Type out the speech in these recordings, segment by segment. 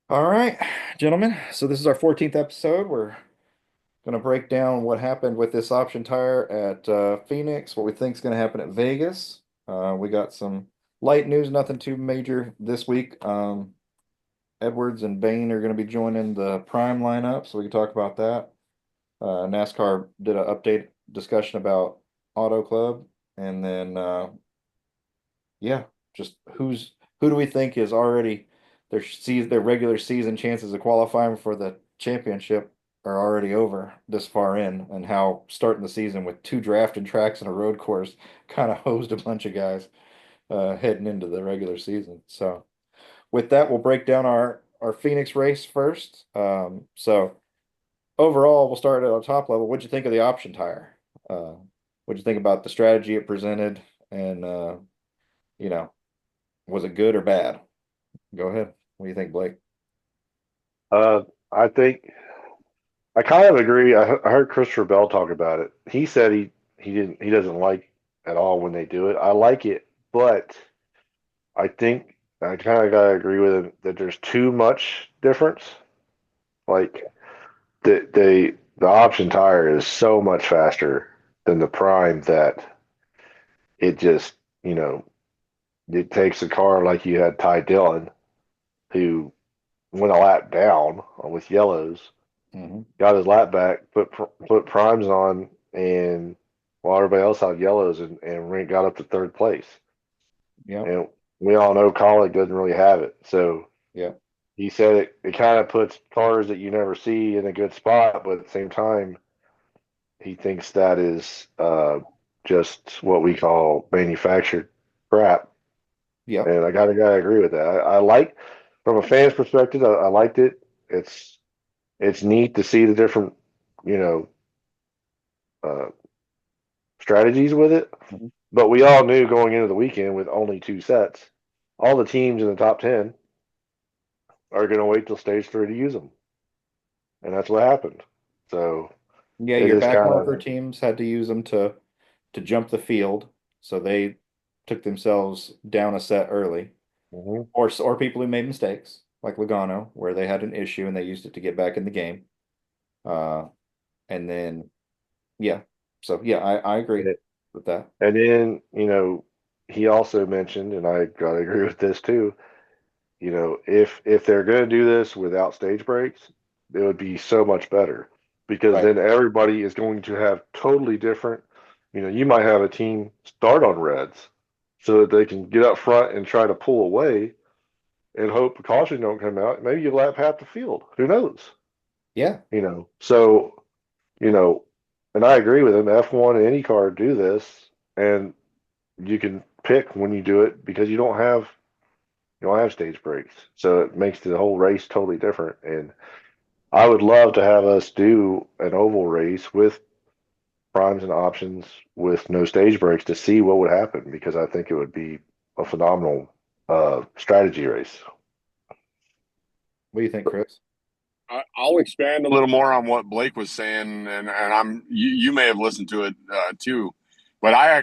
All right, gentlemen. So this is our 14th episode. We're going to break down what happened with this option tire at Phoenix, what we think is going to happen at Vegas. We got some light news, nothing too major this week. Edwards and Bayne are going to be joining the prime lineup, so we can talk about that. NASCAR did an update discussion about Auto Club, and then yeah, just who do we think is already their regular season chances of qualifying for the championship are already over this far in, and how starting the season with two drafted tracks and a road course kind of hosed a bunch of guys heading into the regular season. So with that, we'll break down our Phoenix race first. So overall, we'll start at the top level. What'd you think of the option tire? What'd you think about the strategy it presented, and you know, was it good or bad? Go ahead. What do you think, Blake? Uh, I think I kind of agree. I heard Christopher Bell talk about it. He said he doesn't like at all when they do it. I like it, but I think I kind of gotta agree with him that there's too much difference. Like the option tire is so much faster than the prime that it just you know it takes a car like you had Ty Dillon who went a lap down with yellows, Hmm. got his lap back, put primes on, and while everybody else had yellows, and got up to third place. Yep. And we all know Colleague doesn't really have it. So Yep. he said it kind of puts cars that you never see in a good spot, but at the same time, he thinks that is just what we call manufactured crap. Yep. And I gotta agree with that. I like, from a fan's perspective, I liked it. It's neat to see the different, you know, uh, strategies with it. Mhm. But we all knew going into the weekend with only two sets, all the teams in the top 10 are going to wait till stage three to use them. And that's what happened. So Yeah, it your is back kind marker of, teams had to use them to jump the field, so they took themselves down a set early, mhm. or people who made mistakes, like Logano, where they had an issue and they used it to get back in the game. Uh, and then yeah, so yeah, I agree with that. And then, he also mentioned, and I got to agree with this too, if they're going to do this without stage breaks, it would be so much better because Right. then everybody is going to have totally different. You might have a team start on reds so that they can get up front and try to pull away and hope caution don't come out. Maybe you lap half the field. Who knows? Yeah. So you know, and I agree with him. F1 and any car do this, and you can pick when you do it because you don't have stage breaks, so it makes the whole race totally different. And I would love to have us do an oval race with primes and options with no stage breaks to see what would happen because I think it would be a phenomenal strategy race. What do you think, Chris? I'll expand a little more on what Blake was saying, and you may have listened to it too, but I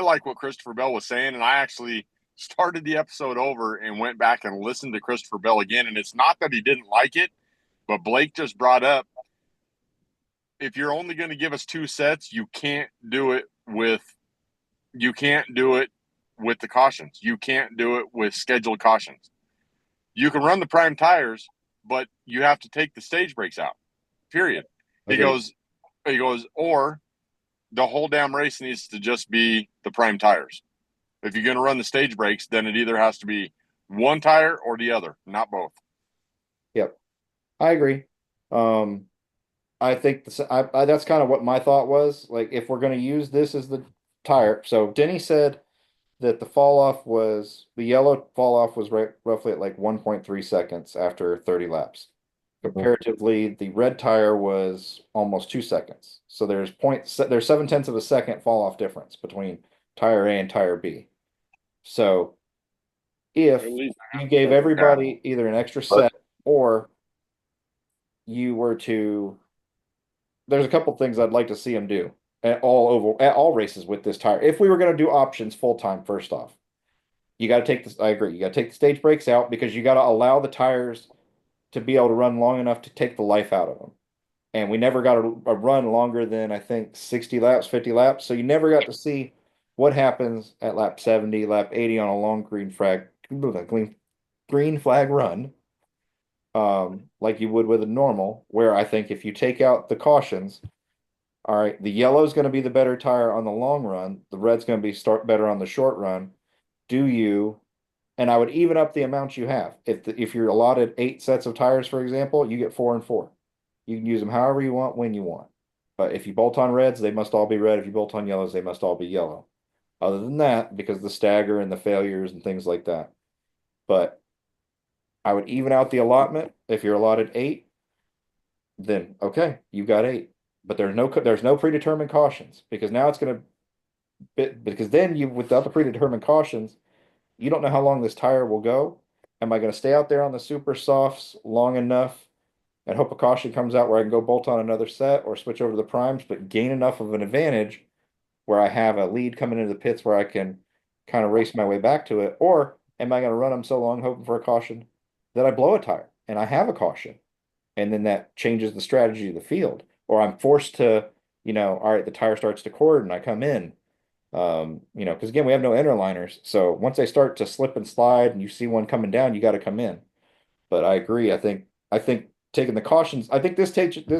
like what Christopher Bell was saying, and I actually started the episode over and went back and listened to Christopher Bell again. And it's not that he didn't like it, but Blake just brought up, if you're only going to give us two sets, you can't do it with the cautions. You can't do it with scheduled cautions. You can run the prime tires, but you have to take the stage breaks out. Period. He Agreed. goes, or the whole damn race needs to just be the prime tires. If you're going to run the stage breaks, then it either has to be one tire or the other, not both. Yep. I agree. Um, I think that's kind of what my thought was. Like, if we're going to use this as the tire, so Denny said that the yellow fall off was roughly at like 1.3 seconds after 30 laps. Mhm. Comparatively, the red tire was almost 2 seconds. So there's 7/10 of a second fall off difference between tire A and tire B. So At if least you gave Yeah, everybody either an extra but set, or you were to there's a couple things I'd like to see him do at all races with this tire. If we were going to do options full time, first off, You got to take this. I agree. You got to take the stage brakes out because you got to allow the tires to be able to run long enough to take the life out of them. And we never got a run longer than I think 60 laps, 50 laps. So you never got to see what happens at lap 70, lap 80 on a long green flag run, like you would with a normal, where I think if you take out the cautions, all right, the yellow's going to be the better tire on the long run, the red's going to be start better on the short run. Do you And I would even up the amounts you have. If you're allotted 8 sets of tires, for example, you get 4 and 4. You can use them however you want, when you want. But if you bolt on reds, they must all be red. If you bolt on yellows, they must all be yellow. Other than that, because of the stagger and the failures and things like that. But I would even out the allotment. If you're allotted 8, then okay, you got 8. But there's no predetermined cautions because now it's going to because then you without the predetermined cautions, you don't know how long this tire will go. Am I going to stay out there on the super softs long enough and hope a caution comes out where I can go bolt on another set or switch over to the primes, but gain enough of an advantage where I have a lead coming into the pits where I can kind of race my way back to it? Or am I going to run them so long hoping for a caution that I blow a tire and I have a caution? And then that changes the strategy of the field. Or I'm forced to, all right, the tire starts to cord and I come in. Because again, we have no interliners. So once they start to slip and slide and you see one coming down, you got to come in. But I agree. I think taking the cautions, I think this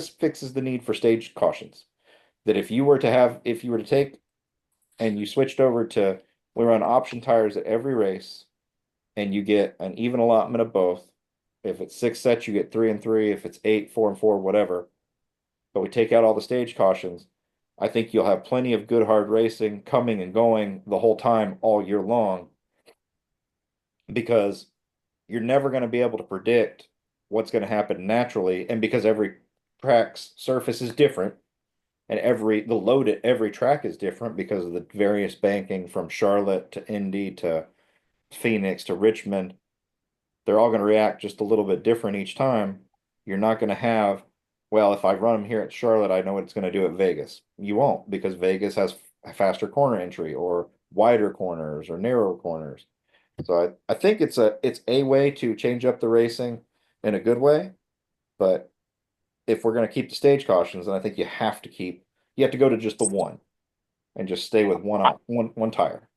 fixes the need for stage cautions. That if you were to take and you switched over to we run option tires at every race and you get an even allotment of both. If it's 6 sets, you get 3 and 3. If it's 8, 4 and 4, whatever. But we take out all the stage cautions. I think you'll have plenty of good hard racing coming and going the whole time all year long because you're never going to be able to predict what's going to happen naturally. And because every track's surface is different and the load at every track is different because of the various banking from Charlotte to Indy to Phoenix to Richmond, they're all going to react just a little bit different each time. You're not going to have, well, if I run them here at Charlotte, I know what it's going to do at Vegas. You won't because Vegas has a faster corner entry or wider corners or narrow corners. So I think it's a way to change up the racing in a good way. But if we're going to keep the stage cautions, then I think you have to go to just the one and just stay with one tire.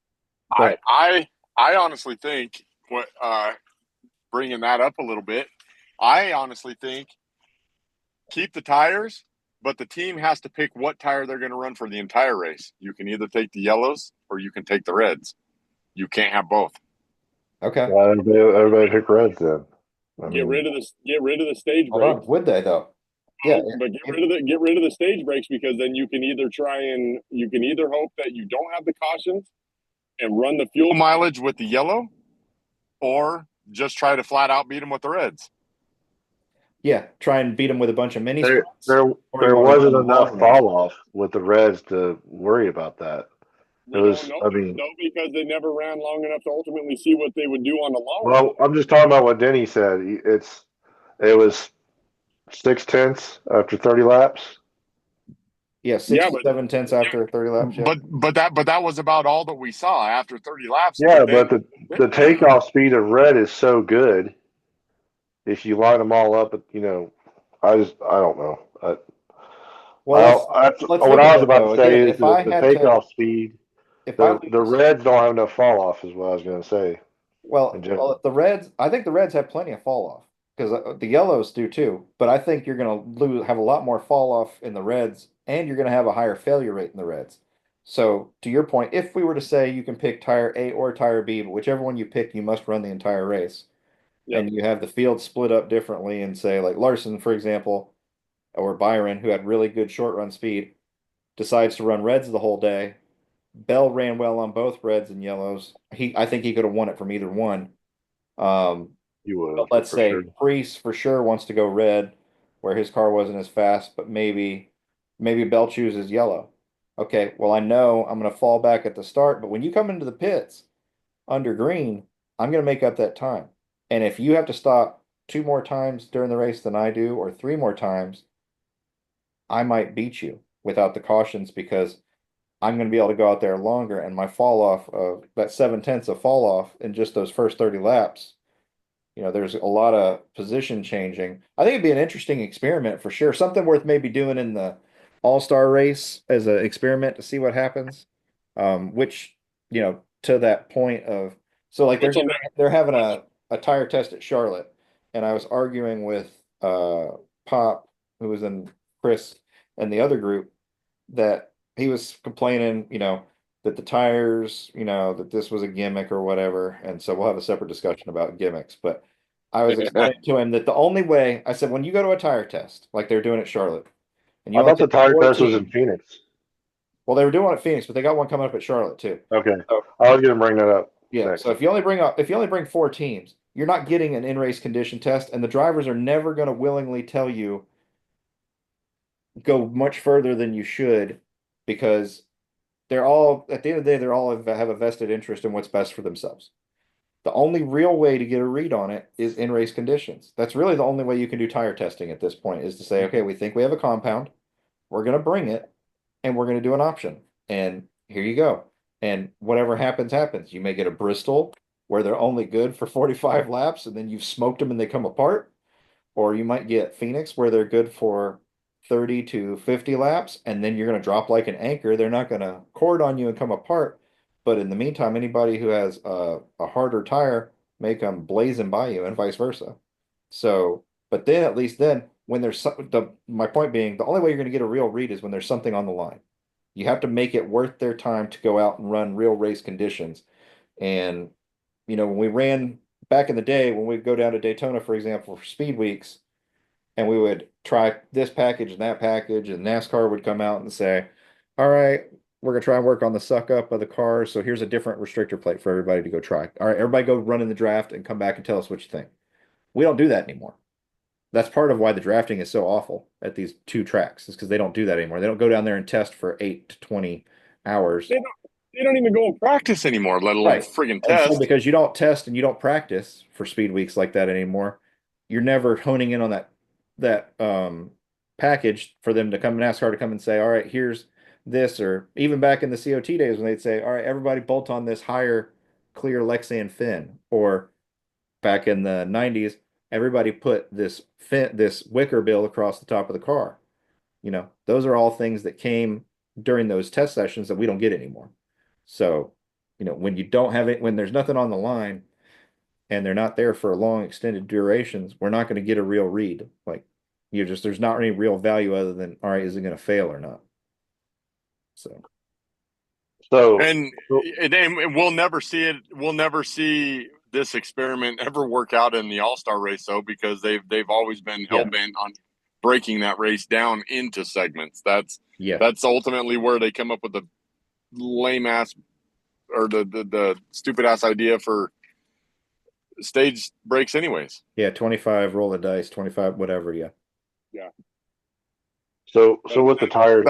Go I ahead. I I honestly think what bringing that up a little bit, I honestly think keep the tires, but the team has to pick what tire they're going to run for the entire race. You can either take the yellows or you can take the reds. You can't have both. Okay. Well, everybody pick reds then. I Get mean, rid of the stage Hold on. brakes. Would they though? Yeah. But get rid of the stage brakes because then you can either hope that you don't have the cautions and run the fuel Mileage with the yellow, or just try to flat out beat them with the reds. Yeah, try and beat them with a bunch of mini there splits, there or you there want to run wasn't the enough long run. fall off with the reds to worry about that. It We don't was, know I mean, though because they never ran long enough to ultimately see what they would do on the long run. well, I'm just talking about what Denny said. It was 6/10 after 30 laps. Yeah, Yeah, 6 to 7 tenths after 30 laps. Yeah. But that was about all that we saw after 30 laps. Yeah, But but then the takeoff speed of red is so good. If you line them all up, I don't know. Well, let's What look I at was that about to though. say Again, is that the takeoff speed, if I the lose, reds don't have enough fall off, is what I was going to say in well, general. if the Reds, I think the Reds have plenty of fall off because the yellows do too. But I think you're going to have a lot more fall off in the Reds, and you're going to have a higher failure rate in the Reds. So to your point, if we were to say you can pick tire A or tire B, but whichever one you pick, you must run the entire race, yep. and you have the field split up differently, and say like Larson, for example, or Byron, who had really good short run speed, decides to run Reds the whole day. Bell ran well on both reds and yellows. I think he could have won it from either one. Um, You would but have let's for sure. say Priest for sure wants to go red, where his car wasn't as fast, but maybe Bell chooses yellow. Okay, well I know I'm going to fall back at the start, but when you come into the pits under green, I'm going to make up that time. And if you have to stop 2 more times during the race than I do, or 3 more times, I might beat you without the cautions because I'm going to be able to go out there longer, and my fall off of that 7/10 of fall off in just those first 30 laps. There's a lot of position changing. I think it'd be an interesting experiment for sure. Something worth maybe doing in the All-Star race as an experiment to see what happens. Which, to that point of, so like Which will they're having a tire test at Charlotte, and I was arguing with Pop, who was in Chris and the other group, that he was complaining, that the tires, that this was a gimmick or whatever. And so we'll have a separate discussion about gimmicks. But I was never. explaining to him that the only way, I said, when you go to a tire test, like they're doing at Charlotte, and you I only thought the take tire four test was in teams, Phoenix. well, they were doing it at Phoenix, but they got one coming up at Charlotte too. Okay. So I was going to bring that up yeah, so next. if you only bring four teams, you're not getting an in-race condition test, and the drivers are never going to willingly tell you go much further than you should because they're all at the end of the day, they're all have a vested interest in what's best for themselves. The only real way to get a read on it is in race conditions. That's really the only way you can do tire testing at this point is to say, okay, we think we have a compound, we're going to bring it, and we're going to do an option. And here you go. And whatever happens, happens. You may get a Bristol where they're only good for 45 laps and then you've smoked them and they come apart. Or you might get Phoenix where they're good for 30 to 50 laps, and then you're going to drop like an anchor. They're not going to cord on you and come apart. But in the meantime, anybody who has a harder tire may come blazing by you and vice versa. So, but then at least then, when there's my point being, the only way you're going to get a real read is when there's something on the line. You have to make it worth their time to go out and run real race conditions. And, when we ran back in the day, when we'd go down to Daytona, for example, for speed weeks, and we would try this package and that package, and NASCAR would come out and say, all right, we're gonna try and work on the suck up of the cars. So here's a different restrictor plate for everybody to go try. All right, everybody go run in the draft and come back and tell us what you think. We don't do that anymore. That's part of why the drafting is so awful at these two tracks, is because they don't do that anymore. They don't go down there and test for 8 to 20 hours. They don't even go and practice anymore, let alone Right. friggin' And so test. because you don't test and you don't practice for speed weeks like that anymore, you're never honing in on that package for them to come, NASCAR to come and say, all right, here's this, or even back in the COT days when they'd say, all right, everybody bolt on this higher clear Lexan fin, or back in the 90s, everybody put this wicker bill across the top of the car. Those are all things that came during those test sessions that we don't get anymore. So, when you don't have it, when there's nothing on the line and they're not there for long extended durations, we're not going to get a real read. Like there's not any real value other than, all right, is it going to fail or not? So, So, And, and we'll never see it. We'll never see this experiment ever work out in the All-Star race, though, because they've always been hell yeah, bent on breaking that race down into segments. That's yeah, that's ultimately where they come up with the lame ass or the stupid ass idea for stage breaks, anyways. yeah, 25, roll the dice, 25, whatever. Yeah. Yeah. so with the tires,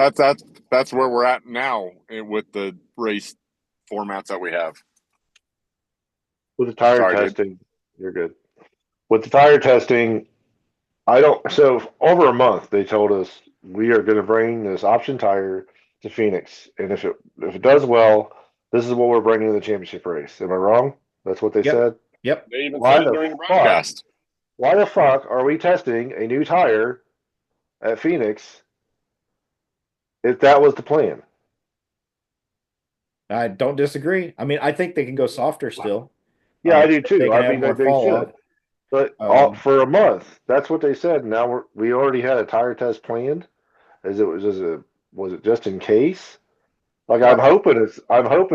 That's where we're at now with the race formats that we have. with the tire Sorry, dude. testing, you're good. With the tire testing, I don't. So over a month, they told us we are going to bring this option tire to Phoenix, and if it does well, this is what we're bringing to the championship race. Am I wrong? That's what they Yep. said. Yep. They even Why said it the during the fuck? broadcast. Why the fuck are we testing a new tire at Phoenix if that was the plan? I don't disagree. I mean, I think they can go softer still. Yeah, I do If they too. can I have mean, more they fall off. should. But Um, for a month, that's what they said. Now we already had a tire test planned. As it was it just in case? Like well, I'm hoping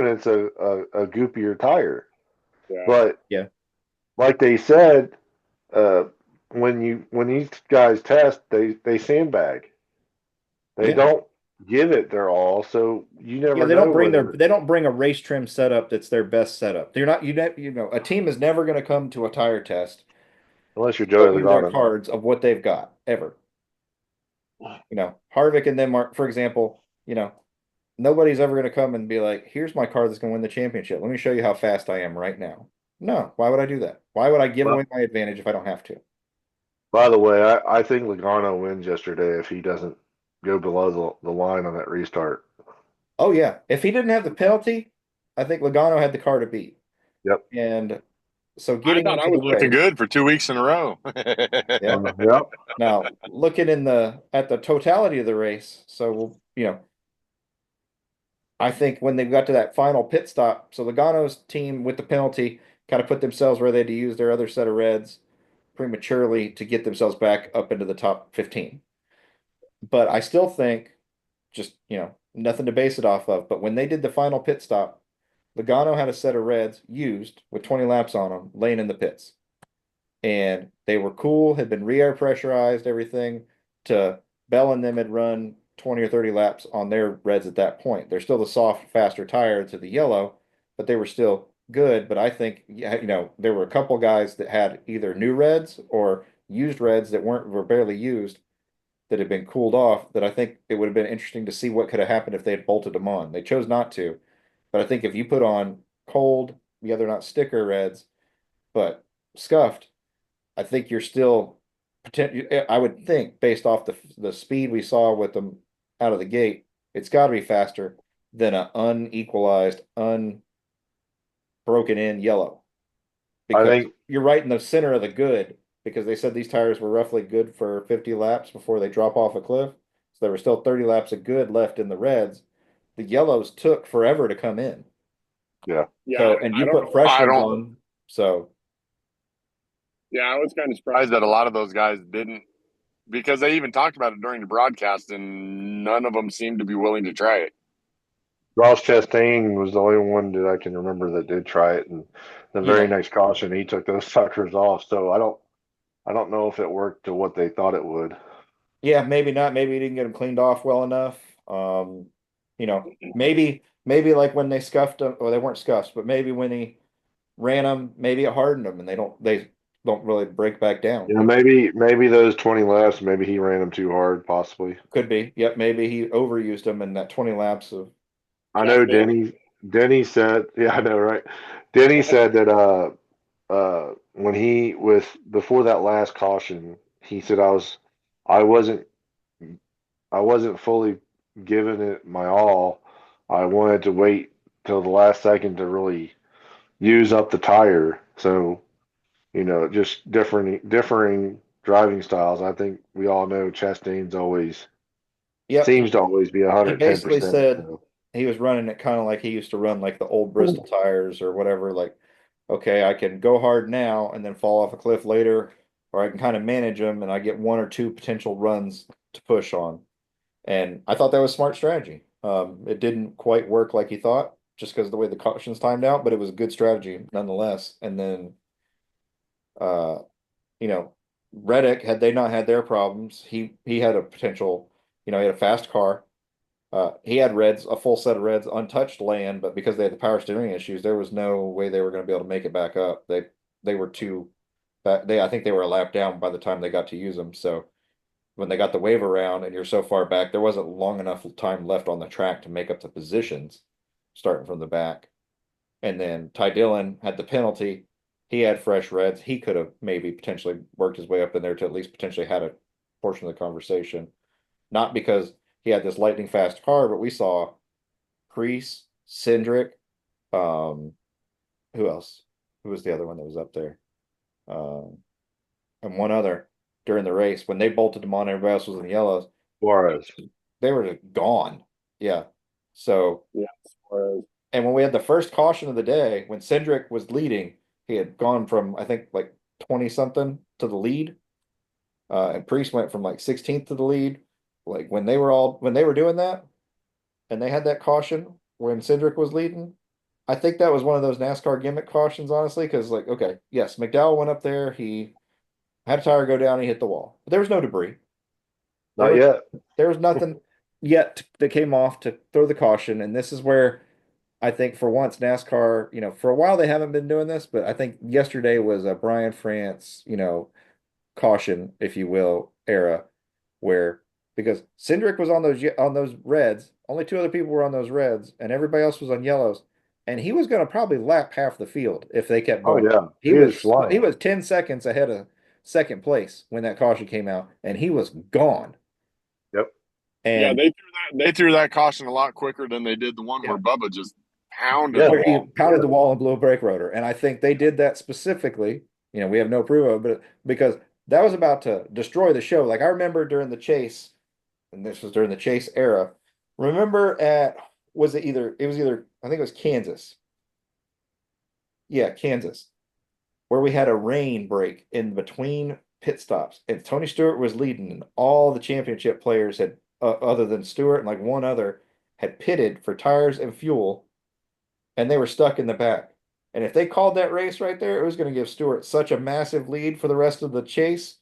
it's a goopier tire. Yeah. But yeah, like they said, uh, when these guys test, they sandbag. They yeah. don't give it their all, so you Yeah, never know whether they don't bring a race trim setup that's their best setup. They're not a team is never going to come to a tire test unless you're Joey showing their Logano. cards of what they've got ever. Harvick and them are, for example, nobody's ever going to come and be like, "Here's my car that's going to win the championship. Let me show you how fast I am right now." No, why would I do that? Why would I give Well, away my advantage if I don't have to? by the way, I think Logano wins yesterday if he doesn't go below the line on that restart. Oh yeah, if he didn't have the penalty, I think Logano had the car to beat. Yep. And so I getting thought I into the was Looking race, good for 2 weeks in a row. yeah. Yep. Now looking at the totality of the race, so I think when they got to that final pit stop, so Logano's team with the penalty kind of put themselves where they had to use their other set of reds prematurely to get themselves back up into the top 15. But I still think just, nothing to base it off of. But when they did the final pit stop, Logano had a set of reds used with 20 laps on them laying in the pits. And they were cool, had been re-air pressurized, everything to Bell and them had run 20 or 30 laps on their reds at that point. They're still the soft, faster tire to the yellow, but they were still good. But I think, there were a couple guys that had either new reds or used reds that were barely used that had been cooled off that I think it would have been interesting to see what could have happened if they had bolted them on. They chose not to, but I think if you put on cold, yeah, they're not sticker reds, but scuffed, I think you're still I would think based off the speed we saw with them out of the gate, it's got to be faster than an unequalized, unbroken in yellow I because think you're right in the center of the good because they said these tires were roughly good for 50 laps before they drop off a cliff. So there were still 30 laps of good left in the reds. The yellows took forever to come in. yeah. Yeah, So, and I you don't put know. fresh I ones don't. on. So, Yeah, I was kind of Surprised surprised. that a lot of those guys didn't, because they even talked about it during the broadcast, and none of them seemed to be willing to try it. Ross Chastain was the only one that I can remember that did try it, and the very yeah. next caution he took those suckers off. So I don't know if it worked to what they thought it would. Yeah, maybe not. Maybe he didn't get them cleaned off well enough. Maybe like when they scuffed them, or they weren't scuffed, but maybe when he ran them, maybe it hardened them and they don't really break back down. Yeah, maybe those 20 laps, maybe he ran them too hard, possibly. Could be. Yep, maybe he overused them in that 20 laps of I know Chastain. Denny said, yeah, I know, right? Denny said that when he was before that last caution, he said I wasn't I wasn't fully giving it my all. I wanted to wait till the last second to really use up the tire. So, just differing driving styles. I think we all know Chastain's always Yep, seems to always be he basically 110%. said So. he was running it kind of like he used to run like the old Bristol tires or whatever, like, okay, I can go hard now and then fall off a cliff later, or I can kind of manage them and I get one or two potential runs to push on. And I thought that was smart strategy. It didn't quite work like he thought, just because of the way the cautions timed out, but it was a good strategy nonetheless. And then, uh, you know, Reddick, had they not had their problems, he had a potential. He had a fast car. He had reds, a full set of reds, untouched land, but because they had the power steering issues, there was no way they were going to be able to make it back up. They were too. I think they were a lap down by the time they got to use them. So when they got the wave around and you're so far back, there wasn't long enough time left on the track to make up the positions starting from the back. And then Ty Dillon had the penalty. He had fresh reds. He could have maybe potentially worked his way up in there to at least potentially had a portion of the conversation. Not because he had this lightning fast car, but we saw Kreese, Cindric, um, who else? Who was the other one that was up there? Um, and one other during the race when they bolted them on, everybody else was in the yellows. Suarez. They were just gone. Yeah. So, Yeah, Suarez. and when we had the first caution of the day, when Cindric was leading, he had gone from, I think, like 20 something to the lead. And Priest went from like 16th to the lead. Like when they were doing that and they had that caution when Cindric was leading, I think that was one of those NASCAR gimmick cautions, honestly, because like, okay, yes, McDowell went up there, he had a tire go down, he hit the wall. But there was no debris. There Not was yet. there was nothing yet that came off to throw the caution, and this is where I think for once NASCAR, for a while they haven't been doing this, but I think yesterday was a Brian France, caution, if you will, era where because Cindric was on those reds, only two other people were on those reds, and everybody else was on yellows, and he was going to probably lap half the field if they kept Oh going. yeah, He he is was he flying. was 10 seconds ahead of second place when that caution came out, and he was gone. Yep. Yeah, And they Threw that caution a lot quicker than they did the one yeah, where Bubba just pounded Yeah, the where he wall. pounded the wall and blew a brake rotor. And I think they did that specifically. We have no proof of it, but because that was about to destroy the show. Like I remember during the chase, and this was during the chase era. Remember it was either I think it was Kansas. Yeah, Kansas, where we had a rain break in between pit stops, and Tony Stewart was leading, and all the championship players had, other than Stewart and like one other, had pitted for tires and fuel, and they were stuck in the back. And if they called that race right there, it was going to give Stewart such a massive lead for the rest of the chase.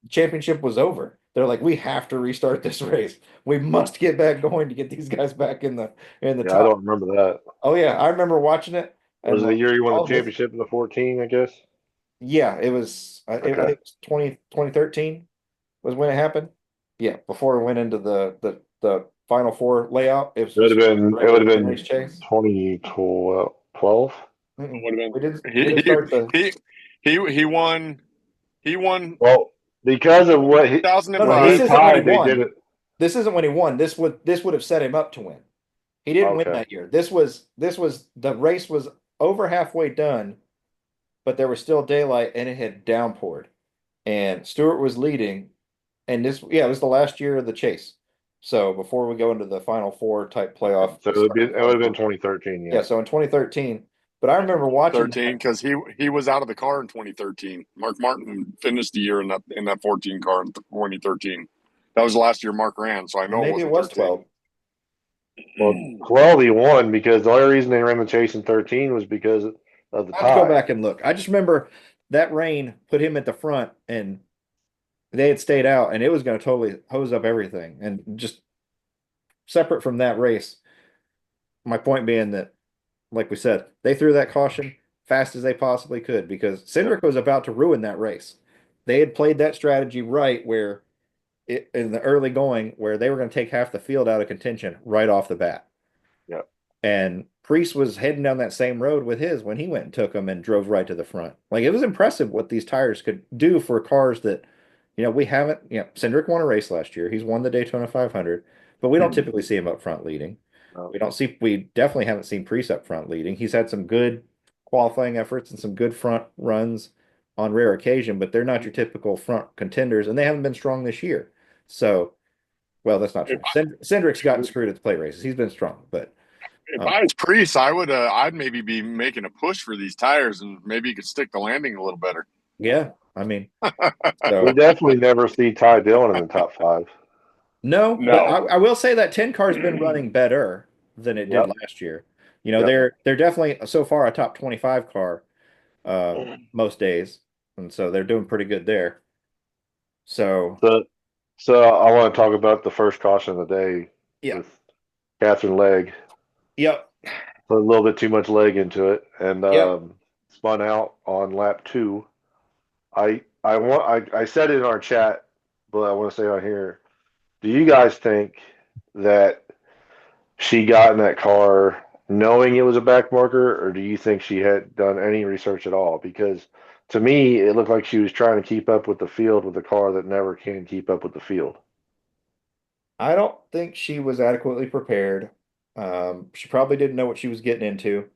The championship was over. They're like, we have to restart this race. We must get back going to get these guys back in the yeah, I top. don't remember that. Oh yeah, I remember watching it and Was it the like, year you won the oh this championship in the 14? I guess. yeah, it was I think Okay. it was 2013 was when it happened. Yeah, before we went into the final four layout, it was It would have just been. It would regular have pit race been chase. 2012. Mm-mm. would have been. We didn't start the He he won he won Well, because of what when this he 2005. isn't when he tied, they did won. it. This isn't when he won. This would have set him up to win. He didn't win Okay. that year. This was the race was over halfway done, but there was still daylight and it had downpoured. And Stewart was leading, and it was the last year of the chase. So before we go into the final four type playoff, So it would have been 2013. yeah, Yeah. so in 2013, but I remember watching 13 that. because he was out of the car in 2013. Mark Martin finished the year in that 14 car in 2013. That was the last year Mark ran, so I know it Maybe it wasn't was 13. 12. Well, 12 he won because the only reason they ran the chase in 13 was because of the I have to go tie. back and look. I just remember that rain put him at the front and they had stayed out and it was going to totally hose up everything. And just separate from that race, my point being that, like we said, they threw that caution fast as they possibly could because Yep. Cindric was about to ruin that race. They had played that strategy right where in the early going where they were going to take half the field out of contention right off the bat. Yep. And Priest was heading down that same road with his when he went and took them and drove right to the front. Like it was impressive what these tires could do for cars that, we haven't, Cindric won a race last year. He's won the Daytona 500, but we don't typically see him up front leading. No. We definitely haven't seen Priest up front leading. He's had some good qualifying efforts and some good front runs on rare occasion, but they're not your typical front contenders and they haven't been strong this year. So, well, that's not If true. Cindric's gotten screwed at the plate races. He's been strong, but if um, I It's Priest. I'd maybe be making a push for these tires and maybe you could stick the landing a little better. yeah, I mean, We so definitely never see Ty Dillon in the top five. no, but no, I will say that 10 car's been running better than it did Yep. last year. Yep. They're definitely so far a top 25 car most days, and so they're doing pretty good there. So So, so I want to talk about the first caution of the day yeah, with Catherine Legg. yep, Put a little bit too much leg into it and yep. spun out on lap 2. I said it in our chat, but I want to say on here. Do you guys think that she got in that car knowing it was a back marker, or do you think she had done any research at all? Because to me, it looked like she was trying to keep up with the field with a car that never can keep up with the field. I don't think she was adequately prepared. She probably didn't know what she was getting into,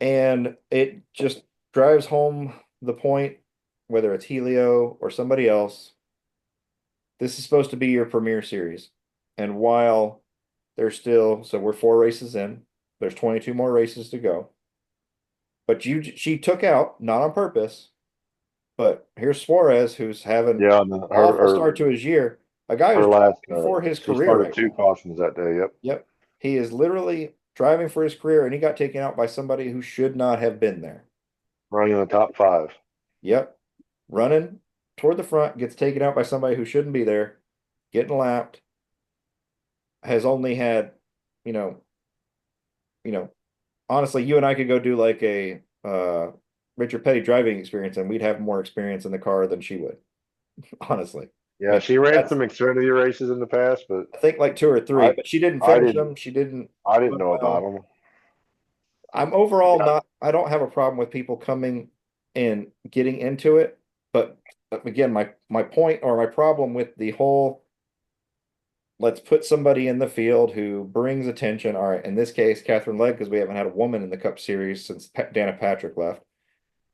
and it just drives home the point, whether it's Helio or somebody else. This is supposed to be your premier series. And while so we're 4 races in, there's 22 more races to go. But she took out, not on purpose, but here's Suarez, who's having Yeah, and awful start to his year. A guy her who's last driving for his she career started right 2 now. cautions that day. Yep. Yep. He is literally driving for his career, and he got taken out by somebody who should not have been there. Running in the top 5. Yep. Running toward the front, gets taken out by somebody who shouldn't be there, getting lapped, has only had, you know, honestly, you and I could go do like a Richard Petty driving experience, and we'd have more experience in the car than she would, honestly. I Yeah, mean, she ran that's some Xfinity races in the past, but I think like two or three, I but she didn't I finish didn't them. She didn't I didn't run know about well. them. I'm overall Yeah, not, I don't have a problem with people coming and getting into it, but again, my point or my problem with the whole let's put somebody in the field who brings attention. All right, in this case, Catherine Legg, because we haven't had a woman in the Cup Series since Dana Patrick left.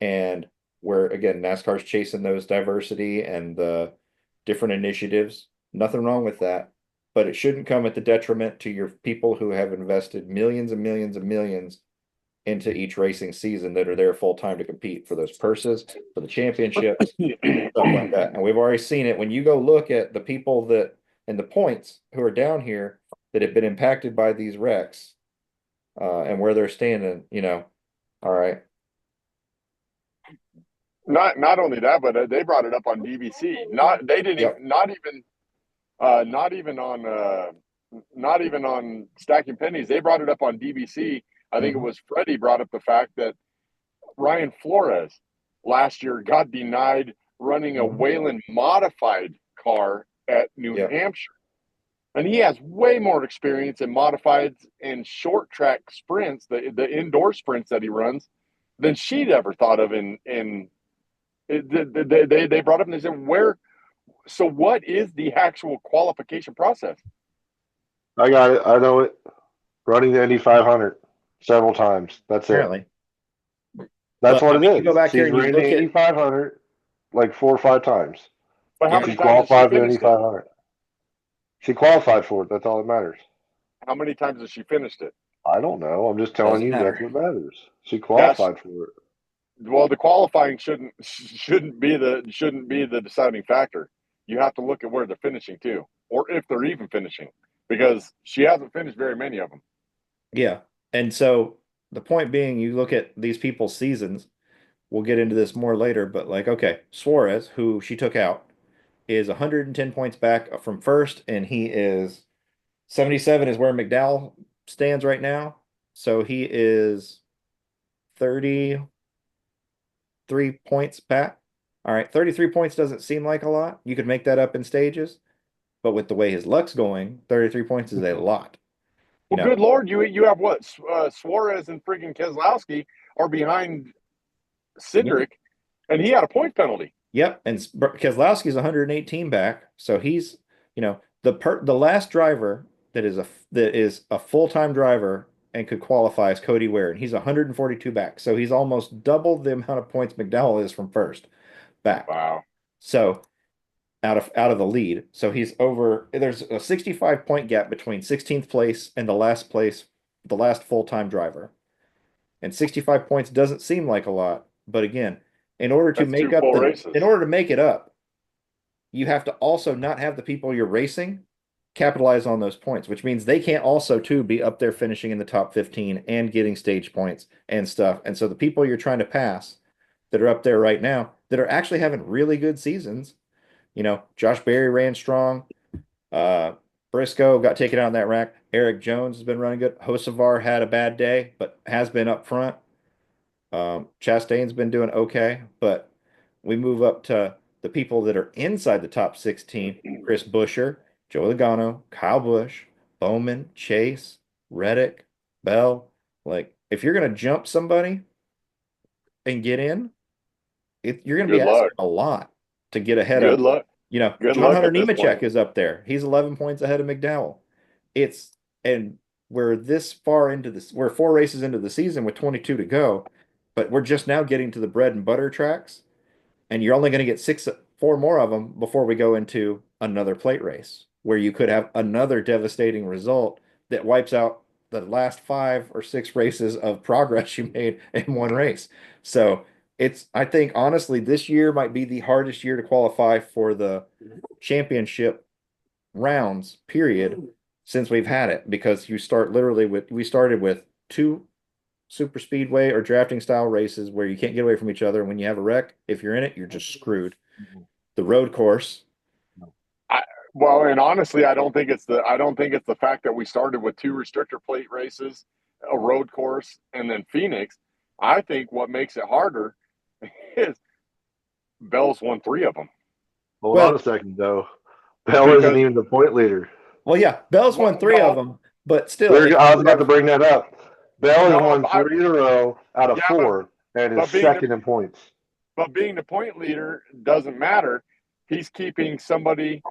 And where, again, NASCAR's chasing those diversity and the different initiatives. Nothing wrong with that. But it shouldn't come at the detriment to your people who have invested millions and millions and millions into each racing season that are there full time to compete for those purses, for the championships, stuff like that. And we've already seen it when you go look at the people that and the points who are down here that have been impacted by these wrecks, and where they're standing, all right. Not only that, but they brought it up on DVC. Not they didn't Yep. even not even on Stacking Pennies. They brought it up on DVC. I think it was Freddie brought up the fact that Ryan Flores last year got denied running a Whelen modified car at New Hampshire. And he has way more experience in modifieds and short track sprints, the indoor sprints that he runs, than she'd ever thought of. They brought up and they said, so what is the actual qualification process? I got it. I know it. Running the Indy 500 several times. That's Apparently. it. That's But, what I mean, it you go is. back here She's and you ran look the Indy at 500 like 4 or 5 times. But how Yeah, many She times has she qualified for the Indy finished it? 500. She qualified for it. That's all that matters. How many times has she finished it? I don't know. I'm just telling doesn't you that's matter. what matters. She That's qualified for it. well, the qualifying shouldn't be the deciding factor. You have to look at where they're finishing too, or if they're even finishing, because she hasn't finished very many of them. Yeah. And so the point being, you look at these people's seasons, we'll get into this more later, but like, okay, Suarez, who she took out, is 110 points back from first, and he is 77 is where McDowell stands right now. So he is 33 points back. All right, 33 points doesn't seem like a lot. You could make that up in stages, but with the way his luck's going, 33 points is a lot. Well, good Lord, you have what Suarez and friggin' Keselowski are behind Cindric, and he had a point penalty. Yep, and Keselowski's 118 back, so he's, the last driver that is a full-time driver and could qualify as Cody Ware, and he's 142 back. So he's almost double the amount of points McDowell is from first back. Wow. So out of the lead. So he's over, there's a 65 point gap between 16th place and the last full-time driver. And 65 points doesn't seem like a lot, but again, in order to That's make two up full races. in order to make it up, you have to also not have the people you're racing capitalize on those points, which means they can't also too be up there finishing in the top 15 and getting stage points and stuff. And so the people you're trying to pass that are up there right now that are actually having really good seasons, Josh Berry ran strong. Briscoe got taken out in that rack. Eric Jones has been running good. Hocevar had a bad day, but has been up front. Chastain's been doing okay, but we move up to the people that are inside the top 16. Chris Buescher, Joe Logano, Kyle Busch, Bowman, Chase, Reddick, Bell. Like, if you're going to jump somebody and get in, you're going to be Good asking luck. a lot to get ahead Good of, luck. Good John luck Hunter at this Nemechek point. is up there. He's 11 points ahead of McDowell. And we're this far into this, we're 4 races into the season with 22 to go, but we're just now getting to the bread and butter tracks, and you're only going to get 4 more of them before we go into another plate race where you could have another devastating result that wipes out the last 5 or 6 races of progress you made in one race. So I think honestly, this year might be the hardest year to qualify for the championship rounds, period, since we've had it, because we started with 2 super speedway or drafting style races where you can't get away from each other. And when you have a wreck, if you're in it, you're just screwed. The road course. Well, and honestly, I don't think it's the fact that we started with 2 restrictor plate races, a road course, and then Phoenix. I think what makes it harder is Bell's won 3 of them. Hold Well- on a second, though. Bell isn't even the point leader. Well, yeah, Bell's won 3 of them, but still. I was about to bring that up. Bell has won I- 3 in a row out of Yeah, 4 and but is being second in points. But being the point leader doesn't matter. He's keeping somebody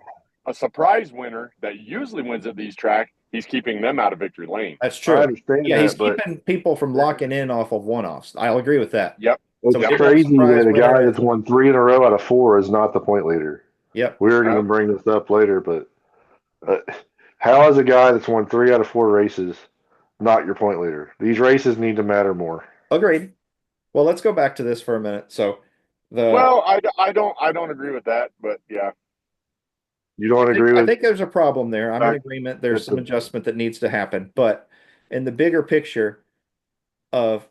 a surprise winner that usually wins at these tracks, he's keeping them out of victory lane. That's I true. understand Yeah, he's that, but keeping people from locking in off of one-offs. I'll agree with that. Yep. So we it's Yep. did have a crazy surprise that a winner. guy that's won 3 in a row out of 4 is not the point leader. Yep. We're going to bring this up later, but uh, how is a guy that's won 3 out of 4 races not your point leader? These races need to matter more. Agreed. Well, let's go back to this for a minute. So Well, I don't agree with that, but yeah. You don't agree I with think there's a problem there. I'm in fact agreement. There's that some adjustment that needs to happen. But in the bigger picture of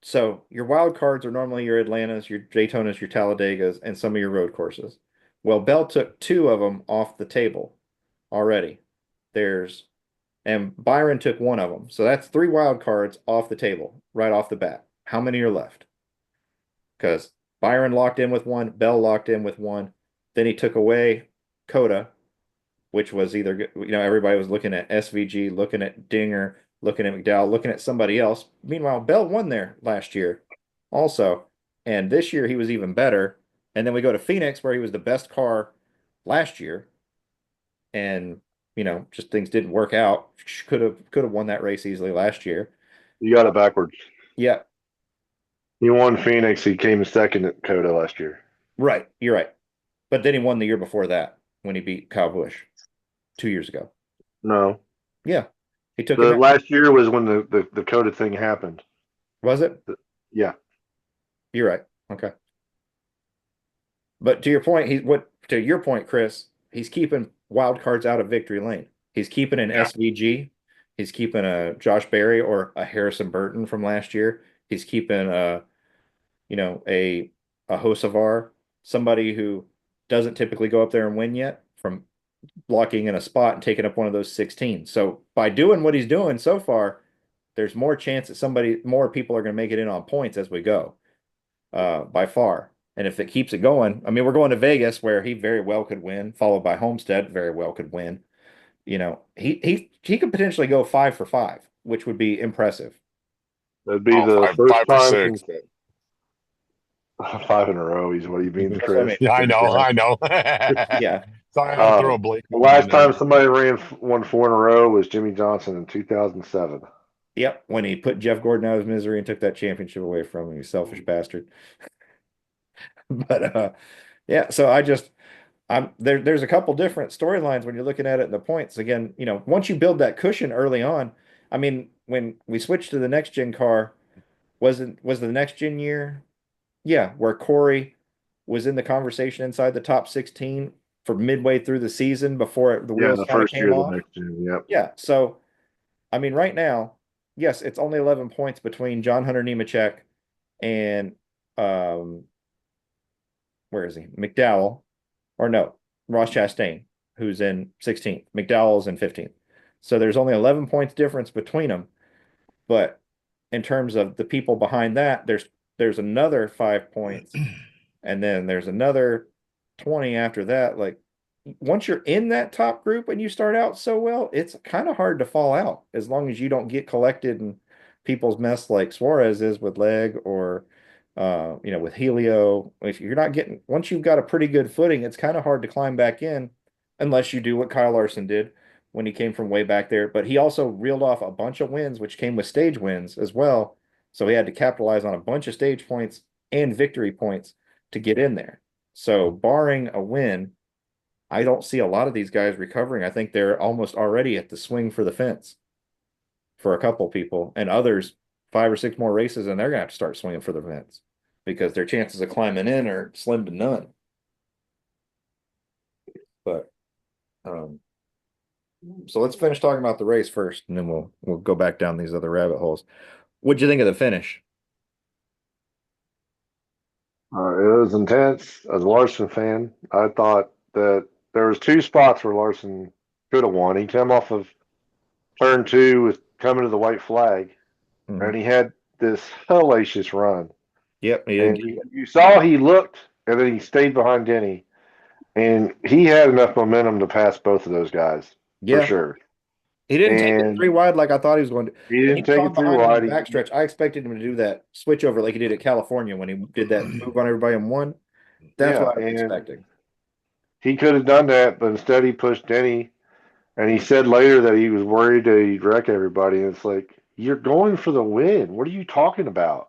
so your wild cards are normally your Atlantas, your Daytonas, your Talladegas, and some of your road courses. Well, Bell took 2 of them off the table already. And Byron took 1 of them. So that's 3 wild cards off the table right off the bat. How many are left? Because Byron locked in with 1, Bell locked in with 1. Then he took away Coda, which was either, everybody was looking at SVG, looking at Dinger, looking at McDowell, looking at somebody else. Meanwhile, Bell won there last year also. And this year he was even better. And then we go to Phoenix where he was the best car last year. And, just things didn't work out. Could have won that race easily last year. you got it backwards. Yeah, He won Phoenix. He came second at Coda last year. right. You're right. But then he won the year before that when he beat Kyle Busch 2 years ago. No, Yeah. He took the him out. last year was when the Coda thing happened. Was it? Yeah, You're right. Okay. But to your point, Chris, he's keeping wild cards out of victory lane. He's keeping an Yeah. SVG. He's keeping a Josh Berry or a Harrison Burton from last year. He's keeping a Hocevar, somebody who doesn't typically go up there and win yet, from blocking in a spot and taking up one of those 16. So by doing what he's doing so far, there's more chance that more people are going to make it in on points as we go, by far. And if it keeps it going, I mean, we're going to Vegas where he very well could win, followed by Homestead, very well could win. He could potentially go 5 for 5, which would be impressive. that'd be the five, first 5 or time 6. since 5 in a row. He's what he means, That's what I Chris. mean. Yeah, I know. Yeah. Sorry, I had to throw a Blake. The last time somebody won 4 in a row was Jimmy Johnson in 2007. Yep. When he put Jeff Gordon out of his misery and took that championship away from him, you selfish bastard. But yeah, so there's a couple different storylines when you're looking at it in the points. Again, once you build that cushion early on, I mean, when we switched to the next gen car, was the next gen year? Yeah, where Corey was in the conversation inside the top 16 for midway through the season before the Yeah, wheels the kind of first year came of the off. next gen. Yep. Yeah, so I mean, right now, yes, it's only 11 points between John Hunter Nemechek and where is he? McDowell, or no, Ross Chastain, who's in 16th. McDowell's in 15th. So there's only 11 points difference between them. But in terms of the people behind that, there's another 5 points, and then there's another 20 after that. Like, once you're in that top group and you start out so well, it's kind of hard to fall out as long as you don't get collected in people's mess like Suarez is with leg, or with Helio. If you're not getting, once you've got a pretty good footing, it's kind of hard to climb back in unless you do what Kyle Larson did when he came from way back there. But he also reeled off a bunch of wins, which came with stage wins as well. So he had to capitalize on a bunch of stage points and victory points to get in there. So barring a win, I don't see a lot of these guys recovering. I think they're almost already at the swing for the fence for a couple people, and others 5 or 6 more races, and they're gonna have to start swinging for the fence because their chances of climbing in are slim to none. But so let's finish talking about the race first, and then we'll go back down these other rabbit holes. What'd you think of the finish? It was intense. As a Larson fan, I thought that there was 2 spots where Larson could have won. He came off of turn 2 with coming to the white flag, and he had this hellacious run. Yep, he And didn't. you saw he looked, and then he stayed behind Denny, and he had enough momentum to pass both of those guys for Yeah, sure. he didn't take it And 3 wide like I thought he was going to. he When he didn't was take on it 3 behind him in wide. the backstretch, I expected him to do that switch over like he did at California when he did that move on everybody and won. That's Yeah, what I was and expecting. he could have done that, but instead he pushed Denny. And he said later that he was worried that he'd wreck everybody. And it's like, you're going for the win. What are you talking about?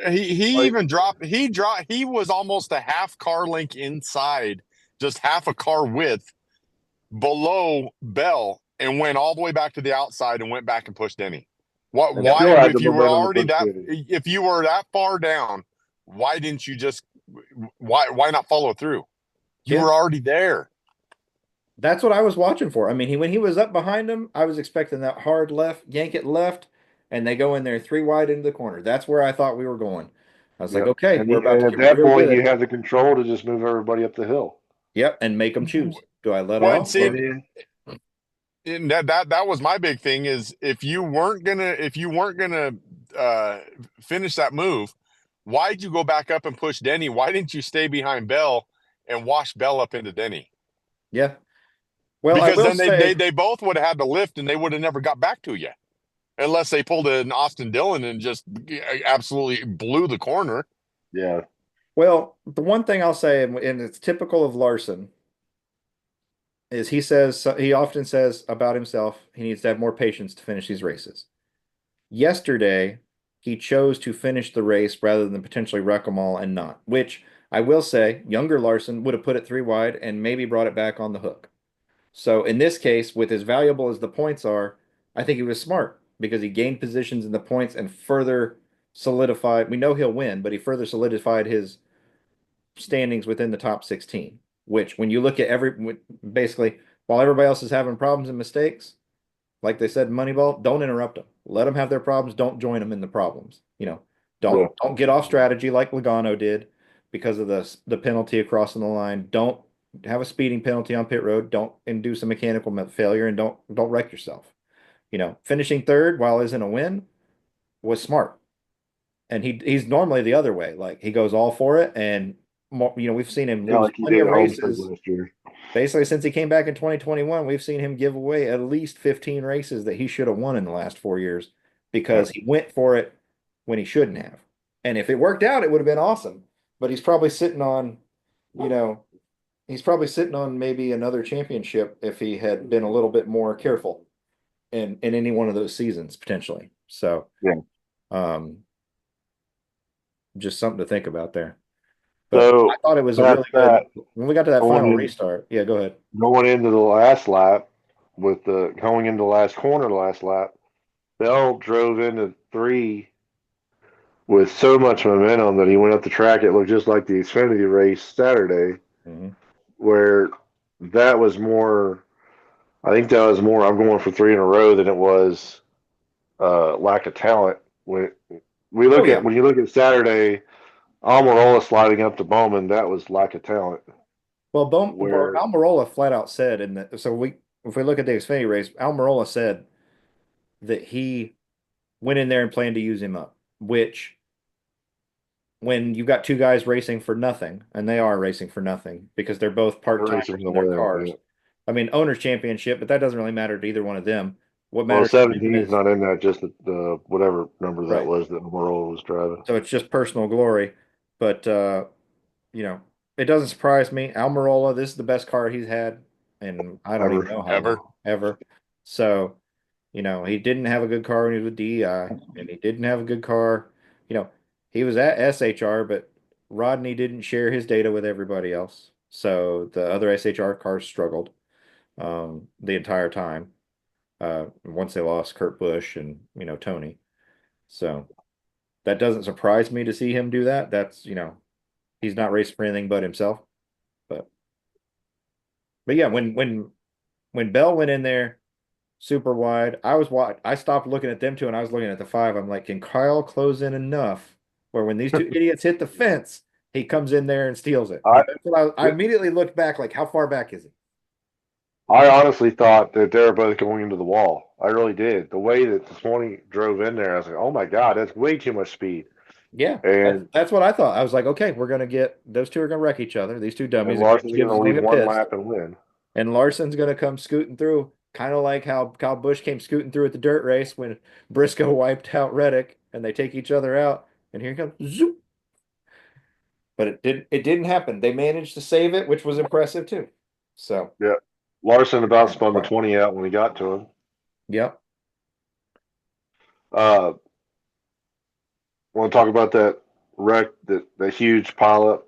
He Like, even dropped he was almost a half car length inside, just half a car width below Bell, and went all the way back to the outside and went back and pushed Denny. What and Yep. why still had the if you were momentum to already push that Denny. if you were that far down, why didn't you just why not follow through? You Yeah. were already there. That's what I was watching for. I mean, when he was up behind him, I was expecting that hard left, yank it left, and they go in there 3 wide into the corner. That's where I thought we were going. I was like, Yep. okay, we're about And to at get that real point, you good. have the control to just move everybody up the hill. Yep, and make them choose. Do I let Well, and off see, or and that was my big thing is if you weren't gonna uh, finish that move, why'd you go back up and push Denny? Why didn't you stay behind Bell and wash Bell up into Denny? yeah? Well, I Because will then say, they both would have had to lift and they would have never got back to you unless they pulled an Austin Dillon and just absolutely blew the corner. Yeah. well, the one thing I'll say, and it's typical of Larson, is he often says about himself he needs to have more patience to finish these races. Yesterday, he chose to finish the race rather than potentially wreck them all and not, which I will say, younger Larson would have put it 3 wide and maybe brought it back on the hook. So in this case, with as valuable as the points are, I think he was smart because he gained positions in the points and further solidified. We know he'll win, but he further solidified his standings within the top 16, which when you look at basically, while everybody else is having problems and mistakes, like they said in Moneyball, don't interrupt them. Let them have their problems. Don't join them in the problems. Yeah. Don't get off strategy like Logano did because of the penalty of crossing the line. Don't have a speeding penalty on pit road. Don't induce a mechanical failure and don't wreck yourself. Finishing third while isn't a win was smart. And he's normally the other way. Like he goes all for it and we've seen him Yeah, lose like he plenty did of at Homestead races. last year. Basically, since he came back in 2021, we've seen him give away at least 15 races that he should have won in the last 4 years Yeah. because he went for it when he shouldn't have. And if it worked out, it would have been awesome. But you know, he's probably sitting on maybe another championship if he had been a little bit more careful in any one of those seasons potentially. So, Yeah. um, just something to think about there. But I So thought it was a past really good that, when we got to that going final in, restart. Yeah, go ahead. going into the last lap, with the going into the last corner, the last lap, Bell drove into three with so much momentum that he went up the track. It looked just like the Xfinity race Saturday, Mhm. where that was more. I think that was more. I'm going for three in a row than it was lack of talent. Oh yeah. When you look at Saturday, Almirola sliding up to Bowman, that was lack of talent. Well, Where Almirola flat out said, if we look at the Xfinity race, Almirola said that he went in there and planned to use him up, which when you've got two guys racing for nothing, and they are racing for nothing because they're both they're racing part-timers for in their the yeah. cars. I mean, owner's championship, but that doesn't really matter to either one of them. What Well, matters to them 17 is is not in that, just the whatever number that right. was that Almirola was driving. So it's just personal glory. But you know, it doesn't surprise me. Almirola, this is the best car he's had, and I don't even Ever. know how Ever. long, ever. So, he didn't have a good car when he was with DEI, and he didn't have a good car. He was at SHR, but Rodney didn't share his data with everybody else. So the other SHR cars struggled the entire time. Once they lost Kurt Busch and Tony. So that doesn't surprise me to see him do that. That's he's not racing for anything but himself. But yeah, when Bell went in there super wide, I stopped looking at them two and I was looking at the five. I'm like, can Kyle close in enough where when these two idiots hit the fence, he comes in there and steals it? I That's what I immediately looked back, like, how far back is he? I honestly thought that they were both going into the wall. I really did. The way that the 20 drove in there, I was like, oh my God, that's way too much speed. Yeah, And that's what I thought. I was like, okay, we're gonna get those two are gonna wreck each other. These two dummies, and Larson's going Gibbs to is gonna lead get one pissed. lap and win. And Larson's going to come scooting through, kind of like how Kyle Busch came scooting through at the dirt race when Briscoe wiped out Reddick and they take each other out. And here he comes, zoop. but it didn't happen. They managed to save it, which was impressive too. So, Yeah. Larson about yeah, spun the right. 20 out when we got to him. Yep. Want to talk about that wreck, that huge pileup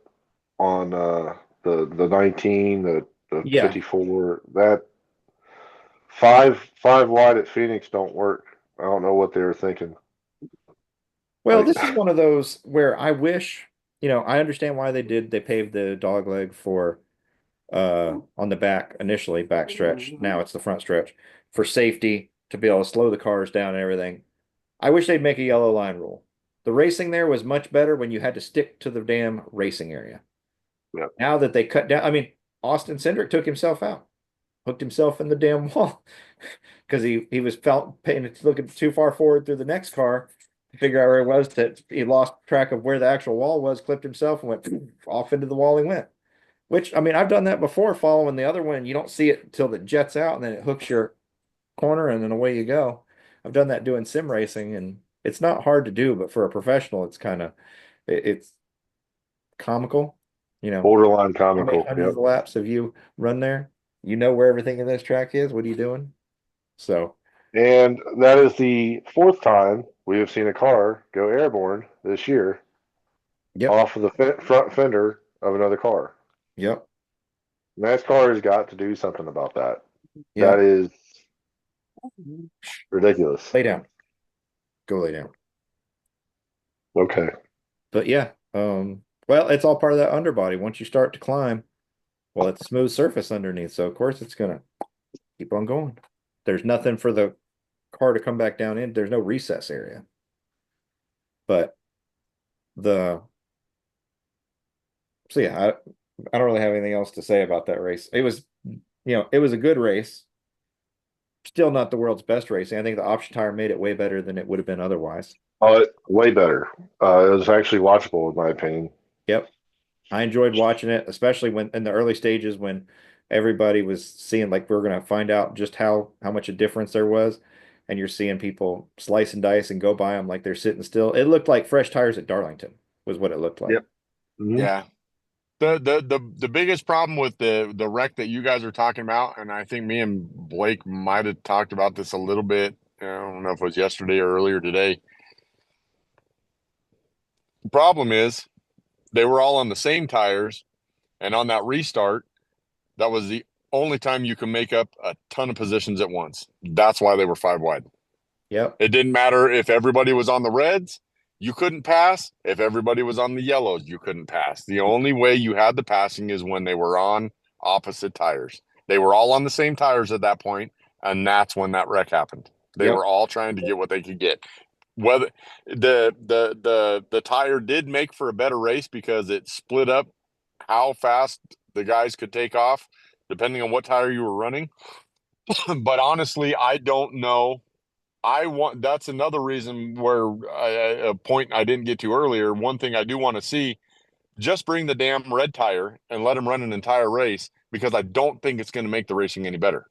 on the 19, the Yeah. 54. That five wide at Phoenix don't work. I don't know what they were thinking. Well, Like, this is one of those where I wish, I understand why they paved the dog leg for on the back initially, back stretch. Now it's the front stretch for safety to be able to slow the cars down and everything. I wish they'd make a yellow line rule. The racing there was much better when you had to stick to the damn racing area. yeah, Now that they cut down, I mean, Austin Cindric took himself out, hooked himself in the damn wall because he was felt paying looking too far forward through the next car to figure out where he was. That he lost track of where the actual wall was, clipped himself, and went off into the wall he went. Which I mean, I've done that before, following the other one. You don't see it until it jets out, and then it hooks your corner, and then away you go. I've done that doing sim racing, and it's not hard to do, but for a professional, it's comical. You know, borderline how many comical. hundreds Yep. of laps have you run there? You know where everything in this track is. What are you doing? So, And that is the fourth time we have seen a car go airborne this year yep, off of the front fender of another car. yep, NASCAR has got to do something about that. That yep. is ridiculous. Lay down. Go lay down. Okay. But yeah, well, it's all part of that underbody. Once you start to climb, well, it's smooth surface underneath, so of course it's gonna keep on going. There's nothing for the car to come back down in. There's no recess area. But the so yeah, I don't really have anything else to say about that race. It was a good race. Still not the world's best racing. I think the option tire made it way better than it would have been otherwise. Oh, way better. It was actually watchable, in my opinion. Yep. I enjoyed watching it, especially when in the early stages when everybody was seeing like we are gonna find out just how much a difference there was. And you're seeing people slice and dice and go by them like they're sitting still. It looked like fresh tires at Darlington was what it looked like. Yep. Mm-hmm. Yeah. The biggest problem with the wreck that you guys are talking about, and I think me and Blake might have talked about this a little bit. I don't know if it was yesterday or earlier today. The problem is they were all on the same tires, and on that restart, that was the only time you can make up a ton of positions at once. That's why they were five wide. Yep. It didn't matter if everybody was on the reds, you couldn't pass. If everybody was on the yellows, you couldn't pass. The only way you had the passing is when they were on opposite tires. They were all on the same tires at that point, and that's when that wreck happened. They Yep. were all trying to get what they could get. Whether the tire did make for a better race because it split up how fast the guys could take off depending on what tire you were running. But honestly, I don't know. That's another reason where a point I didn't get to earlier. One thing I do want to see, just bring the damn red tire and let them run an entire race, because I don't think it's going to make the racing any better,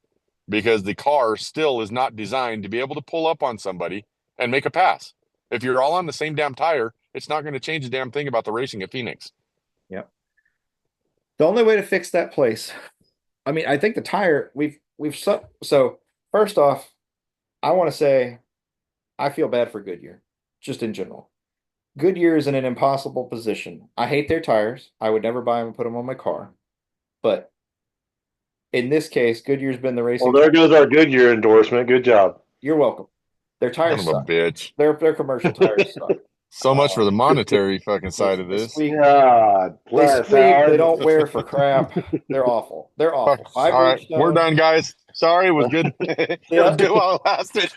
because the car still is not designed to be able to pull up on somebody and make a pass. If you're all on the same damn tire, it's not going to change a damn thing about the racing at Phoenix. Yep. The only way to fix that place, I mean, I think the tire so first off, I want to say I feel bad for Goodyear, just in general. Goodyear is in an impossible position. I hate their tires. I would never buy them and put them on my car. But in this case, Goodyear's been the Well, racing. there goes our Goodyear endorsement. Good job. You're welcome. Their Son tires of a suck. bitch. Their commercial tires suck. So much for the monetary fucking side of They this. squeak. God They bless squeak. They Howard. don't wear for crap. They're awful. They're Fuck. awful. All My right, we're Bridgestone. done, guys. Sorry, it was good. It was Yeah. good while it lasted.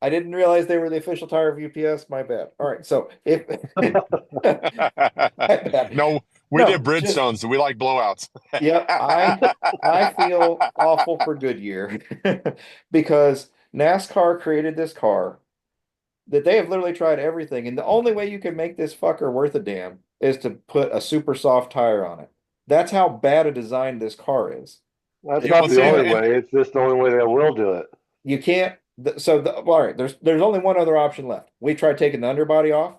I didn't realize they were the official tire of UPS. My bad. All right. So if my bad. No, we did No, just Bridgestone, so we like blowouts. yep. I feel awful for Goodyear because NASCAR created this car that they have literally tried everything, and the only way you can make this fucker worth a damn is to put a super soft tire on it. That's how bad a design this car is. That's You know not what's the saying? only way. It's just the only way they will do it. You can't. All right. There's only one other option left. We tried taking the underbody off.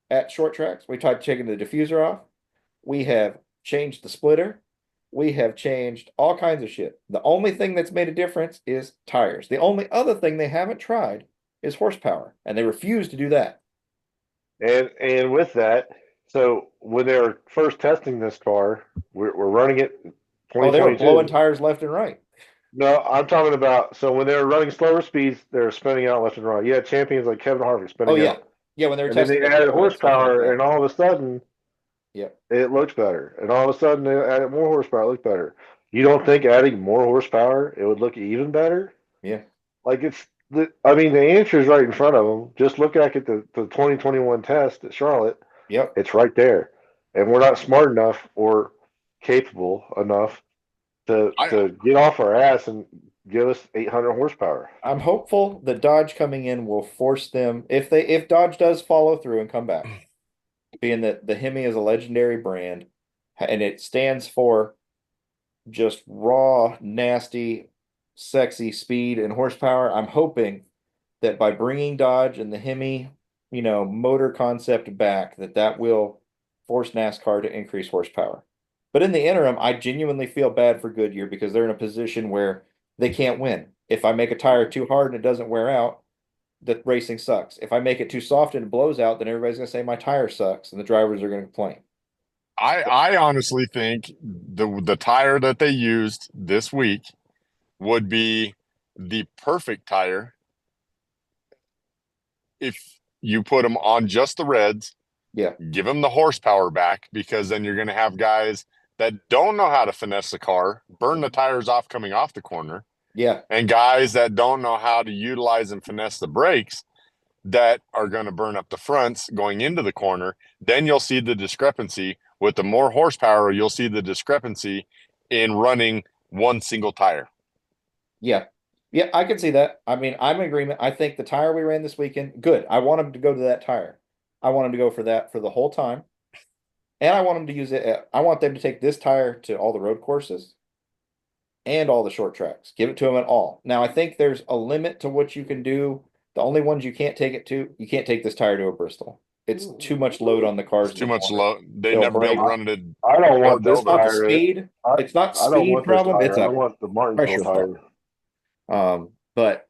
at short tracks. We tried taking the diffuser off. We have changed the splitter. We have changed all kinds of shit. The only thing that's made a difference is tires. The only other thing they haven't tried is horsepower, and they refuse to do that. And with that, so when they were first testing this car, we're running it Oh, they were blowing 2022. tires left and right. No, I'm talking about so when they were running slower speeds, they were spinning out left and right. Yeah, champions like Kevin Harvick Oh spinning yeah. out. Yeah, when they were And then testing they the added pit road, stuff like horsepower, that. and all of a sudden Yep. it looked better. And all of a sudden they added more horsepower, it looked better. You don't think adding more horsepower it would look even better? Yeah. Like I mean, the answer is right in front of them. Just look back at the 2021 test at Charlotte. Yep. It's right there. And we're not smart enough or capable enough I to get off our ass and give us 800 horsepower. I'm hopeful that Dodge coming in will force them if Dodge does follow through and come back, being that the Hemi is a legendary brand and it stands for just raw, nasty, sexy speed and horsepower. I'm hoping that by bringing Dodge and the Hemi, motor concept back, that will force NASCAR to increase horsepower. But in the interim, I genuinely feel bad for Goodyear because they're in a position where they can't win. If I make a tire too hard and it doesn't wear out, the racing sucks. If I make it too soft and it blows out, then everybody's going to say my tire sucks and the drivers are going to complain. I honestly think the tire that they used this week would be the perfect tire if you put them on just the reds, Yeah. give them the horsepower back, because then you're going to have guys that don't know how to finesse the car, burn the tires off coming off the corner, Yeah. and guys that don't know how to utilize and finesse the brakes that are going to burn up the fronts going into the corner. Then you'll see the discrepancy. With the more horsepower, you'll see the discrepancy in running one single tire. Yeah. Yeah, I can see that. I mean, I'm in agreement. I think the tire we ran this weekend, good. I want him to go to that tire. I want him to go for that for the whole time. And I want them to use it. I want them to take this tire to all the road courses and all the short tracks. Give it to them at all. Now, I think there's a limit to what you can do. The only ones you can't take it to, you can't take this tire to a Bristol. It's too much load on the cars. It's too much low. They'd They'll never be able break. to run it I don't at want this It's not the tire. speed. It's not I don't speed want this problem. It's tire. I a want the Martinsville pressure tire. But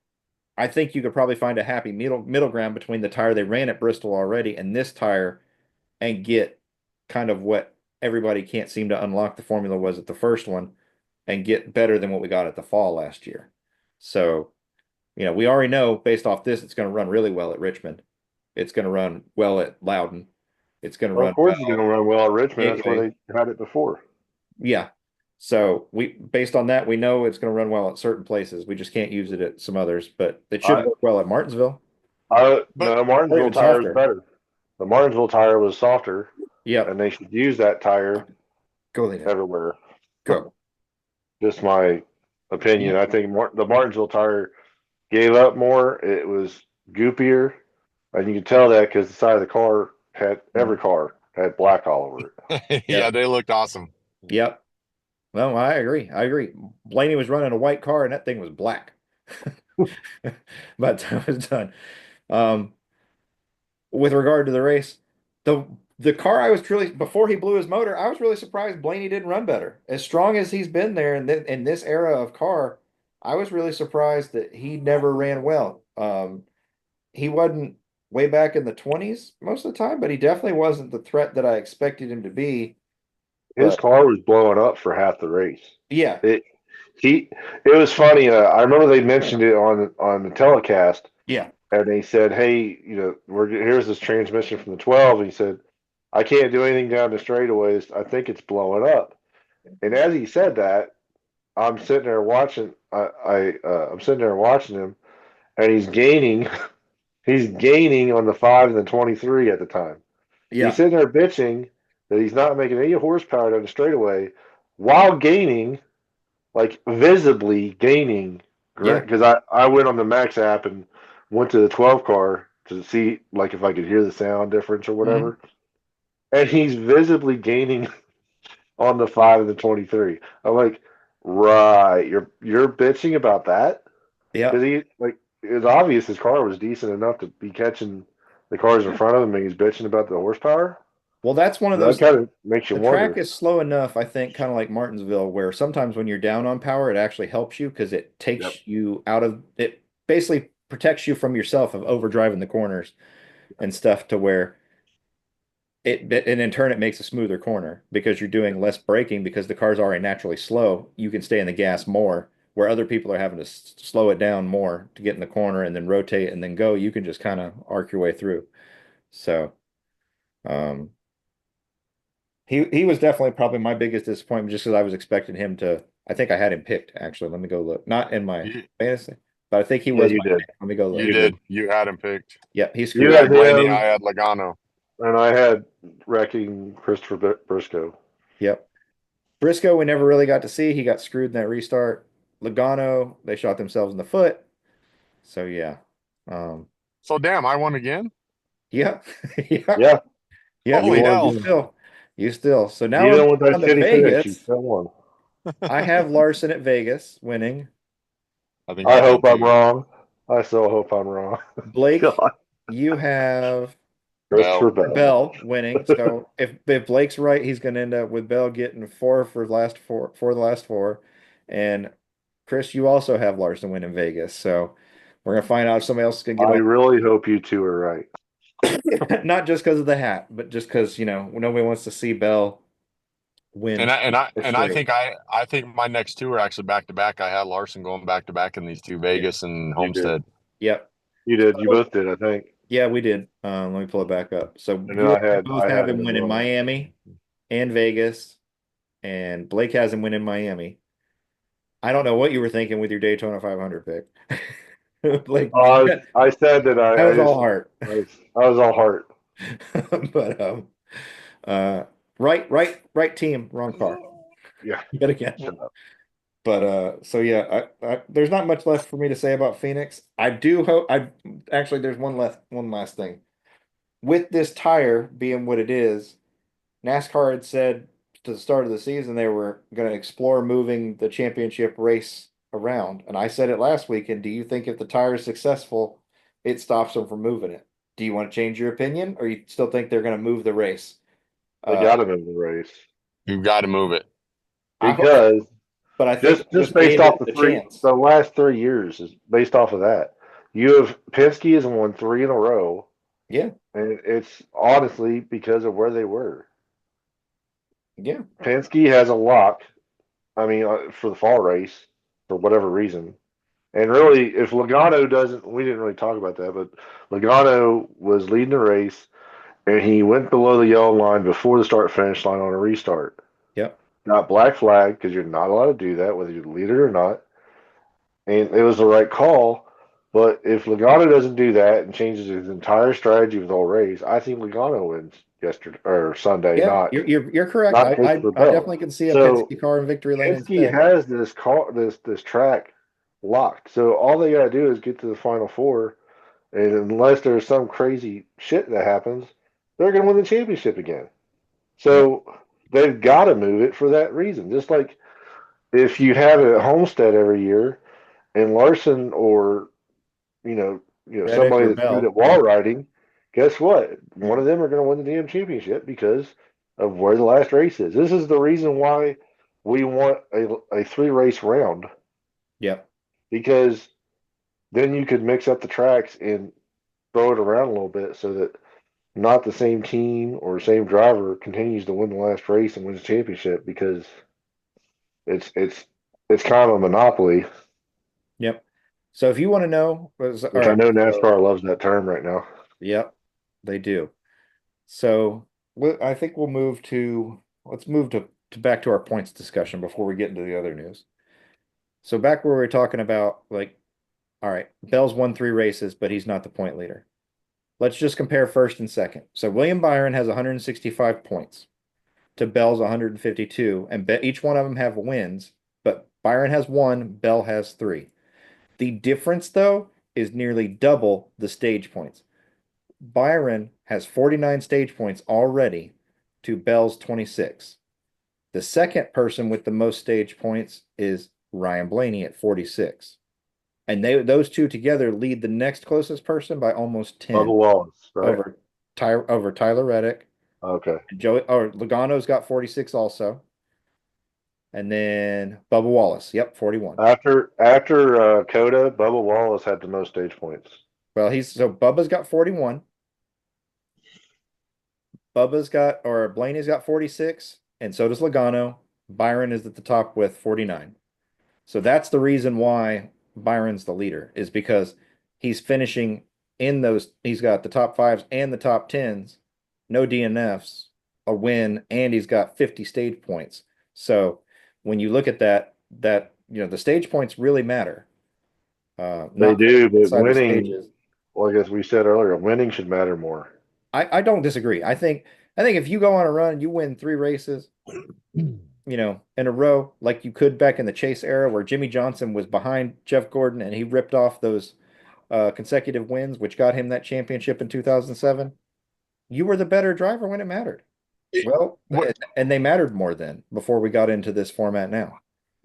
I think you could probably find a happy middle ground between the tire they ran at Bristol already and this tire and get kind of what everybody can't seem to unlock the formula was at the first one and get better than what we got at the fall last year. So, we already know based off this, it's going to run really well at Richmond. It's going to run well at Loudon. It's going to Well, run of course, it's going well to run well at Richmond. That's Gateway. where they had it before. Yeah. So based on that, we know it's going to run well at certain places. We just can't use it at some others, but it should work well at Martinsville. No, But Or Martinsville even tire is softer. better. The Martinsville tire was softer, Yep. and they should use that tire Go there. everywhere. Go. Just my opinion. I think the Martinsville tire gave up more. It was goopier, and you can tell that because the side of the car every car had black all over it. yeah, they looked awesome. Yep. No, I agree. Blaney was running a white car and that thing was black. By the time it was done. With regard to the race, the car I was truly before he blew his motor, I was really surprised Blaney didn't run better. As strong as he's been there in this era of car, I was really surprised that he never ran well. He wasn't way back in the 20s most of the time, but he definitely wasn't the threat that I expected him to be. His But car was blowing up for half the race. yeah, It was funny. I remember they mentioned it on the telecast, yeah, and they said, "Hey, here's this transmission from the 12." And he said, "I can't do anything down the straightaways. I think it's blowing up." And as he said that, I'm sitting there watching. I'm sitting there watching him, and he's gaining. He's gaining on the 5 and the 23 at the time. He's yeah, sitting there bitching that he's not making any horsepower down the straightaway while gaining, like visibly gaining. yeah. Because I went on the Max app and went to the 12 car to see like if I could hear the sound difference or Mhm. whatever. And he's visibly gaining on the 5 and the 23. I'm like, right, you're bitching about that? Yeah. Because he like it's obvious his car was decent enough to be catching the cars in front of him and he's bitching about the horsepower. Well, that's one of That those. kind of makes you The track wonder. is slow enough, I think, kind of like Martinsville, where sometimes when you're down on power, it actually helps you because it Yep. takes you out of it, basically protects you from yourself of overdriving the corners and stuff to where and in turn it makes a smoother corner because you're doing less braking because the car's already naturally slow. You can stay in the gas more, where other people are having to slow it down more to get in the corner and then rotate and then go. You can just kind of arc your way through. So, um, he was definitely probably my biggest disappointment just because I was expecting him to. I think I had him picked actually. Let me go look. Not in my You, fantasy, but I think he Yeah, was you my did. pick. Let me go you look. You did. did. You had him picked. Yep, he You You screwed had had me. Blaney. him, I had Logano. and I had wrecking Christopher Briscoe. Yep. Briscoe, we never really got to see. He got screwed in that restart. Logano, they shot themselves in the foot. So yeah. Um, So damn, I won again. yeah. Yeah. Yeah, Yeah. you Holy won hell! You again. still. You still. So now we're Even moving with that on to shitty finish, you Vegas. still won. I have Larson at Vegas winning. I think I I did hope I'm too. wrong. I still hope I'm wrong. Blake, God, you have Christopher Bell. Bell. Bell winning. So if Blake's right, he's going to end up with Bell getting four the last four, and Chris, you also have Larson winning Vegas. So we're gonna find out if somebody else is gonna get I on. really hope you two are right. Not just because of the hat, but just because nobody wants to see Bell And win I and I for and I straight. think I think my next two are actually back to back. I had Larson going back to back in these two, Yeah. Vegas and You did. Homestead. Yep. You did. You both did, I think. Yeah, we did. Let me pull it back up. So And then you and I I both have had him him as winning well. Miami and Vegas, and Blake has him winning Miami. I don't know what you were thinking with your Daytona 500 pick. Like I said that that I was all just heart. I was all heart. But uh right team, wrong car. Yeah. Yet again. Shut up. But so yeah, there's not much left for me to say about Phoenix. I do hope I actually there's one last thing. With this tire being what it is, NASCAR had said to the start of the season they were going to explore moving the championship race around. And I said it last week, and do you think if the tire is successful, it stops them from moving it? Do you want to change your opinion, or you still think they're going to move the race? They Uh, got him in the race You've got to move it. I hope, because but I think they just just based gave off it the the chance. last 3 years is based off of that. You have Penske has won three in a row, Yeah, and it's honestly because of where they were. yeah, Penske has a lock. I mean, for the fall race for whatever reason. And really, if Logano doesn't, we didn't really talk about that, but Logano was leading the race, and he went below the yellow line before the start finish line on a restart. yep, Not black flag because you're not allowed to do that, whether you lead it or not. And it was the right call. But if Logano doesn't do that and changes his entire strategy with the whole race, I think Logano wins yesterday or Sunday, yeah. You're correct. not I Christopher Bell. definitely can see a So Penske car in victory lane Penske instead. has this car, this track locked. So all they gotta do is get to the final four, and unless there's some crazy shit that happens, they're gonna win the championship again. Yep, So they've got to move it for that reason. Just like if you have it at Homestead every year, and Larson or Reddick somebody or that's good Bell. at Yeah, wall riding, guess what? One of them are going to win the damn championship because of where the last race is. This is the reason why we want a three race round yep, because then you could mix up the tracks and throw it around a little bit so that not the same team or same driver continues to win the last race and wins the championship because it's it's it's kind of a monopoly, yep. So if you want to know, all which I right. know So NASCAR loves that term right now. yep, they do. So I think we'll move to let's move to back to our points discussion before we get into the other news. So back where we were talking about, like, all right, Bell's won three races, but he's not the point leader. Let's just compare first and second. So William Byron has 165 points to Bell's 152, and each one of them have wins, but Byron has one, Bell has three. The difference, though, is nearly double the stage points. Byron has 49 stage points already to Bell's 26. The second person with the most stage points is Ryan Blaney at 46. And those two together lead the next closest person by almost 10 Bubba Wallace, right? over Tyler Reddick. Okay. Logano's got 46 also. And then Bubba Wallace. Yep, 41. After Coda, Bubba Wallace had the most stage points. Well, Bubba's got 41. Blaney's got 46, and so does Logano. Byron is at the top with 49. So that's the reason why Byron's the leader, is because he's finishing in those. He's got the top fives and the top tens, no DNFs, a win, and he's got 50 stage points. So when you look at that, the stage points really matter. They Not do, but inside the winning, stages. like as we said earlier, winning should matter more. I don't disagree. I think if you go on a run and you win 3 races, in a row, like you could back in the Chase era where Jimmy Johnson was behind Jeff Gordon and he ripped off those consecutive wins, which got him that championship in 2007. You were the better driver when it mattered. Well, What, and they mattered more then before we got into this format now.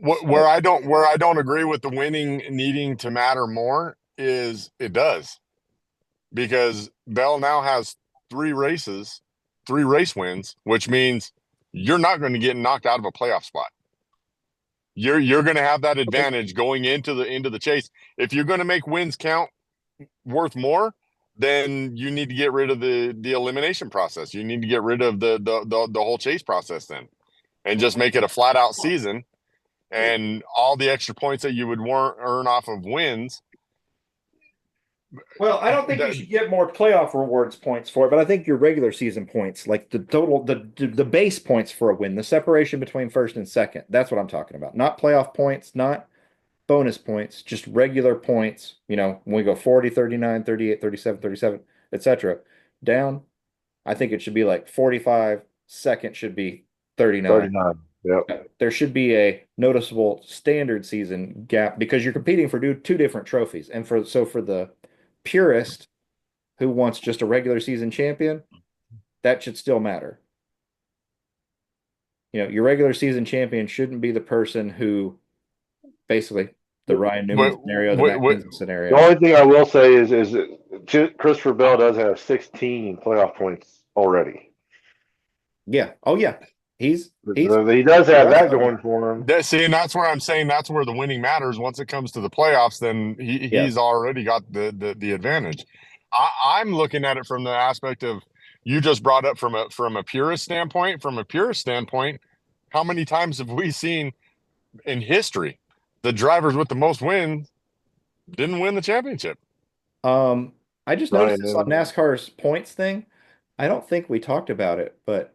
where I don't agree with the winning needing to matter more is it does, because Bell now has 3 race wins, which means you're not going to get knocked out of a playoff spot. You're going to have that advantage going into the chase. If you're going to make wins count worth more, then you need to get rid of the elimination process. You need to get rid of the whole chase process then, and just make it a flat out season, and all the extra points that you would earn off of wins. Well, I don't think you should get more playoff rewards points for it, but I think your regular season points, like the total, the base points for a win, the separation between first and second, that's what I'm talking about. Not playoff points, not bonus points, just regular points. When we go 40, 39, 38, 37, 37, etc. down, I think it should be like 45, second should be 39. 39. Yep. There should be a noticeable standard season gap because you're competing for two different trophies. And for the purist who wants just a regular season champion, that should still matter. Your regular season champion shouldn't be the person who basically the Ryan Newman scenario, the Matt Kenseth The scenario. only thing I will say is that Christopher Bell does have 16 playoff points already. Yeah. Oh yeah. He's He does have that going for him. And that's where I'm saying that's where the winning matters. Once it comes to the playoffs, then he's already got the advantage. I'm looking at it from the aspect of, you just brought up from a purist standpoint. From a purist standpoint, how many times have we seen in history the drivers with the most wins didn't win the championship? I just noticed this on NASCAR's points thing. I don't think we talked about it, but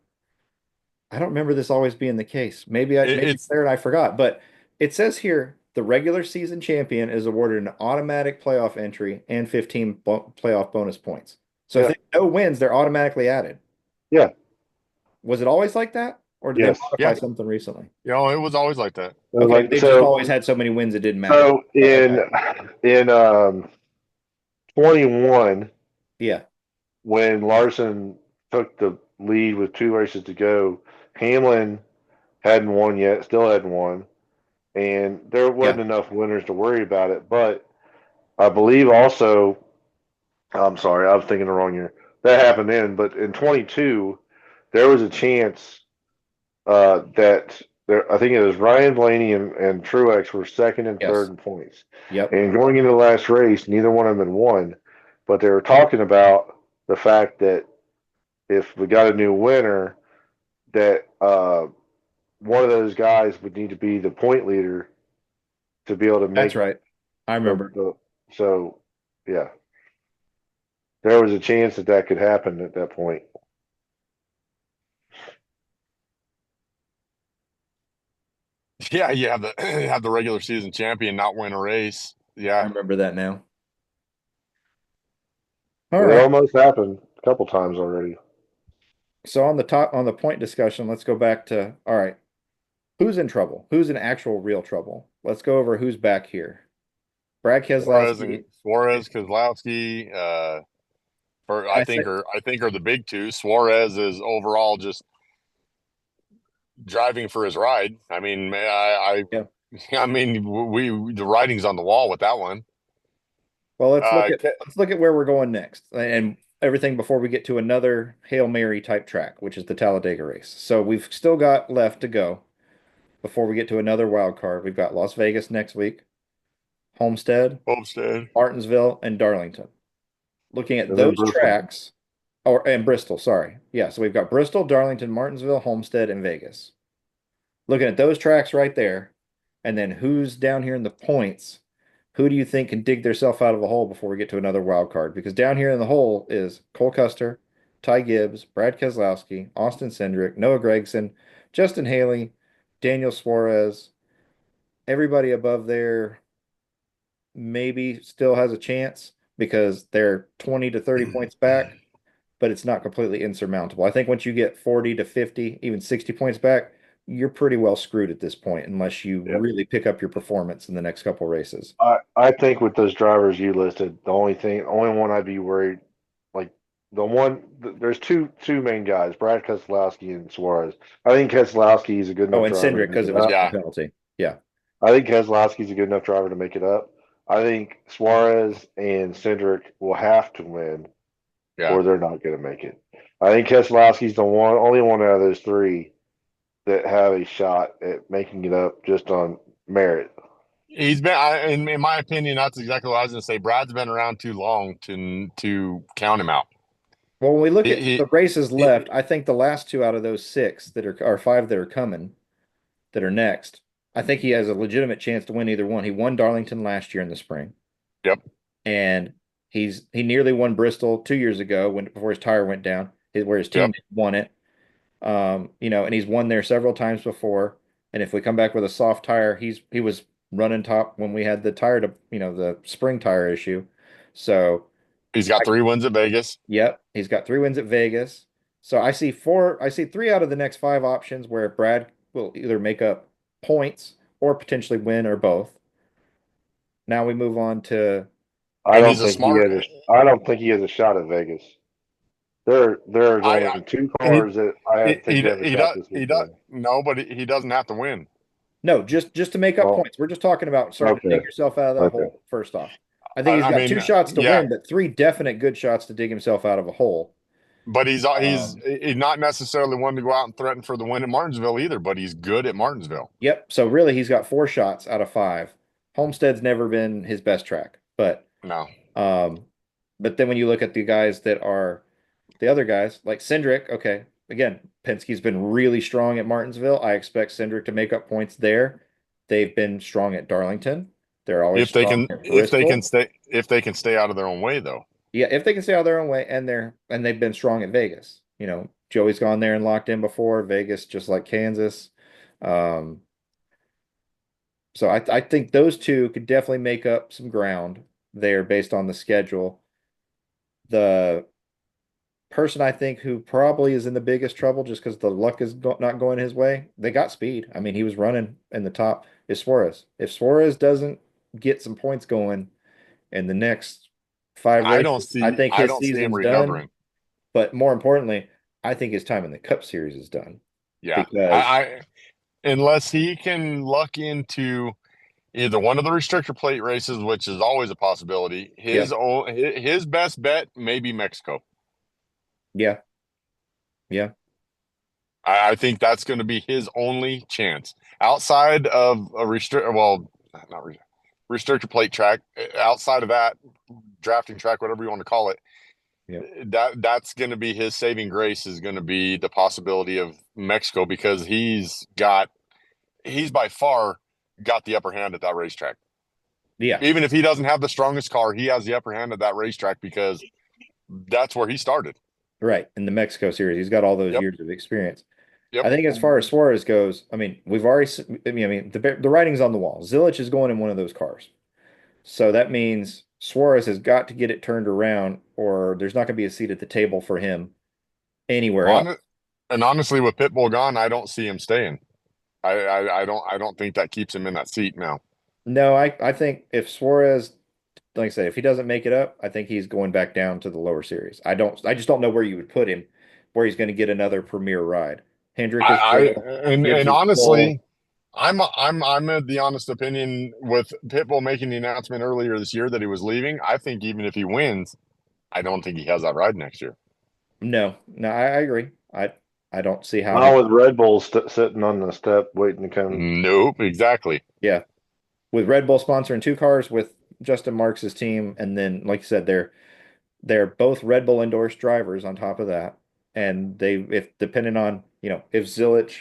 I don't remember this always being the case. Maybe it's there and I forgot, but it says here the regular season champion is awarded an automatic playoff entry and 15 playoff bonus points. So if they have no wins, they're automatically added. Yeah. Was it always like that? Or did they modify something recently? It was always like that. Okay, they just always had so many wins it didn't matter. So in 21, when Larson took the lead with 2 races to go, Hamlin hadn't won yet, still hadn't won, and there wasn't enough winners to worry about it. But I believe also, I'm sorry, I was thinking the wrong year. That happened then, but in 22, there was a chance that I think it was Ryan Blaney and Truex were second and third in points. Yep. And going into the last race, neither one of them had won, but they were talking about the fact that if we got a new winner, that one of those guys would need to be the point leader to be able to make. That's right. I remember. So, yeah, there was a chance that could happen at that point. Yeah, you have the regular season champion not win a race. Yeah, I remember that now. All right. It almost happened a couple times already. So on the point discussion, let's go back to, all right, who's in trouble? Who's in actual real trouble? Let's go over who's back here. Brad Keselowski, Suarez, Keselowski. I think are the big two. Suarez is overall just driving for his ride. I mean, I mean, the writing's on the wall with that one. Well, Uh, let's look at where we're going next, and everything before we get to another Hail Mary type track, which is the Talladega race. So we've still got left to go before we get to another wild card. We've got Las Vegas next week, Homestead, Homestead. Martinsville, and Darlington. Looking at And then those Bristol. tracks, and Bristol, sorry. Yeah, so we've got Bristol, Darlington, Martinsville, Homestead, and Vegas. Looking at those tracks right there, and then who's down here in the points, who do you think can dig themselves out of a hole before we get to another wild card? Because down here in the hole is Cole Custer, Ty Gibbs, Brad Keselowski, Austin Cindric, Noah Gragson, Justin Haley, Daniel Suarez. Everybody above there maybe still has a chance because they're 20 to 30 points back, but it's not completely insurmountable. I think once you get 40 to 50, even 60 points back, you're pretty well screwed at this point unless you Yep. really pick up your performance in the next couple races. I think with those drivers you listed, only one I'd be worried, like there's two main guys, Brad Keselowski and Suarez. I think Keselowski is a good Oh, enough and driver to Cindric make because it it was up. a Yeah. penalty. Yeah. I think Keselowski's a good enough driver to make it up. I think Suarez and Cindric will have to win, Yeah. or they're not going to make it. I think Keselowski's the only one out of those three that have a shot at making it up just on merit. He's been, in my opinion, that's exactly what I was going to say. Brad's been around too long to count him out. Well, when we look at He, the races he, left, I think the last two out of those six that are, or five that are coming, that are next, I think he has a legitimate chance to win either one. He won Darlington last year in the spring, yep. and he nearly won Bristol 2 years ago before his tire went down, where his team Yep. won it. And he's won there several times before. And if we come back with a soft tire, he was running top when we had the tire the spring tire issue. So He's got 3 wins at Vegas. yep, he's got 3 wins at Vegas. So I see three out of the next five options where Brad will either make up points or potentially win or both. Now we move on to I And don't he's a think he smart. has I don't think he has a shot at Vegas. There's I only two he cars that I think have a he shot does this he does weekend. no, but he doesn't have to win. no, just to make up Well, points. We're just talking about starting to okay, dig yourself out of that okay. hole first off. I think he's I got mean, 2 shots to yeah, win, but 3 definite good shots to dig himself out of a hole. but Um, he's not necessarily one to go out and threaten for the win at Martinsville either. But he's good at Martinsville. yep. So really, he's got 4 shots out of 5. Homestead's never been his best track, No, um, but then when you look at the guys that are the other guys, like Cindric, okay, again, Penske's been really strong at Martinsville. I expect Cindric to make up points there. They've been strong at Darlington. They're always strong at Bristol. if they can stay out of their own way though. Yeah, if they can stay out of their own way, and they've been strong at Vegas. Joey's gone there and locked in before. Vegas, just like Kansas. Um, so I think those two could definitely make up some ground there based on the schedule. The person I think who probably is in the biggest trouble just because the luck is not going his way, they got speed. I mean, he was running in the top, is Suarez. If Suarez doesn't get some points going in the next 5 races, I think I his don't see him season's done. recovering. But more importantly, I think his time in the Cup Series is done Yeah, because I unless he can luck into either one of the restrictor plate races, which is always a possibility. yeah, His best bet may be Mexico. yeah, yeah, I think that's going to be his only chance outside of a not restrictor plate track. Outside of that, drafting track, whatever you want to call it, yeah, that's going to be his saving grace. Is going to be the possibility of Mexico because he's by far got the upper hand at that racetrack. yeah. Even if he doesn't have the strongest car, he has the upper hand at that racetrack because that's where he started. Right. In the Mexico Series, he's got all those Yep. years of experience. Yep. I think as far as Suarez goes, I mean, we've already, the writing's on the wall. Zilich is going in one of those cars. So that means Suarez has got to get it turned around, or there's not going to be a seat at the table for him anywhere else. And honestly, with Pitbull gone, I don't see him staying. I don't think that keeps him in that seat now. No, I think if Suarez, like I say, if he doesn't make it up, I think he's going back down to the lower series. I just don't know where you would put him, where he's going to get another premier ride. Hendrick is I full, Gibbs and is honestly, full. I'm of the honest opinion with Pitbull making the announcement earlier this year that he was leaving. I think even if he wins, I don't think he has that ride next year. No, I agree. I don't see how Not he. with Red Bull sitting on the step waiting to come. Nope, exactly. Yeah, with Red Bull sponsoring two cars with Justin Marks' team, and then like you said, they're both Red Bull endorsed drivers on top of that, and they if depending on if Zilich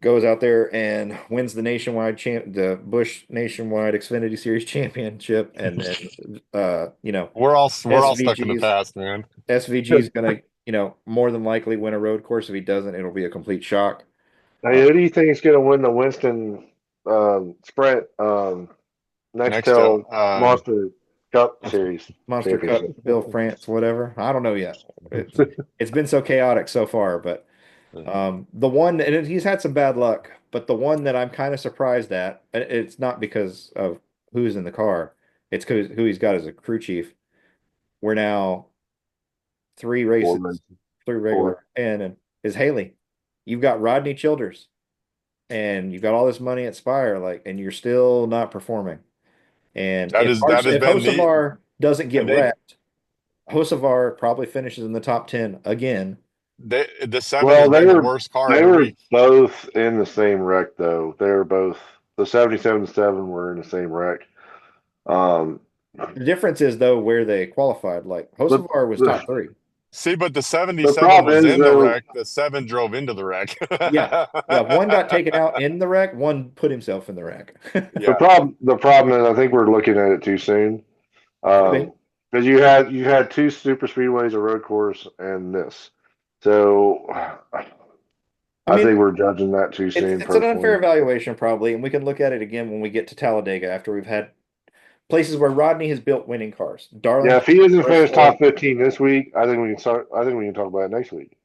goes out there and wins the Busch Nationwide Xfinity Series championship, and then We're all stuck in the SVG's past, man. SVG's gonna more than likely win a road course. If he doesn't, it'll be a complete shock. Hey, who do you think is going to win the Winston Sprint Next to Nextel Monster Cup Series Monster Cup, championship? Bill France, whatever. I don't know yet. It's been so chaotic so far, but the one, and he's had some bad luck, but the one that I'm kind of surprised at, it's not because of who's in the car, it's because who he's got as a crew chief. We're now three Four races, races. three Four. regular, and is Haley. You've got Rodney Childers, and you've got all this money at Spire, like, and you're still not performing. And that has If been the Hocevar doesn't get and they wrecked, Hocevar probably finishes in the top 10 again. the seven has Well, been the worst car they every were week. both in the same wreck though. They were both the 77-7 were in the same wreck. Um, The difference is though where they qualified. Like but Hocevar was the top three. See, but the the 77 problem was is in the though, wreck. The 7 drove into the wreck. Yeah. Yeah. One got taken out in the wreck, one put himself in the wreck. Yeah. the problem is I think we're looking at it too soon. Could be. Because you had two super speedways, a road course, and this. So I I mean, think we're judging that too soon, it's an unfair personally. evaluation probably, and we can look at it again when we get to Talladega after we've had places where Rodney has built winning cars. Yeah, Darlington, if he doesn't finish top Northport. 15 this week, I think we can start. I think we can talk about it next week.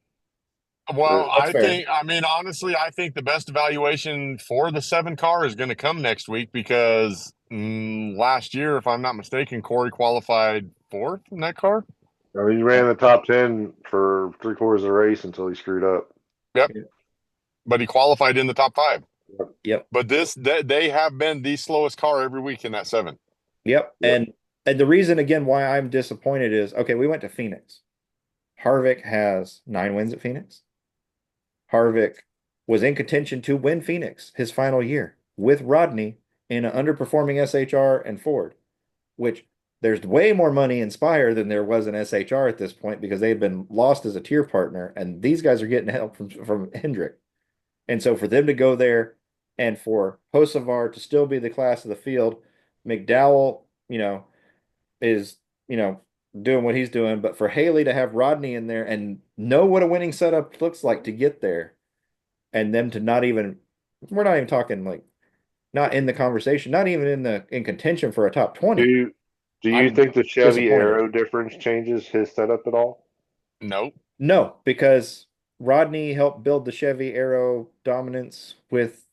Well, That's fair. I mean, honestly, I think the best evaluation for the 7 car is going to come next week because last year, if I'm not mistaken, Corey qualified 4th in that car. I mean, he ran the top 10 for 3/4 of the race until he screwed up. Yep. But he qualified in the top 5. Yep. But they have been the slowest car every week in that 7. Yep. Yep. And the reason again why I'm disappointed is okay, we went to Phoenix. Harvick has 9 wins at Phoenix. Harvick was in contention to win Phoenix his final year with Rodney in an underperforming SHR and Ford, which there's way more money in Spire than there was in SHR at this point because they've been lost as a tier partner, and these guys are getting help from Hendrick. And so for them to go there and for Hocevar to still be the class of the field, McDowell, is, doing what he's doing, but for Haley to have Rodney in there and know what a winning setup looks like to get there and them to we're not even talking like not in the conversation, not even in contention for a top 20. Do you I'm think the Chevy disappointed. Aero difference changes his setup at all? Nope. No, because Rodney helped build the Chevy Aero dominance with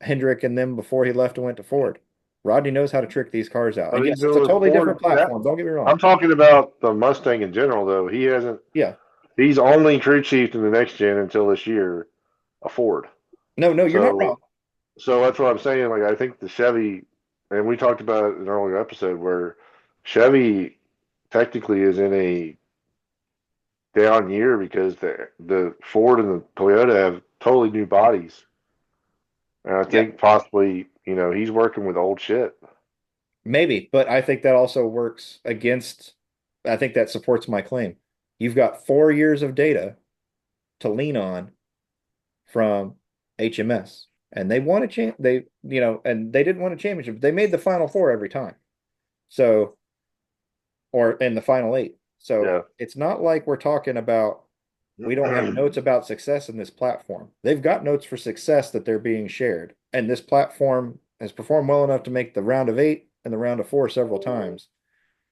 Hendrick and them before he left and went to Ford. Rodney knows how to trick these cars out. But And he's yes, it's been a with totally different Ford. platform. Don't get me wrong. I'm talking about the Mustang in general, though. He hasn't. Yeah. He's only crew chief in the next gen until this year, a Ford. No, you're not wrong. So that's what I'm saying. Like I think the Chevy, and we talked about it in an earlier episode where Chevy technically is in a down year because the Ford and the Toyota have totally new bodies, and I think possibly he's working with old shit. Maybe, but I think that also works against, I think that supports my claim. You've got 4 years of data to lean on from HMS, and they won a and they didn't win a championship. They made the final four every time. So, or in the final 8. So Yeah. it's not like we're talking about, we don't have notes about success in this platform. They've got notes for success that they're being shared. And this platform has performed well enough to make the round of 8 and the round of 4 several times.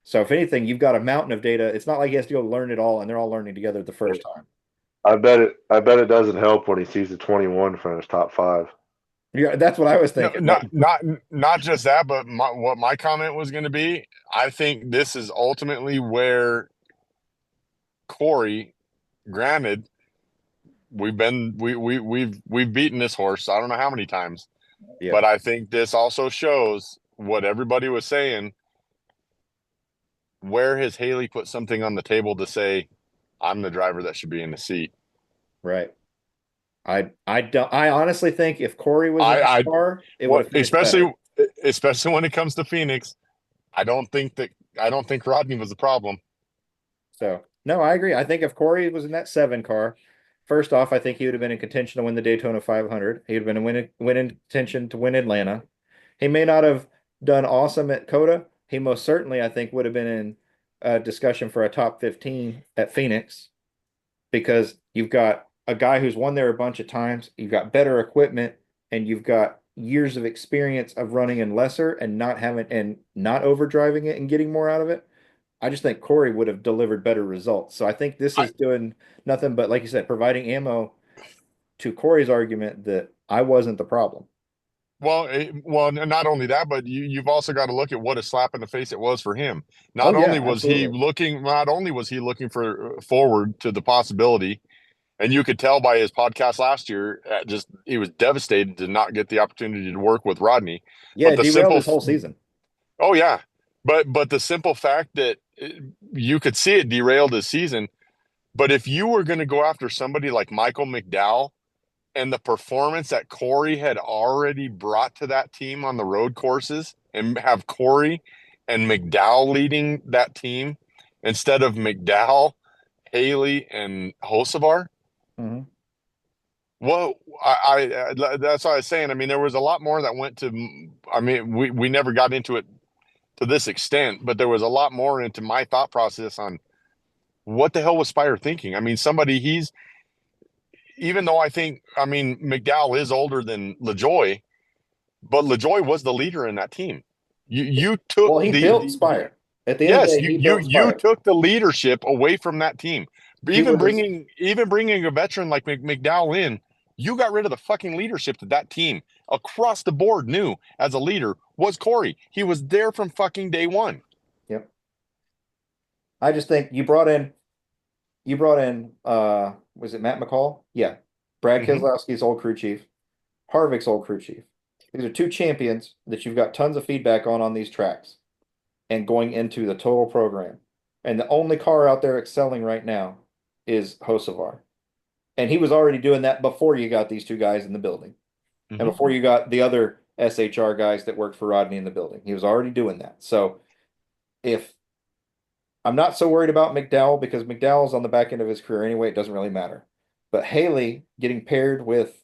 So if anything, you've got a mountain of data. It's not like he has to go learn it all and they're all learning together the first time. I bet it doesn't help when he sees the 21 finish top 5. Yeah, that's what I was No, thinking. not just that, but what my comment was going to be. I think this is ultimately where Corey, granted, we've beaten this horse. I don't know how many times, Yeah. But I think this also shows what everybody was saying. Where has Haley put something on the table to say, I'm the driver that should be in the seat? Right. I honestly think if Corey was in that I car, it would what have finished better. especially when it comes to Phoenix, I don't think Rodney was the problem. So no, I agree. I think if Corey was in that 7 car, first off, I think he would have been in contention to win the Daytona 500. He would have been in contention to win Atlanta. He may not have done awesome at Coda. He most certainly, I think, would have been in a discussion for a top 15 at Phoenix because you've got a guy who's won there a bunch of times. You've got better equipment and you've got years of experience of running in lesser and not overdriving it and getting more out of it. I just think Corey would have delivered better results. So I think this I is doing nothing but, like you said, providing ammo to Corey's argument that I wasn't the problem. well, not only that, but you've also got to look at what a slap in the face it was for him. Oh yeah, absolutely. Not only was he looking for forward to the possibility, and you could tell by his podcast last year, just he was devastated to not get the opportunity to work with Rodney. Yeah, But it the derailed simple, his whole season. oh yeah, but the simple fact that you could see it derailed his season. But if you were going to go after somebody like Michael McDowell and the performance that Corey had already brought to that team on the road courses, and have Corey and McDowell leading that team instead of McDowell, Haley, and Hocevar. Mhm. Well, that's what I was saying. I mean, there was a lot more that went to. I mean, we never got into it to this extent, but there was a lot more into my thought process on what the hell was Spire thinking. I mean, he's even though I mean, McDowell is older than LaJoy, but LaJoy was the leader in that team. You took Well, he built the Spire. At the end of the yes, day, he built you Spire. took the leadership away from that team. He was Even bringing a veteran like McDowell in, you got rid of the fucking leadership that team across the board knew as a leader was Corey. He was there from fucking day one. Yep. I just think you brought in was it Matt McCall? Yeah. Brad Mm-hmm. Keselowski's old crew chief, Harvick's old crew chief. These are 2 champions that you've got tons of feedback on these tracks and going into the total program. And the only car out there excelling right now is Hocevar. And he was already doing that before you got these 2 guys in the building. And Mm-hmm. before you got the other SHR guys that worked for Rodney in the building. He was already doing that. So if I'm not so worried about McDowell because McDowell's on the back end of his career anyway, it doesn't really matter. But Haley getting paired with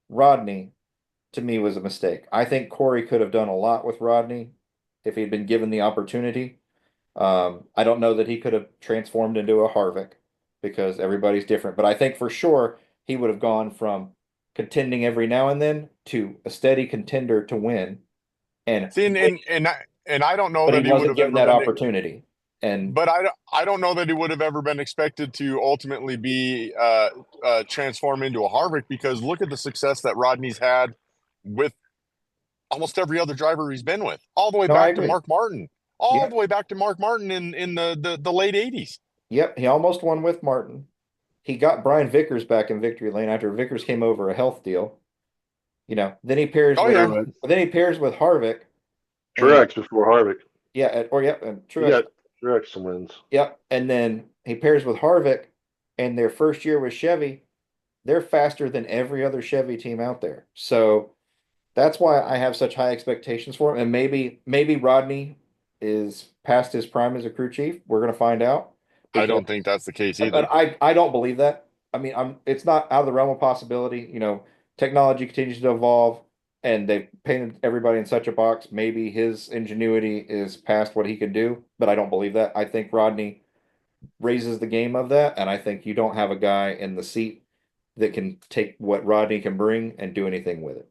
Rodney to me was a mistake. I think Corey could have done a lot with Rodney if he'd been given the opportunity. I don't know that he could have transformed into a Harvick because everybody's different, but I think for sure he would have gone from contending every now and then to a steady contender to win. And See, and I don't know but he that he would wasn't have given ever that been. opportunity. And But I don't know that he would have ever been expected to ultimately be transformed into a Harvick, because look at the success that Rodney's had with almost every other driver he's been with, all the way no, I back to agree. Mark Martin, all the Yep. way back to Mark Martin in the late 80s. Yep. He almost won with Martin. He got Brian Vickers back in victory lane after Vickers came over a health deal. Then he pairs Oh with yeah, Harvick and Truex before Harvick. and He Truex. got Truex some wins. Yep. And then he pairs with Harvick and their first year with Chevy, they're faster than every other Chevy team out there. So that's why I have such high expectations for him. And maybe Rodney is past his prime as a crew chief. We're gonna find out I because don't think that's the case but either. I don't believe that. I mean, it's not out of the realm of possibility. Technology continues to evolve and they've painted everybody in such a box. Maybe his ingenuity is past what he can do, but I don't believe that. I think Rodney raises the game of that, and I think you don't have a guy in the seat that can take what Rodney can bring and do anything with it.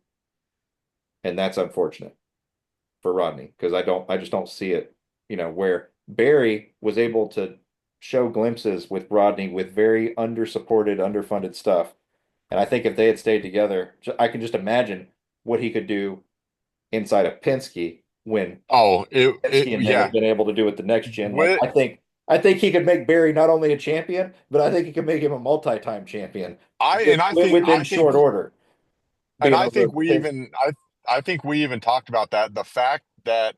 And that's unfortunate for Rodney because I just don't see it, where Barry was able to show glimpses with Rodney with very undersupported, underfunded stuff. And I think if they had stayed together, I can just imagine what he could do inside of Penske when Oh, Penske and him yeah. have been able to do it the next gen. Like With, I think he could make Barry not only a champion, but I think he could make him a multi-time champion within short order. and Being I able to think we Penske. even I think we even talked about that. The fact that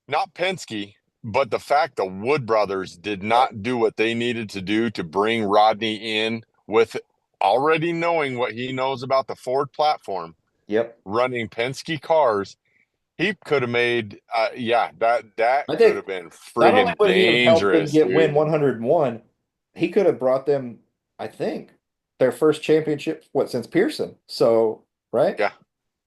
not Penske, but the fact the Wood brothers did not do what they needed to do to bring Rodney in with already knowing what he knows about the Ford platform, Yep. running Penske cars, he could have made, that I could think have been not only friggin' would he have helped them dangerous, get win dude. 101, he could have brought them, I think, their first championship, since Pearson. So, right? Yeah.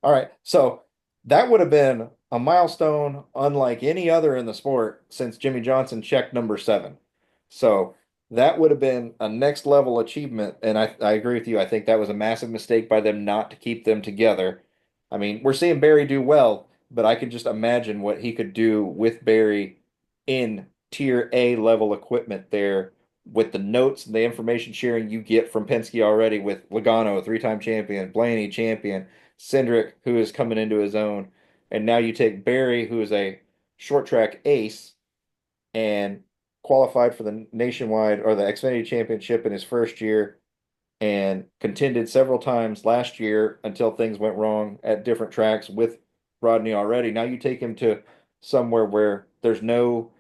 All right. So that would have been a milestone unlike any other in the sport since Jimmy Johnson checked number 7. So that would have been a next level achievement. And I agree with you. I think that was a massive mistake by them not to keep them together. I mean, we're seeing Barry do well, but I could just imagine what he could do with Barry in tier A level equipment there with the notes and the information sharing you get from Penske already with Logano, 3-time champion, Blaney champion, Cindric, who is coming into his own. And now you take Barry, who is a short track ace and qualified for the nationwide or the Xfinity championship in his first year and contended several times last year until things went wrong at different tracks with Rodney already. Now you take him to somewhere where there's no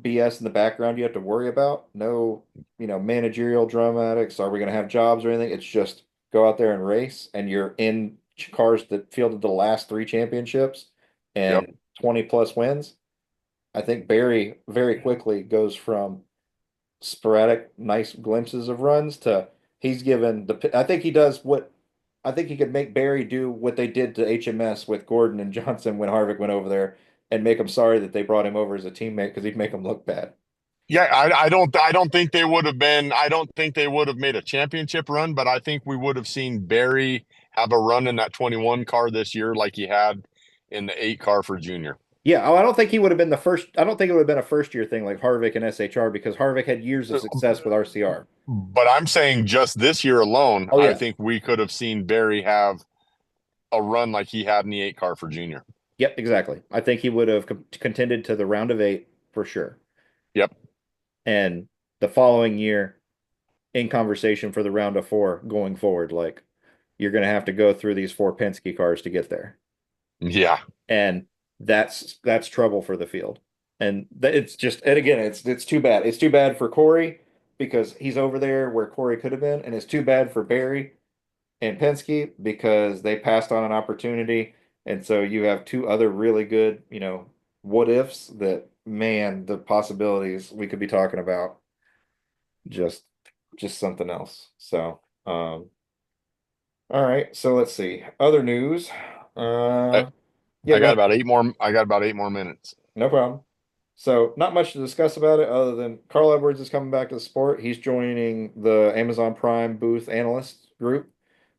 BS in the background you have to worry about, no, managerial dramatics. Are we going to have jobs or anything? It's just go out there and race, and you're in cars that fielded the last 3 championships Yep. and 20 plus wins. I think Barry very quickly goes from sporadic, nice glimpses of runs to he's given I think he does what I think he could make Barry do what they did to HMS with Gordon and Johnson when Harvick went over there and make him sorry that they brought him over as a teammate because he'd make him look bad. Yeah, I don't think they would have been, I don't think they would have made a championship run, but I think we would have seen Barry have a run in that 21 car this year like he had in the 8 car for Junior. Yeah, I don't think he would have been the first. I don't think it would have been a first year thing like Harvick and SHR because Harvick had years of success with RCR. But I'm saying just this year alone, Oh I yeah. think we could have seen Barry have a run like he had in the 8 car for Junior. Yep, exactly. I think he would have contended to the round of 8 for sure. Yep. And the following year in conversation for the round of 4 going forward, like you're going to have to go through these 4 Penske cars to get there. Yeah. And that's trouble for the field. And it's just, and again, it's too bad. It's too bad for Corey because he's over there where Corey could have been, and it's too bad for Barry and Penske because they passed on an opportunity. And so you have 2 other really good, what ifs that, man, the possibilities we could be talking about just something else. So, all right. So let's see. Other news. I, Yeah, I go got ahead. about 8 more. I got about 8 more minutes. No problem. So, not much to discuss about it other than Carl Edwards is coming back to the sport. He's joining the Amazon Prime booth analyst group.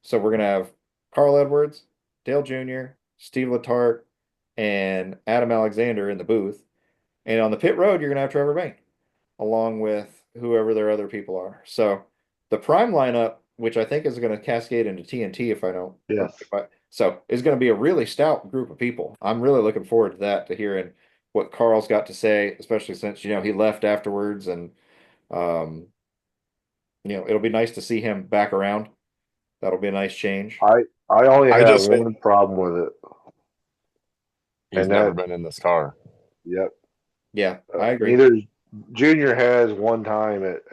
So, we're going to have Carl Edwards, Dale Jr., Steve Letarte, and Adam Alexander in the booth. And on the pit road, you're going to have Trevor Bayne, along with whoever their other people are. So, the Prime lineup, which I think is going to cascade into TNT if I don't. Yes. So, is going to be a really stout group of people. I'm really looking forward to that, to hearing what Carl's got to say, especially since, he left afterwards and um, it'll be nice to see him back around. That'll be a nice change. I only I have just one problem with it, He's and never that been in this car. yep. Yeah, I agree. Neither Junior has one time at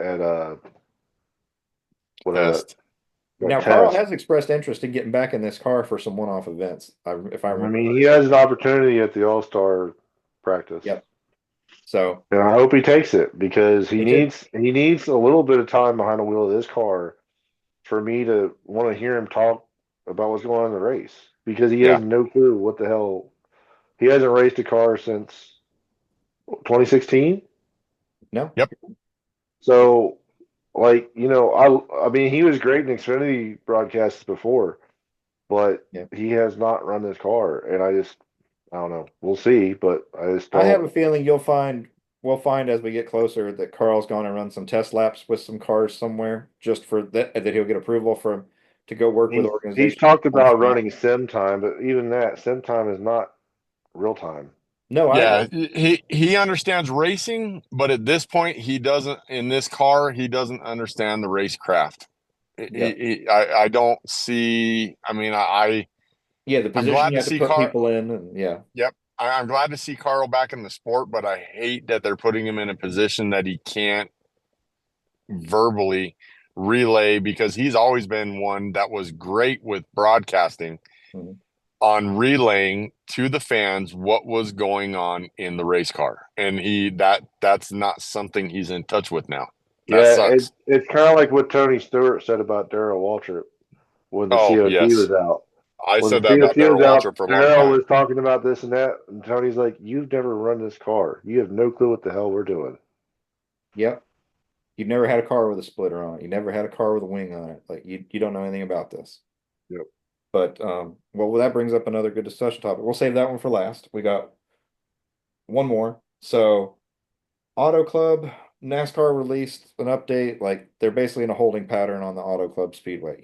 whatever Test. that Now, Carl test. has expressed interest in getting back in this car for some one-off events, if I I remember mean, right. he has an opportunity at the All-Star practice. Yep. So, And I hope he takes it because me too. he needs a little bit of time behind the wheel of this car for me to want to hear him talk about what's going on in the race because he Yeah. has no clue what the hell. He hasn't raced a car since 2016. No? Yep. So, like, I mean, he was great in Xfinity broadcasts before, but Yeah. he has not run this car, and I don't know. We'll see, but I just I have don't. a feeling we'll find as we get closer that Carl's going to run some test laps with some cars somewhere just for that he'll get approval from to go work with He's organizations talked on about track. running sim time, but even that sim time is not real time. No, I Yeah, agree. he understands racing, but at this point, he doesn't. In this car, he doesn't understand the racecraft. Yeah. I don't see. I mean, Yeah, the I'm position glad you to have to see put Car. people in, and yeah, Yep. I'm glad to see Carl back in the sport, but I hate that they're putting him in a position that he can't verbally relay because he's always been one that was great with broadcasting Mhm. on relaying to the fans what was going on in the race car. And that's not something he's in touch with now. That Yeah, sucks. it's kind of like what Tony Stewart said about Darrell Waltrip when the Oh, COT yes. was out. I When the said that about COT was Darrell out, Waltrip for a long Darrell time. was talking about this and that, and Tony's like, "You've never run this car. You have no clue what the hell we're doing." Yep. You've never had a car with a splitter on it. You never had a car with a wing on it. Like you don't know anything about this. Yep. But well, that brings up another good discussion topic. We'll save that one for last. We got one more. So Auto Club, NASCAR released an update. Like they're basically in a holding pattern on the Auto Club Speedway.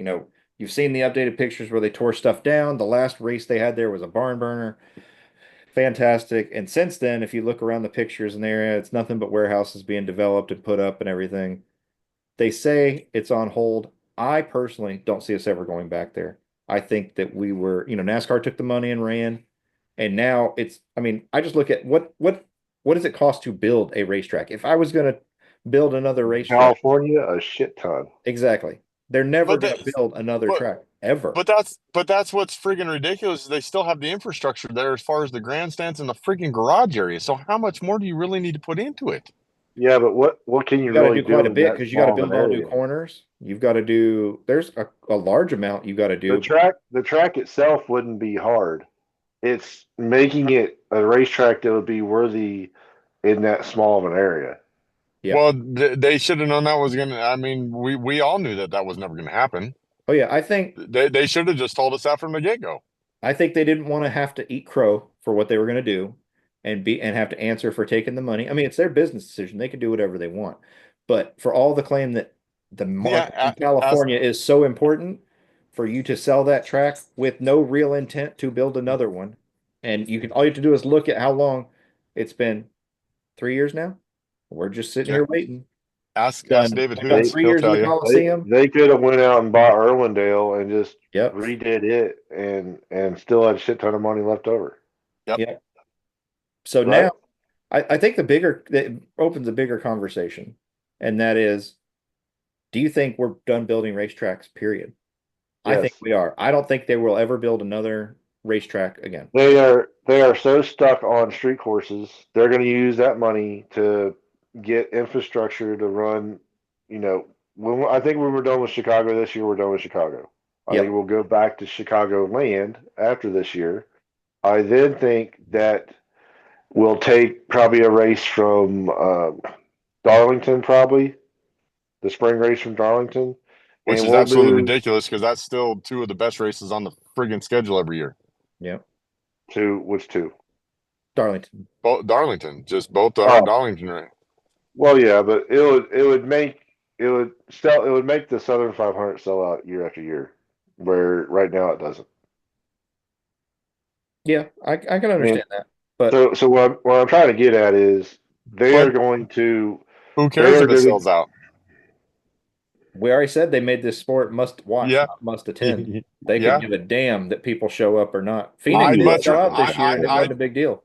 You've seen the updated pictures where they tore stuff down. The last race they had there was a barn burner. Fantastic. And since then, if you look around the pictures in the area, it's nothing but warehouses being developed and put up and everything. They say it's on hold. I personally don't see us ever going back there. I think that NASCAR took the money and ran, and now I mean, I just look at what does it cost to build a racetrack? If I was going to build another racetrack, California, a shit ton. exactly. They're never But going to that, build another but track ever. but that's what's friggin' ridiculous. Is they still have the infrastructure there as far as the grandstands and the friggin' garage area. So how much more do you really need to put into it? Yeah, but what can you You got to really do quite do a in bit that because you got to small of an build all new area? corners. You've got to do, there's a large amount you got to The do. track itself wouldn't be hard. It's making it a racetrack that would be worthy in that small of an area. Yeah. Well, they should have known that was gonna. I mean, we all knew that was never gonna happen. Oh yeah, I think They should have just told us that from the get go. I think they didn't want to have to eat crow for what they were going to do and have to answer for taking the money. I mean, it's their business decision. They can do whatever they want. But for all the claim that the market in Yeah, as California is so important for you to sell that track with no real intent to build another one. And all you have to do is look at how long it's been 3 years now. We're just sitting yeah, here waiting. ask Done David done Hoots, three he'll years in tell the you. Coliseum. They could have went out and bought Irwindale and just Yep. redid it and still had a shit ton of money left over. Yep. Yep. So now Right? I think that opens a bigger conversation, and that is, do you think we're done building racetracks, period? I think Yes. we are. I don't think they will ever build another racetrack again. They are so stuck on street courses. They're going to use that money to get infrastructure to run. I think when we're done with Chicago this year, we're done with Chicago. I think Yep. we'll go back to Chicago land after this year. I then think that we'll take probably a race from Darlington, probably the spring race from Darlington, Which and is we'll absolutely move ridiculous because that's still two of the best races on the friggin' schedule every year. Yep. to which two? Darlington. Both Darlington, just both are Oh, Darlington, right? well, yeah, but it would make the Southern 500 sell out year after year, where right now it doesn't. Yeah, I can And understand that. But so what I'm trying to get at is they But are going to who they cares are if it going sells out? we already said they made this sport must watch, Yeah, not must attend. They could yeah. give a damn that people show up or not. Phoenix I'd didn't much, sell out Indianapolis this year, doesn't and it sell wasn't I'd, a big deal.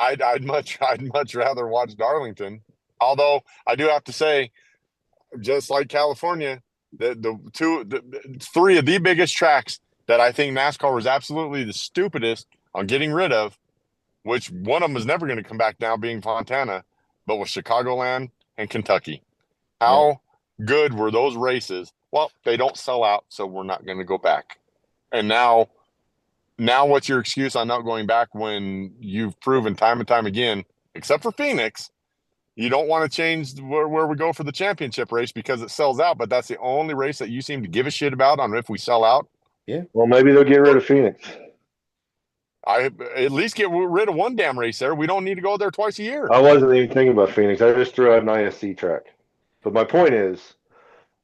I'd much rather watch Darlington. Although I do have to say, just like California, the three of the biggest tracks that I think NASCAR was absolutely the stupidest on getting rid of, which one of them is never going to come back now, being Fontana, but was Chicagoland and Kentucky. Yeah. How good were those races? Well, they don't sell out, so we're not going to go back. And now what's your excuse on not going back when you've proven time and time again, except for Phoenix, you don't want to change where we go for the championship race because it sells out, but that's the only race that you seem to give a shit about on if we sell out. Yeah. Well, maybe they'll get rid So of Phoenix. I at least get rid of one damn race there. We don't need to go there twice a year. I wasn't even thinking about Phoenix. I just threw out an ISC track. But my point is,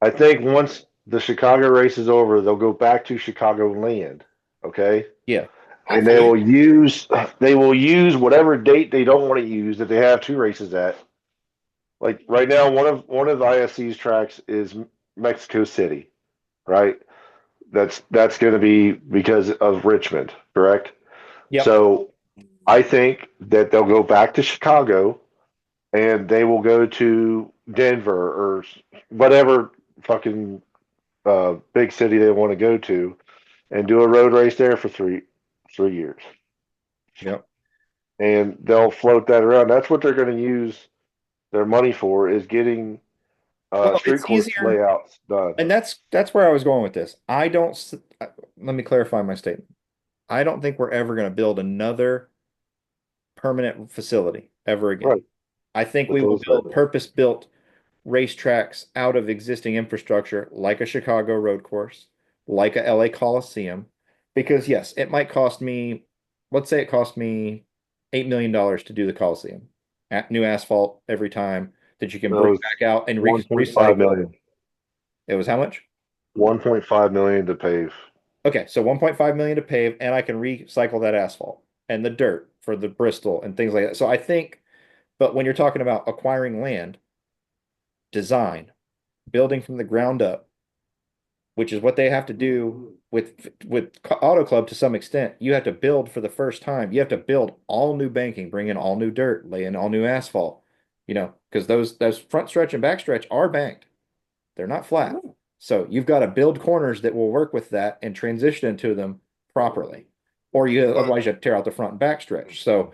I think once the Chicago race is over, they'll go back to Chicago land. Okay? Yeah. And they Hopefully. will use whatever date they don't want to use that they have two races at. Like right now, one of the ISC's tracks is Mexico City, right? that's going to be because of Richmond, correct? Yep. So I think that they'll go back to Chicago and they will go to Denver or whatever fucking big city they want to go to and do a road race there for 3 years, Yep. and they'll float that around. That's what they're going to use their money for, is getting Well, street it's course easier, layouts done. and that's where I was going with this. Let me clarify my statement. I don't think we're ever going to build another permanent facility ever again. Right. I think we That's what will I said. build purpose-built racetracks out of existing infrastructure, like a Chicago road course, like a LA Coliseum, because yes, it might cost me, let's say it cost me $8 million to do the Coliseum. New asphalt every time that you can That bring was back out and 1.5 recycle. million. It was how much? 1.5 million to pave. Okay, so 1.5 million to pave, and I can recycle that asphalt and the dirt for the Bristol and things like that. So I think, but when you're talking about acquiring land, design, building from the ground up, which is what they have to do with Auto Club to some extent. You have to build for the first time. You have to build all new banking, bring in all new dirt, lay in all new asphalt, because those front stretch and back stretch are banked. They're not flat. So you've got to build corners that will work with that and transition into them properly. Or otherwise you have to tear out the front and back stretch. So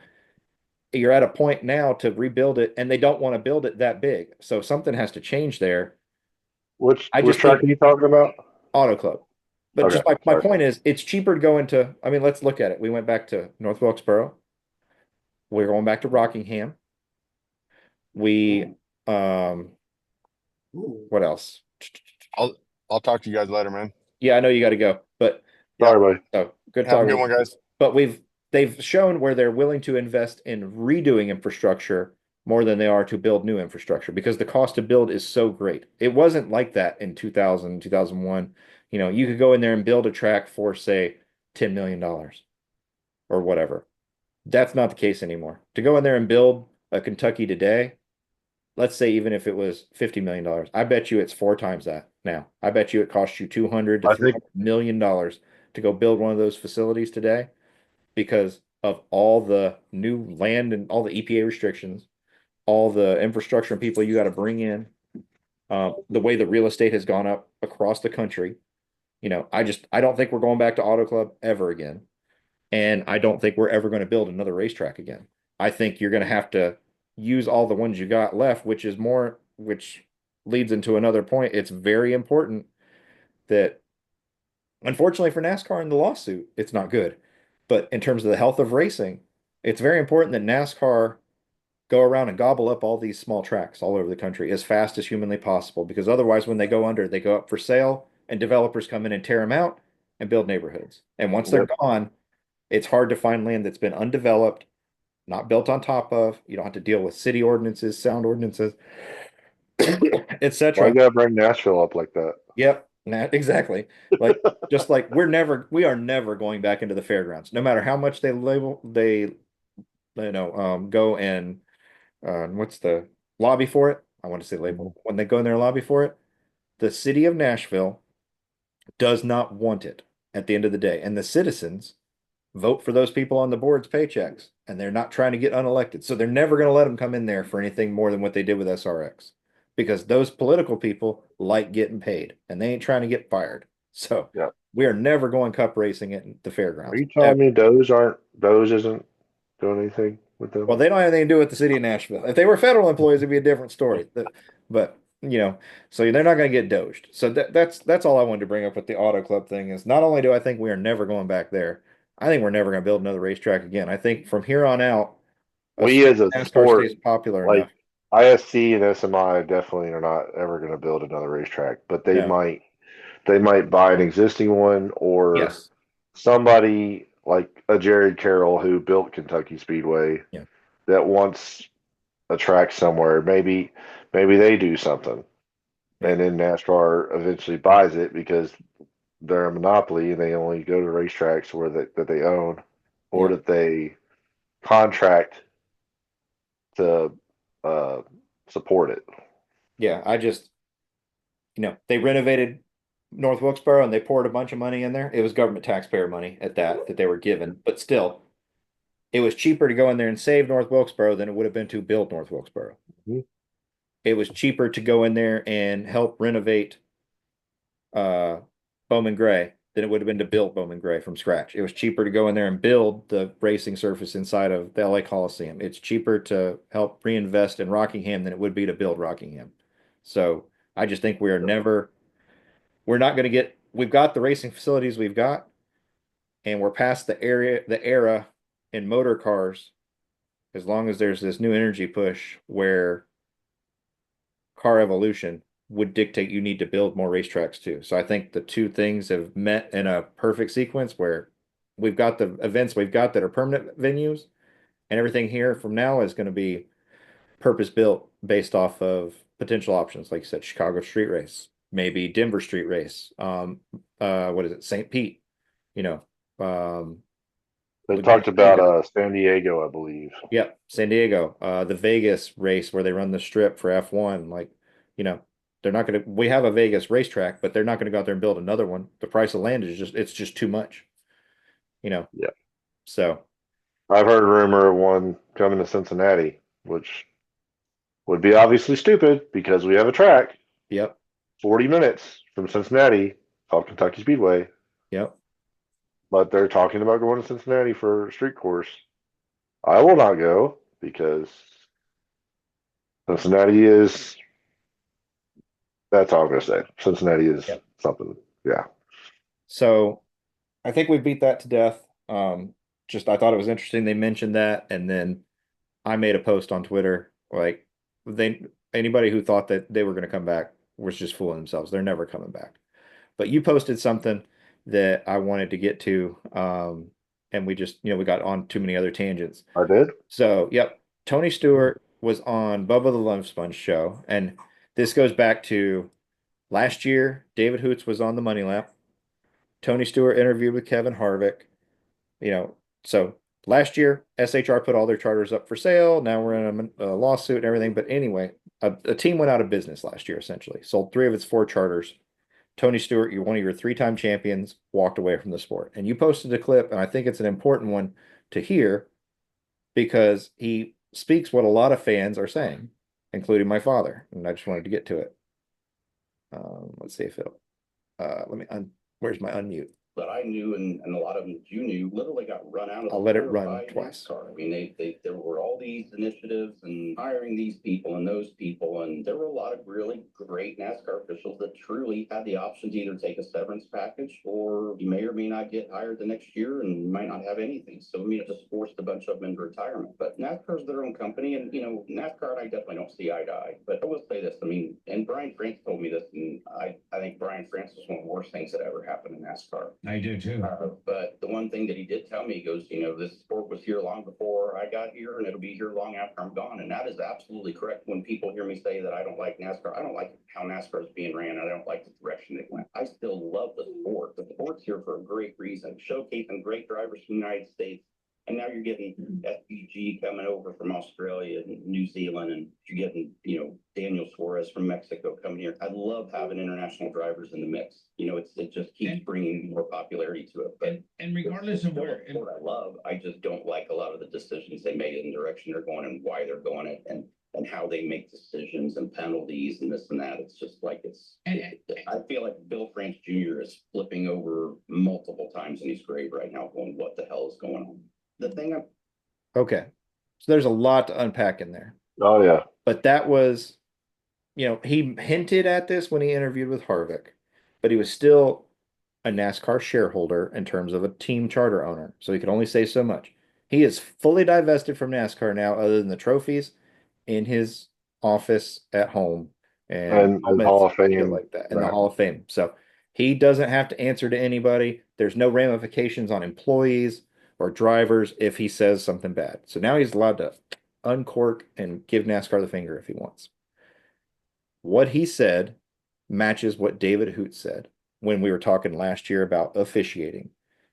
you're at a point now to rebuild it, and they don't want to build it that big. So something has to change there. I Which just track think are you talking about? Auto Club. But Okay, just my sorry. point is, it's cheaper to go into, I mean, let's look at it. We went back to North Wilkesboro. We're going back to Rockingham. We, what else? I'll I'll talk to you guys later, man. Yeah, I know you got to go, but Yeah. Sorry, buddy. so good Have a talking good with one, you. guys. But they've shown where they're willing to invest in redoing infrastructure more than they are to build new infrastructure because the cost to build is so great. It wasn't like that in 2000, 2001. You could go in there and build a track for, say, $10 million or whatever. That's not the case anymore. To go in there and build a Kentucky today, let's say even if it was $50 million, I bet you it's four times that now. I bet you it costs you 200 to I think $300 million to go build one of those facilities today because of all the new land and all the EPA restrictions, all the infrastructure and people you got to bring in, the way the real estate has gone up across the country. I don't think we're going back to Auto Club ever again. And I don't think we're ever going to build another racetrack again. I think you're going to have to use all the ones you got left, which leads into another point. It's very important that, unfortunately for NASCAR in the lawsuit, it's not good. But in terms of the health of racing, it's very important that NASCAR go around and gobble up all these small tracks all over the country as fast as humanly possible. Because otherwise, when they go under, they go up for sale and developers come in and tear them out and build neighborhoods. And once they're yep. gone, it's hard to find land that's been undeveloped, not built on top of. You don't have to deal with city ordinances, sound ordinances, Why you etc. gotta bring Nashville up like that? Yep, exactly. Like just like we are never going back into the fairgrounds, no matter how much go and what's the lobby for it? I want to say label. When they go in there and lobby for it, the city of Nashville does not want it at the end of the day, and the citizens vote for those people on the board's paychecks, and they're not trying to get unelected. So they're never going to let them come in there for anything more than what they did with SRX because those political people like getting paid and they ain't trying to get fired. So Yeah. we are never going cup racing at the Are fairgrounds. you telling me Doge isn't doing anything with them? Well, they don't have anything to do with the city of Nashville. If they were federal employees, it'd be a different story. But so they're not going to get doged. So that's all I wanted to bring up with the Auto Club thing is not only do I think we are never going back there, I think we're never going to build another racetrack again. I think from here on out, We assuming as a NASCAR sport, stays popular like enough. ISC and SMI, definitely are not ever going to build another racetrack, but No. they might buy an existing one, or Yes. somebody like a Jared Carroll who built Kentucky Speedway Yeah. that wants a track somewhere. Maybe they do something, Yeah. and then NASCAR eventually buys it because they're a monopoly and they only go to racetracks that they own, or Yeah. that they contract to uh, support it. Yeah. They renovated North Wilkesboro and they poured a bunch of money in there. It was government taxpayer money at that they were given, but still, it was cheaper to go in there and save North Wilkesboro than it would have been to build North Wilkesboro. Mhm. It was cheaper to go in there and help renovate Bowman Gray than it would have been to build Bowman Gray from scratch. It was cheaper to go in there and build the racing surface inside of the LA Coliseum. It's cheaper to help reinvest in Rockingham than it would be to build Rockingham. So I just think we're not going to get, we've got the racing facilities we've got, and we're past the era in motor cars, as long as there's this new energy push where car evolution would dictate you need to build more racetracks too. So I think the two things have met in a perfect sequence where we've got the events we've got that are permanent venues, and everything here from now is going to be purpose built based off of potential options. Like you said, Chicago street race, maybe Denver street race. What is it? St. Pete, you know, They Laguna talked about Seca. San Diego, I believe. Yep, San Diego, the Vegas race where they run the strip for F1. Like, you know, they're not going to, we have a Vegas racetrack, but they're not going to go out there and build another one. The price of land is just, it's just too much, you know. Yeah. So, I've heard a rumor of one coming to Cincinnati, which would be obviously stupid because we have a track yep, 40 minutes from Cincinnati off Kentucky Speedway, yep. but they're talking about going to Cincinnati for a street course. I will not go because Cincinnati is, that's all I'm going to say. Cincinnati is Yep. something. Yeah. So I think we beat that to death. Just I thought it was interesting they mentioned that, and then I made a post on Twitter like they anybody who thought that they were going to come back was just fooling themselves. They're never coming back. But you posted something that I wanted to get to, and we just we got on too many other tangents. I did. So, yep, Tony Stewart was on Bubba the Love Sponge show, and this goes back to last year. David Hoots was on the Money Lap. Tony Stewart interviewed with Kevin Harvick. So last year SHR put all their charters up for sale. Now we're in a lawsuit and everything. But anyway, a team went out of business last year, essentially. Sold three of its four charters. Tony Stewart, you're one of your three-time champions, walked away from the sport. And you posted a clip, and I think it's an important one to hear because he speaks what a lot of fans are saying, including my father. And I just wanted to get to it. Let's see if it'll, where's my unmute? That I knew and a lot of them that you knew literally got run out of I'll the let it sport run by twice. NASCAR. I mean, there were all these initiatives and hiring these people and those people, and there were a lot of really great NASCAR officials that truly had the option to either take a severance package or you may or may not get hired the next year and you might not have anything. So I mean, it just forced a bunch of them into retirement. But NASCAR's their own company, and NASCAR and I definitely don't see eye to eye. But I will say this, I mean, and Brian France told me this, and I think Brian France was one of the worst things that ever happened in NASCAR. I do too. But the one thing that he did tell me, he goes, this sport was here long before I got here, and it'll be here long after I'm gone. And that is absolutely correct. When people hear me say that I don't like NASCAR, I don't like how NASCAR is being ran. I don't like the direction it went. I still love the sport. The sport's here for a great reason, showcasing great drivers from the United States. And now you're getting SPG coming over from Australia and New Zealand, and you're getting, Daniel Suarez from Mexico coming here. I love having international drivers in the mix. It just keeps bringing more popularity to it. But and regardless of where, what I love, I just don't like a lot of the decisions they made in the direction they're going and why they're going it and how they make decisions and penalties and this and that. It's just like I feel like Bill France Jr. is flipping over multiple times in his grave right now, going, "What the hell is going on?" Okay. So there's a lot to unpack in there. Oh, yeah. But that was, he hinted at this when he interviewed with Harvick, but he was still a NASCAR shareholder in terms of a team charter owner. So he could only say so much. He is fully divested from NASCAR now, other than the trophies in his office at home and Hall of Fame. like that, and the Hall of Fame. So he doesn't have to answer to anybody. There's no ramifications on employees or drivers if he says something bad. So now he's allowed to uncork and give NASCAR the finger if he wants. What he said matches what David Hoot said when we were talking last year about officiating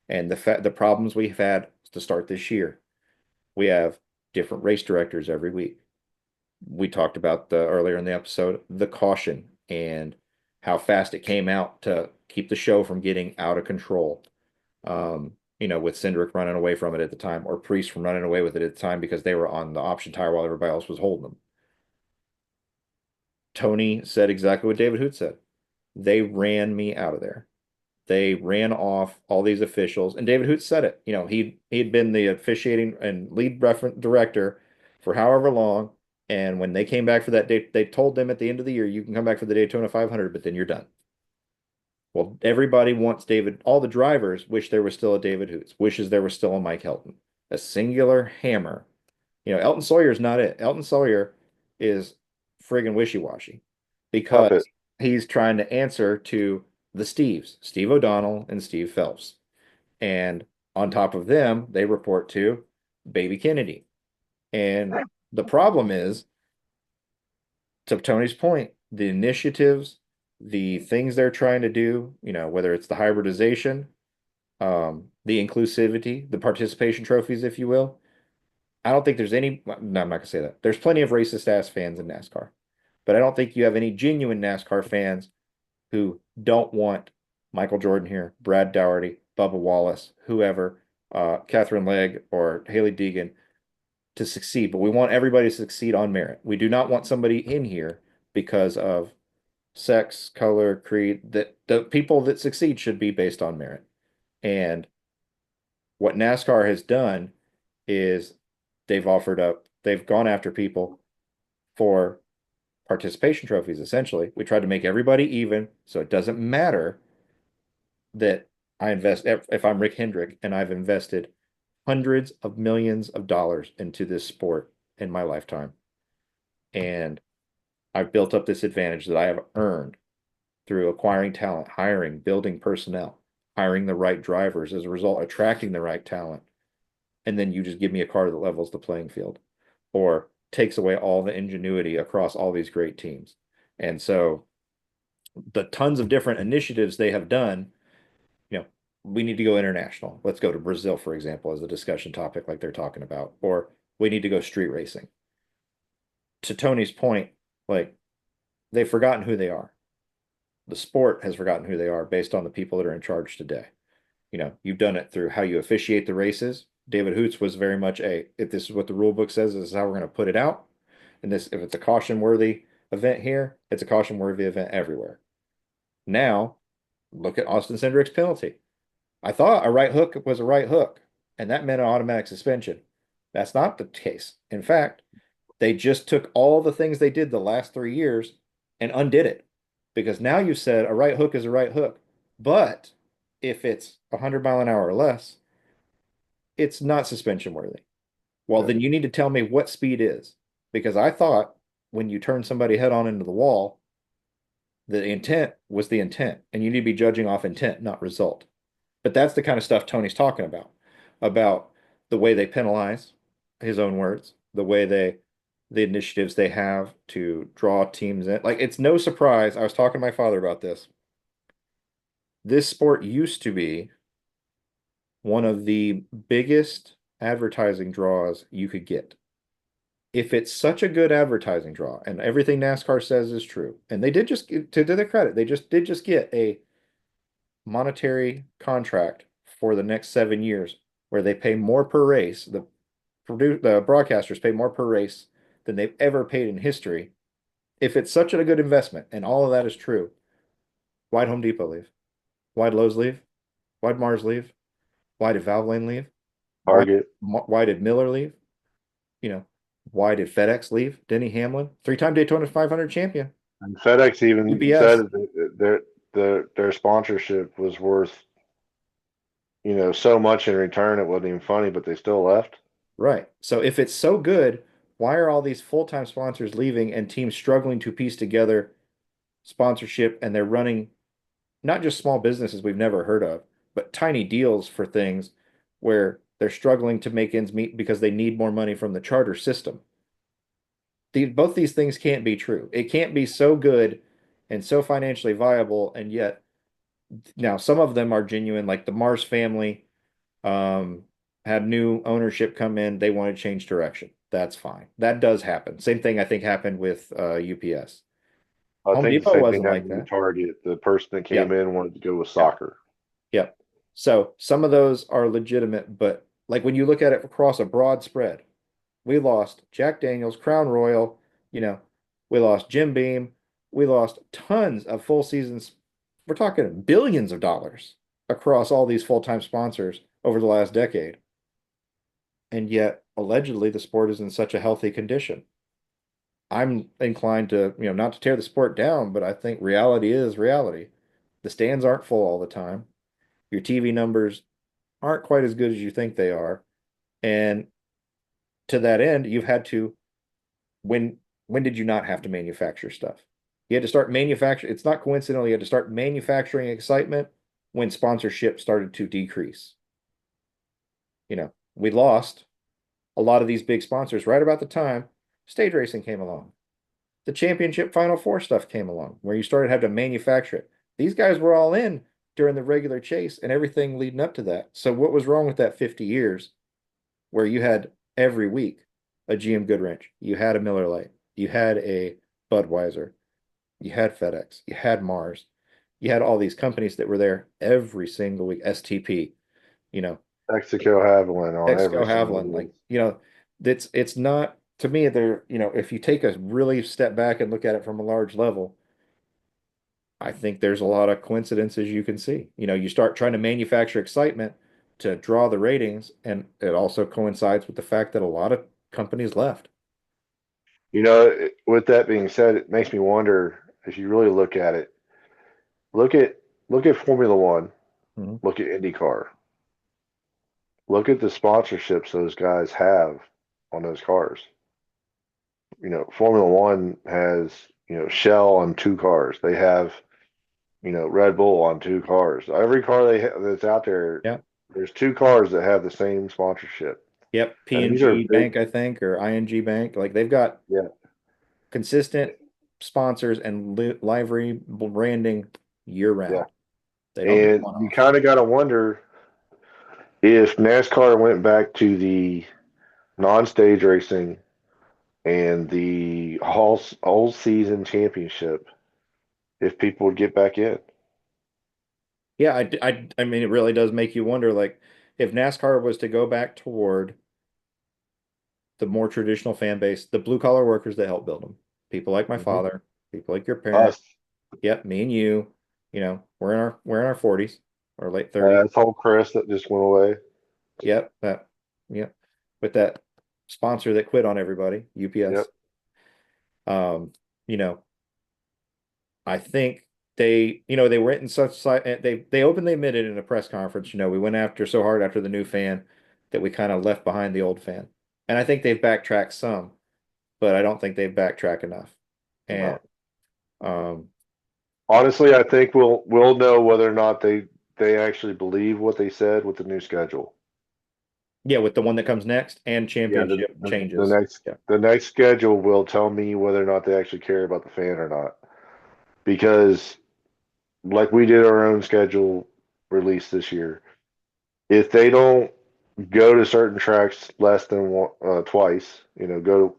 and the problems we've had to start this year. We have different race directors every week. We talked about earlier in the episode the caution and how fast it came out to keep the show from getting out of control. With Cindric running away from it at the time, or Priest from running away with it at the time because they were on the option tire while everybody else was holding them. Tony said exactly what David Hoot said. They ran me out of there. They ran off all these officials, and David Hoot said it. He'd been the officiating and lead reference director for however long, and when they came back for that date, they told them at the end of the year, you can come back for the Daytona 500, but then you're done. Well, everybody wants David. All the drivers wish there was still a David Hoots, wishes there was still a Mike Helton, a singular hammer. Elton Sawyer's not it. Elton Sawyer is friggin' wishy-washy Puppet. because he's trying to answer to the Steves, Steve O'Donnell and Steve Phelps. And on top of them, they report to Baby Kennedy. And the problem is, to Tony's point, the initiatives, the things they're trying to do, whether it's the hybridization, the inclusivity, the participation trophies, if you will. I don't think there's any, no, I'm not gonna say that. There's plenty of racist ass fans in NASCAR, but I don't think you have any genuine NASCAR fans who don't want Michael Jordan here, Brad Dougherty, Bubba Wallace, whoever, Catherine Legg or Haley Deegan to succeed. But we want everybody to succeed on merit. We do not want somebody in here because of sex, color, creed. That the people that succeed should be based on merit. And what NASCAR has done is they've gone after people for participation trophies, essentially. We tried to make everybody even, so it doesn't matter that I invest, if I'm Rick Hendrick and I've invested hundreds of millions of dollars into this sport in my lifetime. And I've built up this advantage that I have earned through acquiring talent, hiring, building personnel, hiring the right drivers, as a result, attracting the right talent. And then you just give me a car that levels the playing field or takes away all the ingenuity across all these great teams. And so the tons of different initiatives they have done, we need to go international. Let's go to Brazil, for example, as a discussion topic, like they're talking about, or we need to go street racing. To Tony's point, like they've forgotten who they are. The sport has forgotten who they are based on the people that are in charge today. You've done it through how you officiate the races. David Hoots was very much if this is what the rule book says, this is how we're going to put it out. And if it's a caution worthy event here, it's a caution worthy event everywhere. Now, look at Austin Cindric's penalty. I thought a right hook was a right hook, and that meant an automatic suspension. That's not the case. In fact, they just took all the things they did the last 3 years and undid it. Because now you said a right hook is a right hook. But if it's 100 mile an hour or less, it's not suspension worthy. Well, then you need to tell me what speed is. Because I thought when you turn somebody head on into the wall, the intent was the intent. And you need to be judging off intent, not result. But that's the kind of stuff Tony's talking about the way they penalize, his own words, the initiatives they have to draw teams in. Like, it's no surprise. I was talking to my father about this. This sport used to be one of the biggest advertising draws you could get. If it's such a good advertising draw, and everything NASCAR says is true, and they did just, to their credit, they did just get a monetary contract for the next 7 years where they pay more per race. The broadcasters pay more per race than they've ever paid in history. If it's such a good investment and all of that is true, why'd Home Depot leave? Why'd Lowe's leave? Why'd Mars leave? Why did Valvoline leave? Target. Why did Miller leave? Why did FedEx leave? Denny Hamlin, 3-time Daytona 500 champion. And FedEx even UPS. said that their sponsorship was worth, so much in return. It wasn't even funny, but they still left. Right. So if it's so good, why are all these full-time sponsors leaving and teams struggling to piece together sponsorship, and they're running not just small businesses we've never heard of, but tiny deals for things where they're struggling to make ends meet because they need more money from the charter system. Both these things can't be true. It can't be so good and so financially viable, and yet now some of them are genuine, like the Mars family had new ownership come in. They want to change direction. That's fine. That does happen. Same thing I think happened with UPS. I Home think the Depot same thing wasn't like happened with that. Target. The person that came Yep. in wanted to go with Yep. soccer. Yep. So some of those are legitimate, but like when you look at it across a broad spread, we lost Jack Daniels, Crown Royal, you know, we lost Jim Beam, we lost tons of full seasons. We're talking billions of dollars across all these full-time sponsors over the last decade. And yet, allegedly, the sport is in such a healthy condition. I'm inclined to, not to tear the sport down, but I think reality is reality. The stands aren't full all the time. Your TV numbers aren't quite as good as you think they are. And to that end, you've had to when when did you not have to manufacture stuff? You had to start manufacturing. It's not coincidental. You had to start manufacturing excitement when sponsorship started to decrease. We lost a lot of these big sponsors right about the time stage racing came along. The championship Final Four stuff came along where you started having to manufacture it. These guys were all in during the regular chase and everything leading up to that. So what was wrong with that 50 years where you had every week a GM Goodwrench, you had a Miller Lite, you had a Budweiser, you had FedEx, you had Mars, you had all these companies that were there every single week, STP, you know, Mexico Haviland on Texaco every single Haviland, one. like, it's not to me, they're, if you take a really step back and look at it from a large level, I think there's a lot of coincidences you can see. You start trying to manufacture excitement to draw the ratings, and it also coincides with the fact that a lot of companies left. With that being said, it makes me wonder if you really look at it. Look at look at Formula One. Mhm. Look at IndyCar. Look at the sponsorships those guys have on those cars. Formula One has Shell on two cars. They have Red Bull on two cars. Every car that's out there, Yeah. there's two cars that have the same sponsorship, Yep. and these are P&G big. Bank, I think, or ING Bank. Like they've got Yeah, consistent sponsors and livery branding year yeah. round. They don't do And you one-offs. kind of got to wonder if NASCAR went back to the non-stage racing and the whole season championship, if people would get back in. Yeah, I mean, it really does make you wonder, like, if NASCAR was to go back toward the more traditional fan base, the blue collar workers that help build them, people like my Hmm. father, people like your parents, Us, yep, me and you, we're in our 40s or late 30s. that's whole Chris that just went away. Yep, yep, with that sponsor that quit on everybody, Yep. UPS. Um, you know, I think they went in such they openly admitted in a press conference, we went after so hard after the new fan that we kind of left behind the old fan. And I think they've backtracked some, but I don't think they've backtracked enough. And No. um Honestly, I think we'll know whether or not they actually believe what they said with the new schedule. yeah, with the one that comes next and Yeah, championship the changes. next Yeah. the next schedule will tell me whether or not they actually care about the fan or not. Because like we did our own schedule release this year, if they don't go to certain tracks less than twice, Yep. go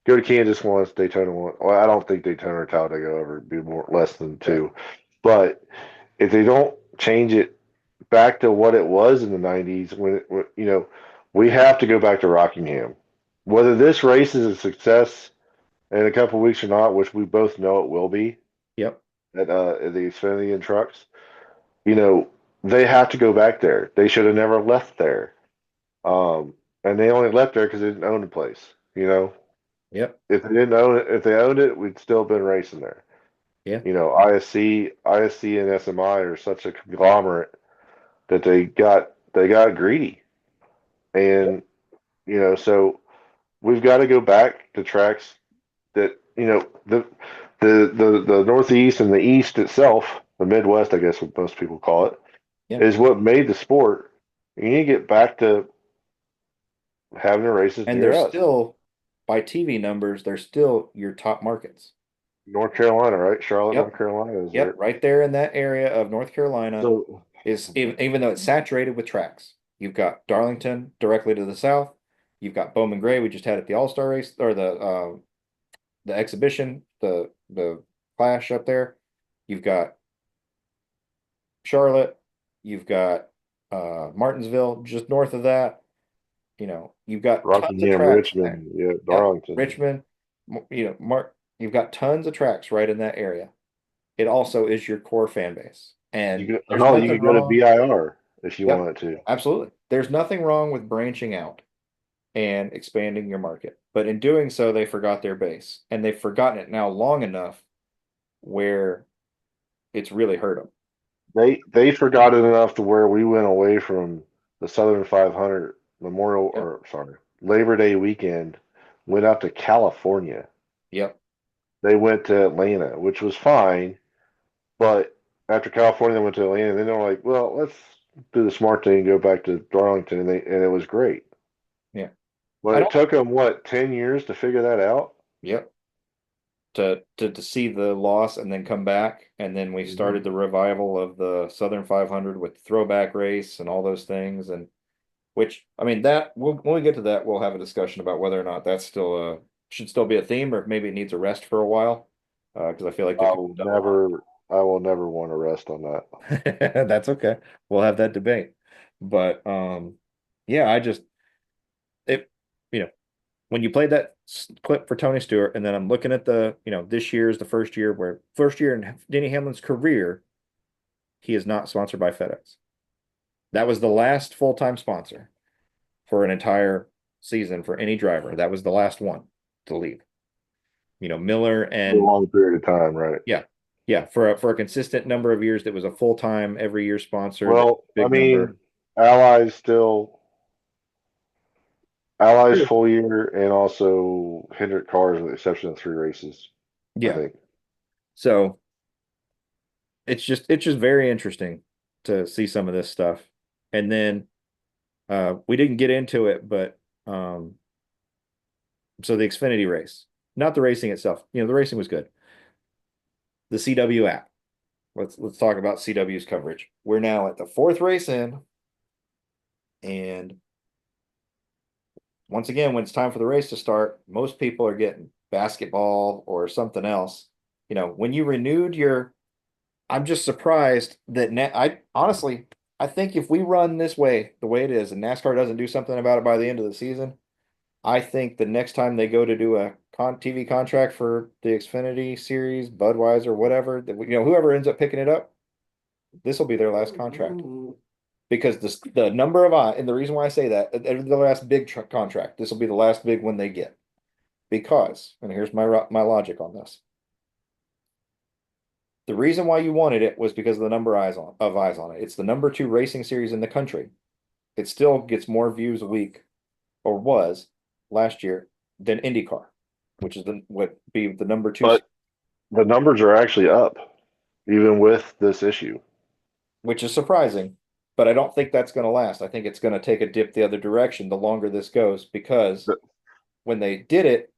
to Kansas once, Daytona once. Well, I don't think Daytona or Talladega will ever be more less than Right. two, but if they don't change it back to what it was in the 90s we have to go back to Rockingham. Whether this race is a success in a couple of weeks or not, which we both know it will be Yep. at the Xfinity and trucks, you know, they have to go back there. They should have never left there. And they only left there because they didn't own the place. Yep. If they didn't own it, if they owned it, we'd still been racing there. Yeah. ISC and SMI are such a conglomerate that they got greedy. Yep. And so we've got to go back to tracks that the Northeast and the East itself, the Midwest, I guess what most people call it, Yeah. is what made the sport. You need to get back to having the races And near they're us. still, by TV numbers, they're still your top markets. North Carolina, right? Charlotte, North Yep. Carolina is Yep. there. Right there in that area of North Carolina So is even though it's saturated with tracks. You've got Darlington directly to the south. You've got Bowman Gray. We just had at the All-Star race or the exhibition, the clash up there. You've got Charlotte, you've got Martinsville just north of that. You've got tons of Rockingham, tracks in there. Richmond, yeah, Yeah, Darlington. Richmond, you've got tons of tracks right in that area. It also is your core fan base. And there's You nothing could go to wrong. BIR if you Yep, wanted to. absolutely. There's nothing wrong with branching out and expanding your market. But in doing so, they forgot their base. And they've forgotten it now long enough where it's really hurt them. They forgot it enough to where we went away from the Southern 500 Memorial, Yep. or sorry, Labor Day weekend, went out to California. Yep. They went to Atlanta, which was fine, but after California, they went to Atlanta, and then they were like, "Well, let's do the smart thing and go back to Darlington," and it was great. Yeah. But I it don't. took them what 10 years to figure that out. Yep. To see the loss and then come back, and then we started the revival of the Southern 500 with the throwback race and all those things, and which I mean that when we get to that, we'll have a discussion about whether or not that's still should still be a theme, or if maybe it needs a rest for a while, because I feel like they I could will have done a lot. never, I will never want to rest on that. That's okay. We'll have that debate. But yeah, I just it you know when you played that clip for Tony Stewart, and then I'm looking at this year is the first year in Denny Hamlin's career, he is not sponsored by FedEx. That was the last full-time sponsor for an entire season for any driver. That was the last one to leave. Miller For a and long period of time, right? yeah, for a consistent number of years, that was a full-time every year sponsor. That Well, I big number. mean, Allies still Allies True. full year, and also Hendrick cars with the exception of 3 races, I Yeah. think. So it's just very interesting to see some of this stuff. And then we didn't get into it, but so the Xfinity race, not the racing itself. The racing was good. The CW app. Let's talk about CW's coverage. We're now at the fourth race in, and once again, when it's time for the race to start, most people are getting basketball or something else. When you renewed I'm just surprised that I honestly, I think if we run this way, the way it is, and NASCAR doesn't do something about it by the end of the season, I think the next time they go to do a TV contract for the Xfinity series, Budweiser, whatever, that whoever ends up picking it up, this will be their last contract. Because the number of and the reason why I say that, the last big contract, this will be the last big one they get. Because, and here's my logic on this. The reason why you wanted it was because of the number of eyes on it. It's the number 2 racing series in the country. It still gets more views a week, or was last year, than IndyCar, which is what be the number 2. But the numbers are actually up, even with this issue. Which is surprising, but I don't think that's going to last. I think it's going to take a dip the other direction the longer this goes, because when they did it,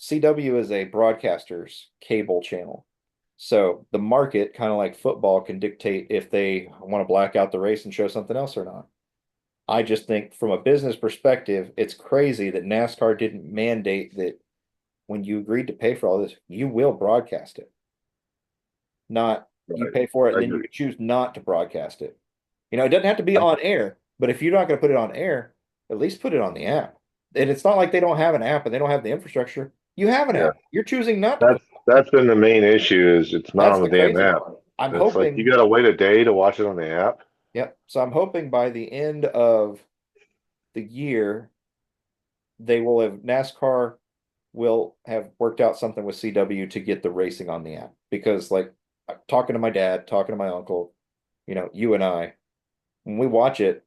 CW is a broadcaster's cable channel. So the market, kind of like football, can dictate if they want to black out the race and show something else or not. I just think from a business perspective, it's crazy that NASCAR didn't mandate that when you agreed to pay for all this, you will broadcast it. Not you pay for it and then you choose not to broadcast it. It doesn't have to be on air, but if you're not going to put it on air, at least put it on the app. And it's not like they don't have an app and they don't have the infrastructure. You have an app. You're choosing not to. That's been the main issue, is it's not That's on the the damn crazy app. part. I'm It's like you hoping. got to wait a day to watch it on the app. Yep. So I'm hoping by the end of the year, NASCAR will have worked out something with CW to get the racing on the app. Because like talking to my dad, talking to my uncle, you and I, when we watch it,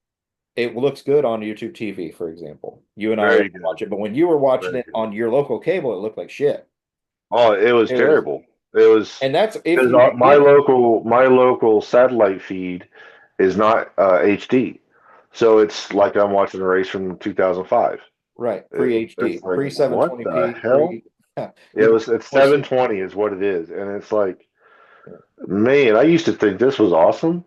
it looks good on YouTube TV, for example. You and I Very good. watch it, but when you were watching Very it good. on your local cable, it looked like shit. Oh, it was terrible. It was, And that's if because you can get it. my local satellite feed is not HD, so it's like I'm watching a race from 2005. Right, pre-HD, It's like, pre what the 720p, hell? even It's 460. 720 is what it is, and it's like, man, I used to think this was awesome.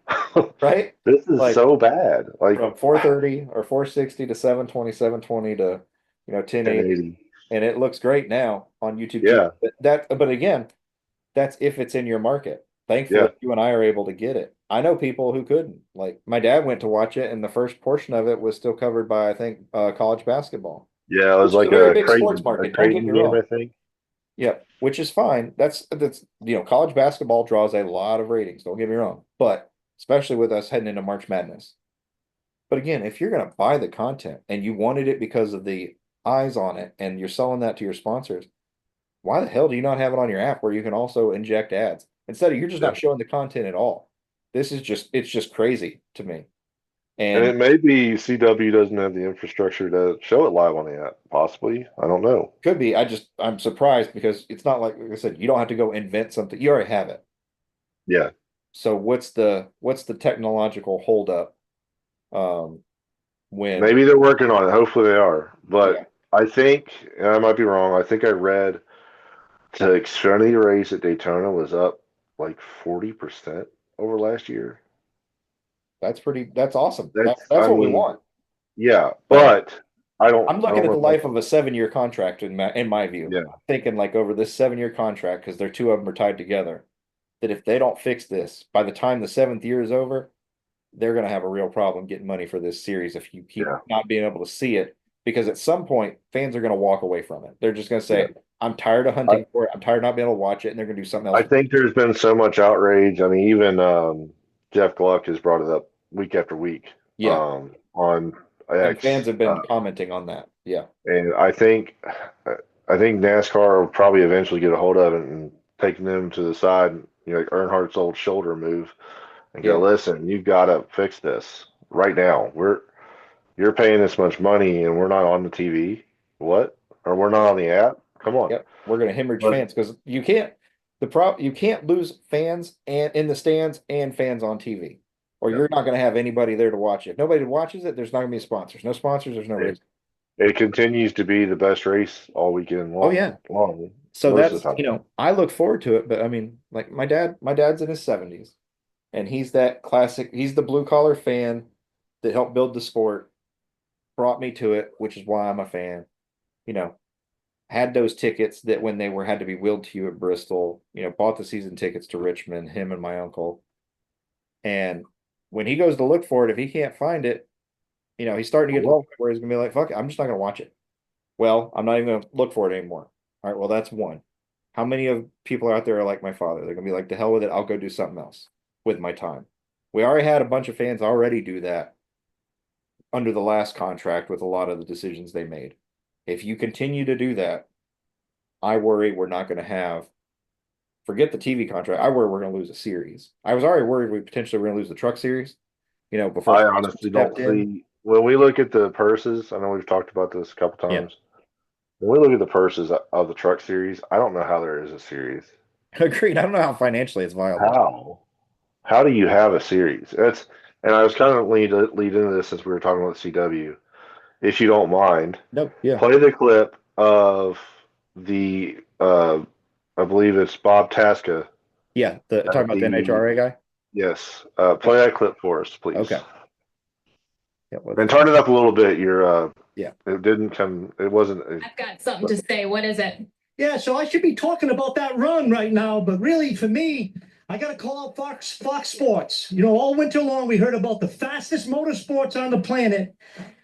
Right? This is Like so bad. Like from 430 or 460 to 720, 720 to 1080. 1080. And it looks great now on YouTube TV. Yeah, But again, that's if it's in your market. Thankfully, Yeah. you and I are able to get it. I know people who couldn't. Like my dad went to watch it, and the first portion of it was still covered by, I think, college basketball, Yeah, it was which is a like very big sports A market. Don't get Creighton me game, I wrong. think. Yeah, which is fine. That's college basketball draws a lot of ratings. Don't get me wrong, but especially with us heading into March Madness. But again, if you're gonna buy the content and you wanted it because of the eyes on it, and you're selling that to your sponsors, why the hell do you not have it on your app where you can also inject ads instead of you're just Yeah. not showing the content at all? This is just it's just crazy to me. And And it may be CW doesn't have the infrastructure to show it live on the app, possibly. I don't know. could be I'm surprised because it's not like I said, you don't have to go invent something. You already have it. Yeah. So what's the technological holdup when Maybe they're working on it. Hopefully they are. yeah, But I think, and I might be wrong, I think I read the Xfinity race at Daytona was up like 40% over last year. that's awesome. That's, That's I what we mean, want. yeah, But but I'm I looking don't at know the if I life can. of a 7-year contract in my view. Yeah. I'm thinking like over this 7-year contract, because they're two of them are tied together, that if they don't fix this by the time the seventh year is over, they're going to have a real problem getting money for this series if you keep Yeah. not being able to see it. Because at some point, fans are going to walk away from it. They're just going to Yeah. say, I'm tired of I, hunting for it. I'm tired of not being able to watch it. And they're going to do something I else. think there's been so much outrage. I mean, even Jeff Gluck has brought it up week after week Yeah. on And fans X. have been commenting on that. Yeah. And I think NASCAR will probably eventually get a hold of it and taking them to the side, like Earnhardt's old shoulder move, and go, Yeah. listen, you got to fix this right now. You're paying this much money and we're not on the TV. What? Or we're not on the app? Come on. Yep. We're going to hemorrhage But fans because you can't lose fans and in the stands and fans on TV, or yeah, you're not going to have anybody there to watch it. If nobody watches it, there's not going to be sponsors. No sponsors, there's no it, race. it continues to be the best race all weekend Oh yeah. long So most of that's, the time. I look forward to it, but I mean, like my dad's in his 70s and he's that classic, he's the blue collar fan that helped build the sport, brought me to it, which is why I'm a fan. You know, had those tickets that when they were had to be wheeled to you at Bristol, bought the season tickets to Richmond, him and my uncle. And when he goes to look for it, if he can't find it, he's starting to get to the Well, point where he's gonna be like, fuck it, I'm just not gonna watch it. Well, I'm not even gonna look for it anymore. All right, well, that's one. How many of people out there are like my father? They're gonna be like, the hell with it, I'll go do something else with my time. We already had a bunch of fans already do that under the last contract with a lot of the decisions they made. If you continue to do that, I worry we're not going to have, forget the TV contract. I worry we're going to lose a series. I was already worried we potentially were going to lose the truck series, before I Fox honestly don't stepped in. see when we look at the purses. I know we've talked about this a couple Yeah, times. When we look at the purses of the truck series, I don't know how there is a series. agreed. I don't know how financially it's viable. How? How do you have a series? And I was kind of lead into this since we were talking about CW. If you don't mind, No, yeah, play the clip of the I believe it's Bob Tasca yeah. Talking at about the the NHRA guy. yes. Yep. Play that clip for us, please. Okay. Yeah, let's. And turn it up a little bit. Yeah. It didn't come. It wasn't. I've got something to say. What is it? Yeah, so I should be talking about that run right now, but really for me, I got to call out Fox Sports. All winter long we heard about the fastest motorsports on the planet.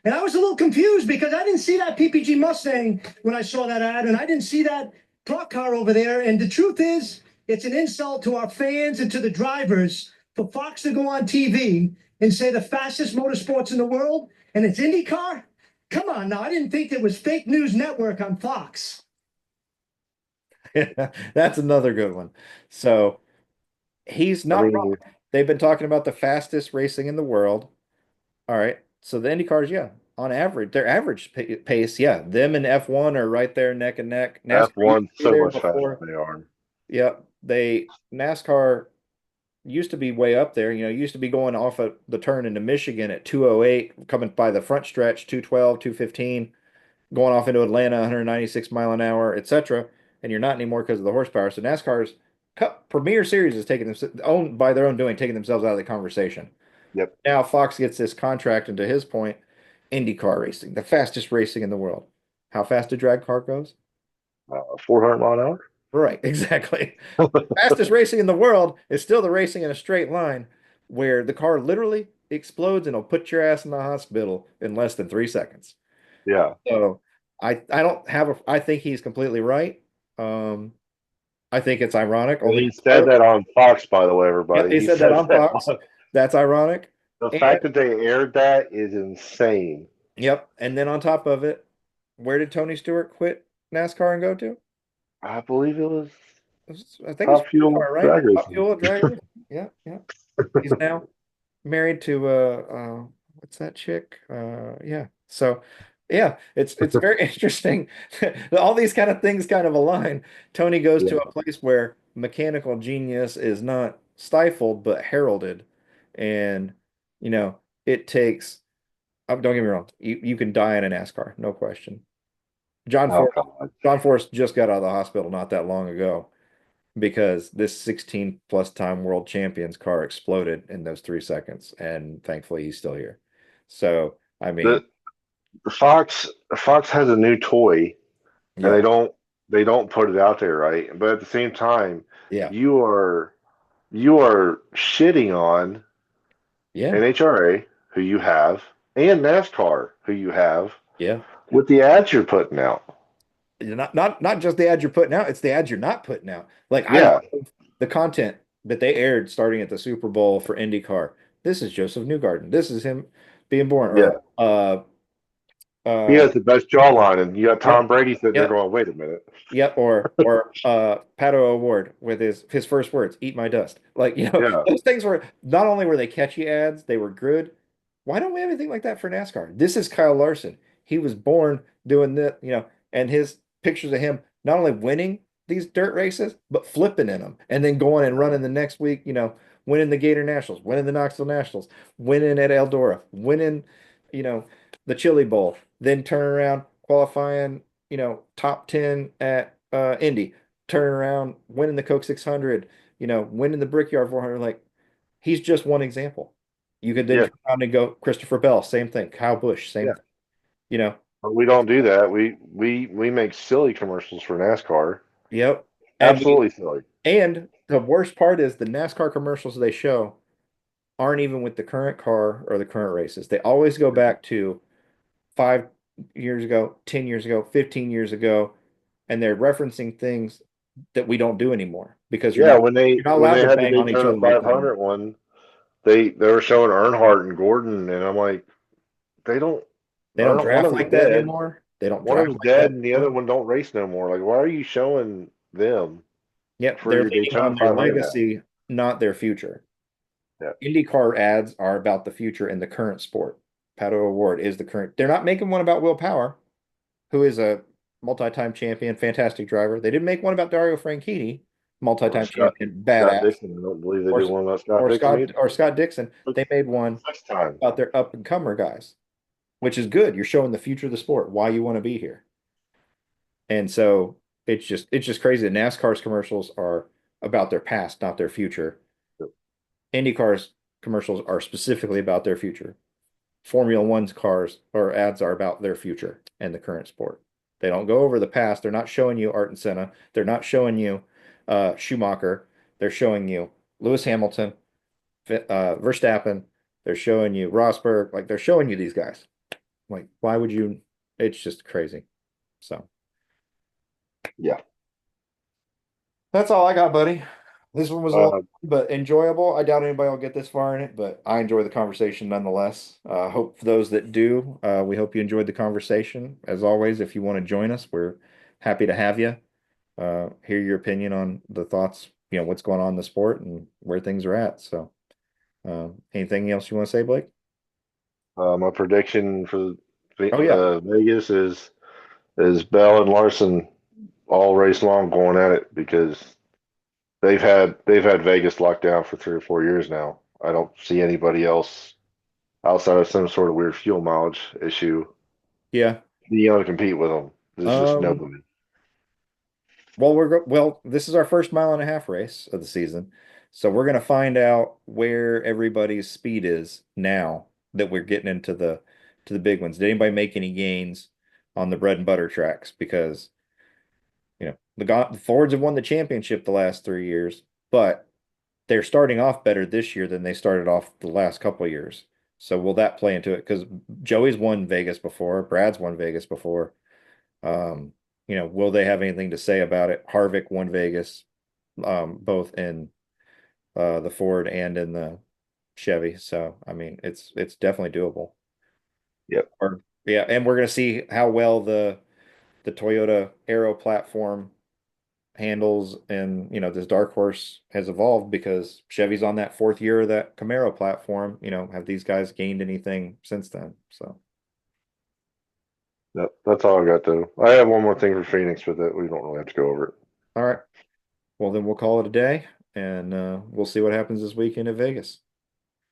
And I was a little confused because I didn't see that PPG Mustang when I saw that ad, and I didn't see that truck car over there. And the truth is, it's an insult to our fans and to the drivers for Fox to go on TV and say the fastest motorsports in the world, and it's IndyCar. Come on now, I didn't think there was fake news network on Fox. That's another good one. So he's I not wrong. mean, They've been talking about the fastest racing in the world. All right. So the Indy cars, yeah, on average, their average pace, yeah, them and F1 are right there neck and neck. NASCAR used F1 to be so there much faster before. than they are. Yeah, NASCAR used to be way up there. Used to be going off of the turn into Michigan at 208, coming by the front stretch, 212, 215, going off into Atlanta, 196 mile an hour, etc. And you're not anymore because of the horsepower. So NASCAR's Cup Premier Series is taking them owned by their own doing, taking themselves out of the conversation. Yep. Now Fox gets this contract, and to his point, IndyCar racing, the fastest racing in the world. How fast a drag car goes? 400 mile an hour. Right, exactly. Fastest racing in the world is still the racing in a straight line where the car literally explodes and will put your ass in the hospital in less than 3 seconds. Yeah. So I don't have I think he's completely right. Um, I think it's ironic And only he said that on Fox, by the way, yeah, everybody. he He said that said on that Fox. That's ironic. the And fact that they aired that is insane. yep, and then on top of it, where did Tony Stewart quit NASCAR and go to? I believe it was I think it's Top Fuel car, right? Drag Top Racing. Fuel Drag Race. Yeah, yeah. He's now married to what's that chick? Yeah. So yeah, it's very interesting. All these kind of things kind of align. Tony goes to Yeah. a place where mechanical genius is not stifled but heralded. And you know, it takes don't get me wrong, you can die in a NASCAR, no question. John Oh, Force God. John Force just got out of the hospital not that long ago because this 16 plus time world champion's car exploded in those 3 seconds, and thankfully he's still here. So, I The, mean, the Fox has a new toy, and yeah, they don't put it out there, right? But at the same time, yeah, you are you are shitting on yeah, NHRA, who you have, and NASCAR, who you have, yeah. with the ads you're putting out. Not just the ads you're putting out, it's the ads you're not putting out. Like I Yeah, love the content that they aired starting at the Super Bowl for IndyCar. This is Joseph Newgarden. This is him being born. yeah. Or He uh has the best jawline, and you got Tom yep, Brady sitting there yep. going, "Wait a minute." Yep, or Pato Award with his first words, "Eat my dust." Like, Yeah, those things were not only were they catchy ads, they were good. Why don't we have anything like that for NASCAR? This is Kyle Larson. He was born doing that, and his pictures of him not only winning these dirt races, but flipping in them and then going and running the next week, winning the Gator Nationals, winning the Knoxville Nationals, winning at Eldora, winning, you know, the Chili Bowl, then turn around qualifying top 10 at Indy, turning around, winning the Coke 600, winning the Brickyard 400. Like, he's just one example. You could then yeah, turn around and go Christopher Bell, same thing. Kyle Busch, same yeah. thing. You know, But we don't do that. We make silly commercials for NASCAR. yep. And Absolutely silly. the worst part is the NASCAR commercials they show aren't even with the current car or the current races. They always go back to 5 years ago, 10 years ago, 15 years ago, and they're referencing things that we don't do anymore because Yeah, you're not when allowed they to had the bang on each Daytona other like that 500 anymore. one, they were showing Earnhardt and Gordon, and I'm like, they don't. They don't One draft of them's like that dead. anymore. They don't One of drive them's like that dead, and the other anymore. one don't race no more. Like, why are you showing them Yep, for they're your leaning Daytona on their 500 ad? legacy, not their future. Yeah, IndyCar ads are about the future in the current sport. Pato Award is the current. They're not making one about Will Power, who is a multi-time champion, fantastic driver. They didn't make one about Dario Franchitti, or multi-time Scott champion, Scott badass, Dixon. I don't believe they or did one about Scott or Dixon either. Scott Dixon. They made one 6 times. about their up-and-comer guys, which is good. You're showing the future of the sport, why you want to be here. And so it's just crazy that NASCAR's commercials are about their past, not their future. IndyCar's commercials are specifically about their future. Formula One's cars or ads are about their future and the current sport. They don't go over the past. They're not showing you Art and Senna. They're not showing you Schumacher. They're showing you Lewis Hamilton, Verstappen. They're showing you Rosberg. Like, they're showing you these guys. Like, why would you? It's just crazy. So Yeah. that's all I got, buddy. This one was a little, Uh, but enjoyable. I doubt anybody will get this far in it, but I enjoy the conversation nonetheless. Hope for those that do, we hope you enjoyed the conversation. As always, if you want to join us, we're happy to have you. Hear your opinion on the thoughts, what's going on in the sport and where things are at. So, anything else you want to say, Blake? my prediction for Oh yeah, Vegas is Bell and Larson all race long going at it because they've had Vegas locked down for 3 or 4 years now. I don't see anybody else outside of some sort of weird fuel mileage issue yeah. being able to compete with them. There's just Um, nobody. well, this is our first mile and a half race of the season. So we're gonna find out where everybody's speed is now that we're getting into the big ones. Did anybody make any gains on the bread and butter tracks? Because, the Fords have won the championship the last 3 years, but they're starting off better this year than they started off the last couple of years. So will that play into it? Because Joey's won Vegas before, Brad's won Vegas before. Will they have anything to say about it? Harvick won Vegas, both in the Ford and in the Chevy. So I mean, it's definitely doable. Yep. Or yeah, and we're gonna see how well the Toyota Aero platform handles, and this dark horse has evolved because Chevy's on that 4th year of that Camaro platform. Have these guys gained anything since then? So That's all I got though. I have one more thing for Phoenix, but that we don't really have to go over it. all right, well then we'll call it a day, and we'll see what happens this weekend at Vegas.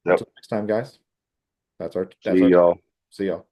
Yep. Until next time, guys. That's our See y'all. see y'all.